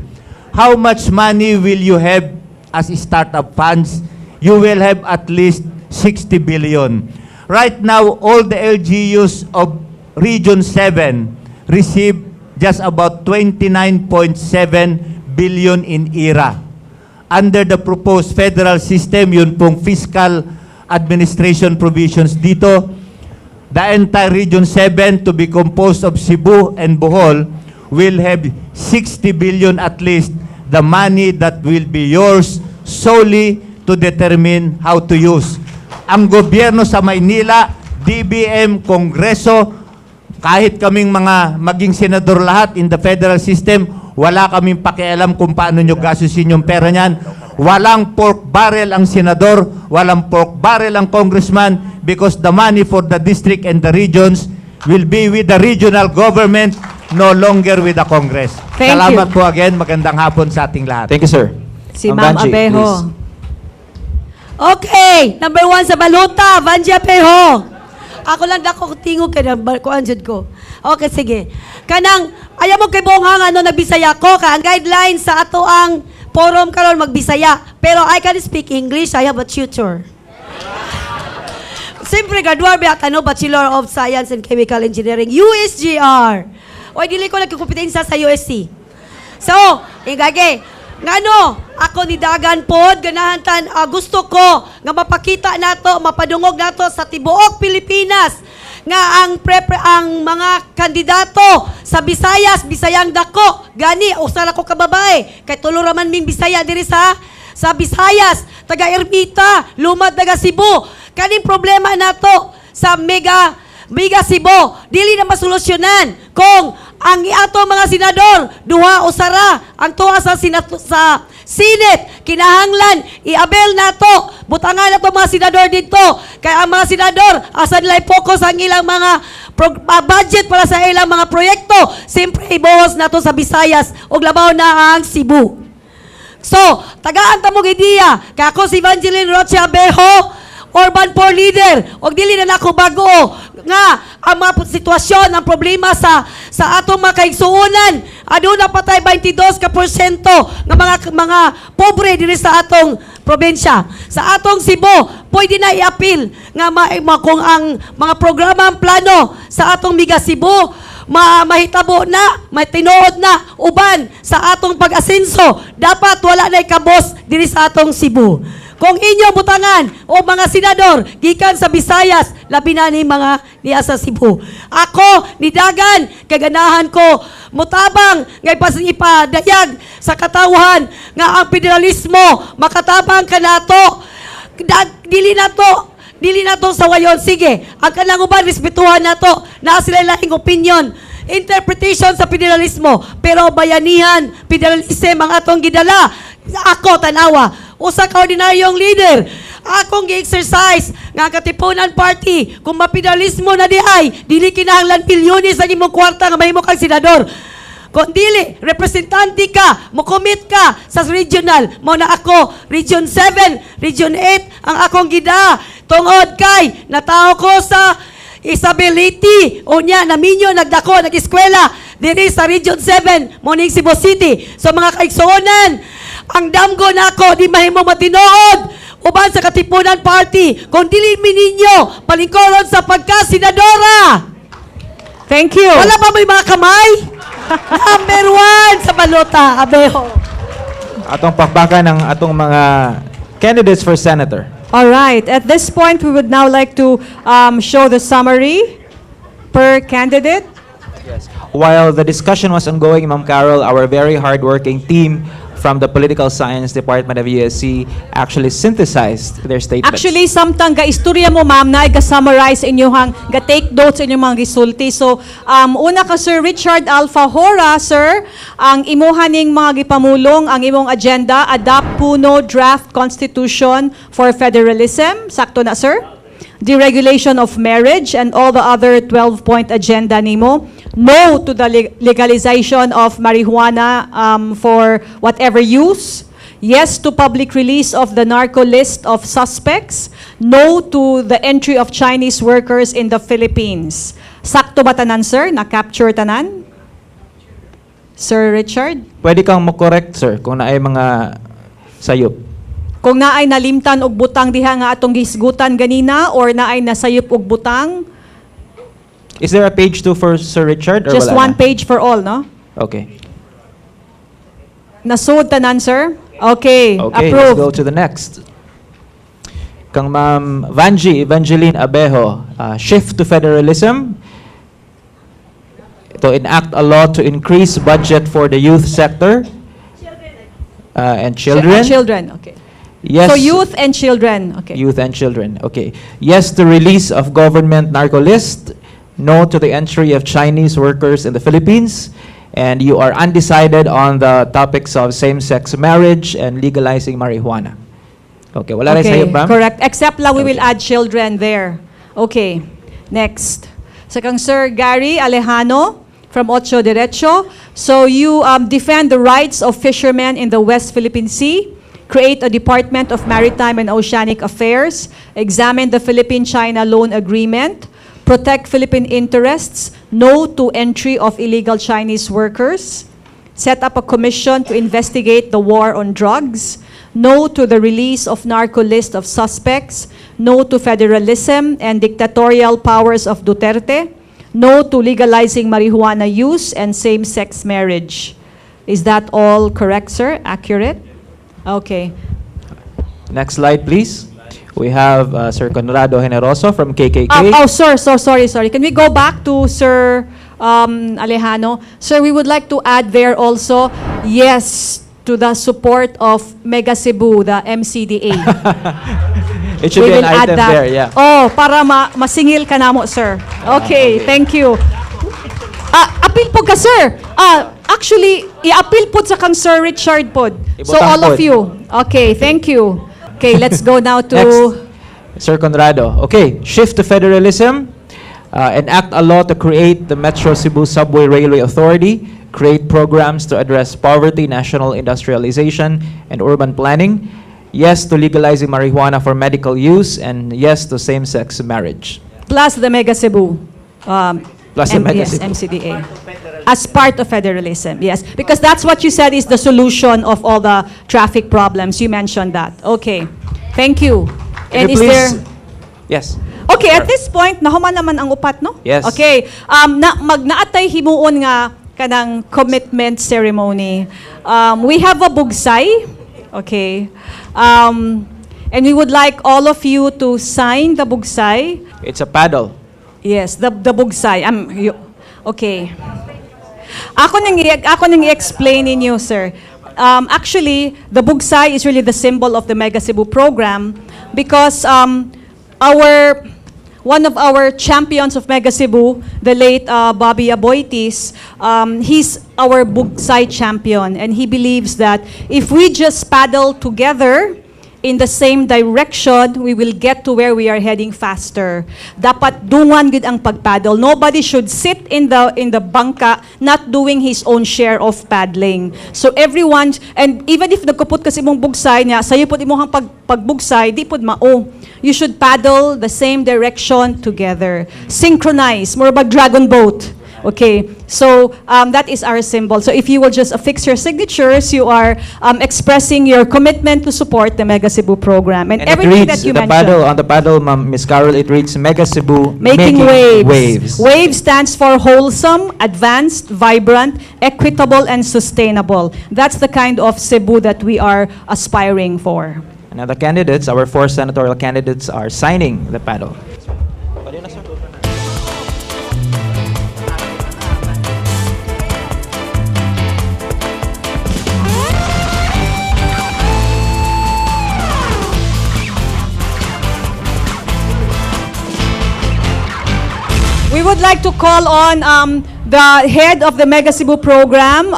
How much money will you have as startup funds? You will have at least 60 billion. Right now, all the LGUs of Region 7 receive just about 29.7 billion in IRA. Under the proposed federal system, yun pong fiscal administration provisions dito, the entire Region 7 to be composed of Cebu and Bohol will have 60 billion at least, the money that will be yours solely to determine how to use. Ang gobyerno sa Maynila, DBM, Kongreso, kahit kaming maging senador lahat in the federal system, wala kaming pakialam kung paano nyo gasusin yung pera niyan. Walang pork barrel ang senador, walang pork barrel ang congressman, because the money for the district and the regions will be with the regional government, no longer with the Congress. Salamat po again. Magandang hapon sa ating lahat. Thank you, sir. Si Ma'am Vanji, Abejo. please. Okay, number 1 sa baluta, Vanji Abejo. Ako lang dako tingog kay kuan jud ko. Okay, sige. Kanang ayaw mo kay buong na Bisaya ko ka ang guidelines sa ato ang forum karon magbisaya. Pero I can speak English, I have a tutor. Siyempre, graduar ba Bachelor of Science and Chemical Engineering, USGR. O, dili ko nagkukumpetensya sa USC. So, ingage, ngano, ako ni Dagan pod, ganahantan, gusto ko nga mapakita nato, mapadungog nato sa tibuok Pilipinas nga ang mga kandidato sa Visayas, Bisayang dako, gani, usala ko kababae, kay tulo raman ming Bisaya diri sa Visayas, taga Ermita, Lumad, taga Cebu. Kaning problema nato sa mega Cebu, dili na masolusyonan kung ang ato mga senador duha o sara ang tuwa sa Senate kinahanglan i-abel nato butangan nato mga senador dito kay ang mga senador asa nila focus ang ilang mga budget para sa ilang mga proyekto siyempre ibuhos nato sa Visayas ug labaw na ang Cebu. So tagaan ta mo ideya kay ako si Evangeline Roche Abejo, Urban Poor Leader, og dili na nako bago nga ang mga sitwasyon, ang problema sa atong mga kaigsuonan. Aduna patay 22% nga mga pobre diri sa atong probinsya. Sa atong Cebu, pwede na i-appeal nga kung ang mga programa ang plano sa atong Mega Cebu mahitabo na, may tinuod na uban sa atong pag-asenso. Dapat wala na ikabos diri sa atong Cebu. Kung inyo butangan o mga senador gikan sa Visayas, labi na ni mga niya sa Cebu. Ako, ni Dagan, kaganahan ko, mutabang ngay ipadayag sa katawhan nga ang federalismo, makatabang ka nato. Dili nato Dili na to sa wayon. Sige, ang kanang uban, respetuhan na to. Na sila lahing opinion. Interpretation sa federalismo. Pero bayanihan, federalism ang atong gidala. Ako, tanawa. Usa ka ordinaryong leader. Akong gi-exercise nga Katipunan Party. Kung mapidalismo na diay, dili kinahanglan bilyones ang imong kwarta nga mahimo kang senador. Kung dili, representante ka, mo-commit ka sa regional, mo na ako, Region 7, Region 8, ang akong gida. Tungod kay, natao ko sa Isabelity, o niya, naminyo, nagdako, nag-eskwela, diri sa Region 7, Moning Cebu City. So mga kaigsuonan, ang damgo na ako, di mahimo matinood, uban sa Katipunan Party, kung dili mininyo, palingkoron sa pagka-senadora. Thank you. Wala pa may mga kamay? Number 1 sa balota, Abeho. Atong pakbakan ng atong mga candidates for senator. All right. At this point, we would now like to show the summary per candidate. While the discussion was ongoing, Ma'am Carol, our very hardworking team from the Political Science Department of USC actually synthesized their statements. Actually, samtang ga-istorya mo, ma'am, na ga-summarize inyong, ga-take notes inyong mga resulti. So, una ka, Sir Richard Alfajora, sir, ang imuhaning mga gipamulong, ang imong agenda, adopt puno draft constitution for federalism. Sakto na, sir? Deregulation of marriage and all the other 12-point agenda nimo. No to the legalization of marijuana for whatever use. Yes to public release of the narco list of suspects. No to the entry of Chinese workers in the Philippines. Sakto ba tanan, sir? Na-capture tanan? Sir Richard? Pwede kang mo-correct, sir, kung naay mga sayop. Kung naay nalimtan og butang diha nga atong gisgutan ganina or naay nasayop og butang, Is there a page 2 for Sir Richard? Or just wala one na? page for all, no? Okay. Nasud tanan, sir? Okay, Okay, approved. let's go to the next. Kang Ma'am Evangeline Abejo, shift to federalism, to enact a law to increase budget for the youth sector and children. Children, okay. Yes. So youth and children, okay. Youth and children, okay. Yes to release of government narco list. No to the entry of Chinese workers in the Philippines. And you are undecided on the topics of same-sex marriage and legalizing marijuana. Okay, wala rin sa'yo, ma'am? Correct. Except lang we will add children there. Okay, next. Second, Sir Gary Alejano from Ocho Derecho. So you defend the rights of fishermen in the West Philippine Sea, create a Department of Maritime and Oceanic Affairs, examine the Philippine-China loan agreement, protect Philippine interests, no to entry of illegal Chinese workers, set up a commission to investigate the war on drugs, no to the release of narco list of suspects, no to federalism and dictatorial powers of Duterte, no to legalizing marijuana use and same-sex marriage. Is that all correct, sir? Accurate? Okay. Next slide, please. We have Sir Conrado Generoso from KKK. Sir, sorry. Can we go back to Sir Alejano? Sir, we would like to add there also, yes, to the support of Mega Cebu, the MCDA. It should We be an will add item that. there, yeah. Oh, para masingil ka namo, sir. Okay, thank you. Appeal po ka, sir. Actually, i-appeal po sa kang Sir Richard po. So Ibutang all of pod. you. Okay, thank you. Okay, let's go now to... Next, Sir Conrado. Okay, shift to federalism, enact a law to create the Metro Cebu Subway Railway Authority, create programs to address poverty, national industrialization, and urban planning. Yes to legalizing marijuana for medical use, and yes to same-sex marriage. Plus the Mega Cebu. Plus the Mega yes, Cebu. MCDA. As part of federalism, yes. Because that's what you said is the solution of all the traffic problems. You mentioned that. Okay. Thank you. Can And you is there... please- Yes. Okay, at this point, nahuman naman ang upat, no? Yes. Okay. Magnaatay himuon nga kanang commitment ceremony. We have a bugsay. Okay. And we would like all of you to sign the bugsay. It's a paddle. Yes, the bugsay. Okay. Ako nang i-explain ninyo, sir. Actually, the bugsay is really the symbol of the Mega Cebu program because one of our champions of Mega Cebu, the late Bobby Aboitis, he's our Bugsay champion, and he believes that if we just paddle together in the same direction, we will get to where we are heading faster. Dapat dungan gid ang pagpaddle. Nobody should sit in the bangka not doing his own share of paddling. So everyone, and even if nagkupot kasi mong bugsay niya, sayo pud imong pagbugsay, di pud mao. You should paddle the same direction together. Synchronize, more about dragon boat. Okay, so that is our symbol. So if you will just affix your signatures, you are expressing your commitment to support the Mega Cebu program. And it everything reads, that you the mentioned. paddle, on the paddle, Miss Carol, it reads Mega Cebu Making waves. waves. Wave stands for wholesome, advanced, vibrant, equitable, and sustainable. That's the kind of Cebu that we are aspiring for. And now the candidates, our 4 senatorial candidates, are signing the paddle. We would like to call on the head of the Mega Cebu program,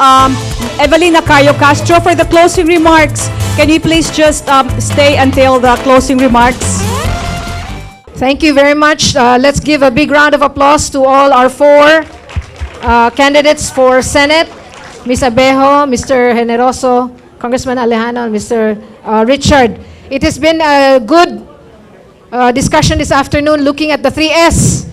Evelina Cayo Castro, for the closing remarks. Can you please just stay until the closing remarks? Thank you very much. Let's give a big round of applause to all our 4 candidates for Senate, Ms. Abejo, Mr. Generoso, Congressman Alejano, and Mr. Richard. It has been a good discussion this afternoon looking at the 3S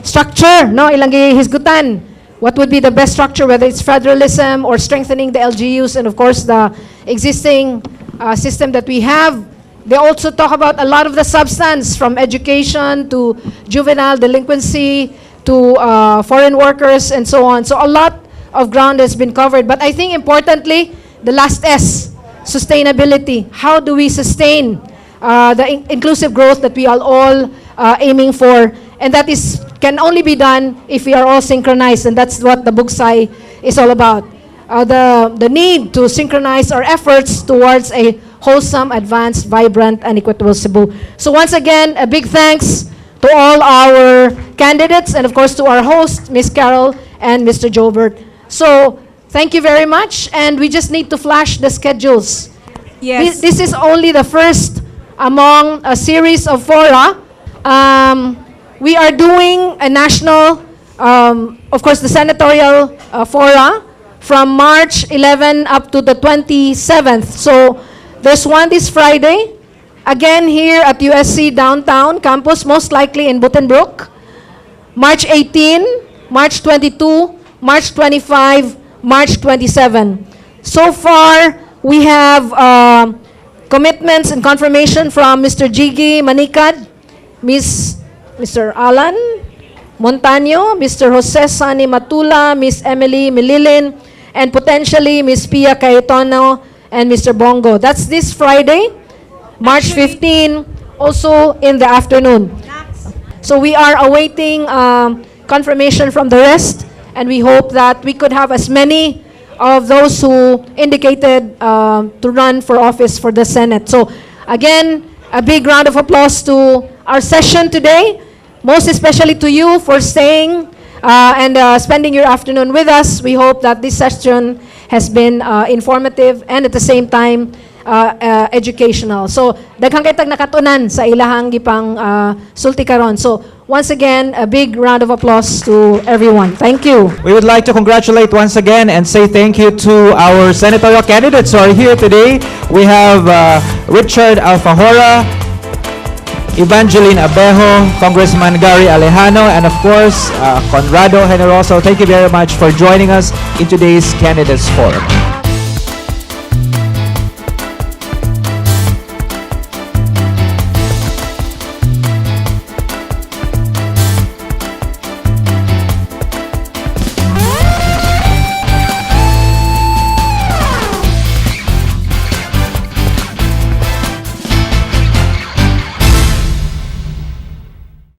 structure, no? Ilang hisgutan. What would be the best structure, whether it's federalism or strengthening the LGUs and, of course, the existing system that we have. They also talk about a lot of the substance, from education to juvenile delinquency to foreign workers and so on. So a lot of ground has been covered. But I think importantly, the last S, sustainability. How do we sustain the inclusive growth that we are all aiming for? And that can only be done if we are all synchronized, and that's what the Bugsay is all about. The need to synchronize our efforts towards a wholesome, advanced, vibrant, and equitable Cebu. So once again, a big thanks to all our candidates, and of course to our host, Ms. Carol and Mr. Jobert. So thank you very much, and we just need to flash the schedules. Yes. This is only the first among a series of fora. We are doing a national, of course, the senatorial fora from March 11 up to the 27th. So there's one this Friday, again here at USC downtown campus, most likely in Buttonbrook. March 18, March 22, March 25, March 27. So far, we have commitments and confirmation from Mr. Jiggy Manikad, Mr. Alan Montaño, Mr. Jose Sani Matula, Miss Emily Mililin, and potentially Miss Pia Cayetano and Mr. Bongo. That's this Friday, March 15, also in the afternoon. So we are awaiting confirmation from the rest, and we hope that we could have as many of those who indicated to run for office for the Senate. So again, a big round of applause to our session today, most especially to you for staying and spending your afternoon with us. We hope that this session has been informative and at the same time educational. So daghang kay tag nakatunan sa ilahang gipang sulti karon. So once again, a big round of applause to everyone. Thank you. We would like to congratulate once again and say thank you to our senatorial candidates who are here today. We have Richard Alfajora, Evangeline Abejo, Congressman Gary Alejano, and of course, Conrado Generoso. Thank you very much for joining us in today's Candidates Forum.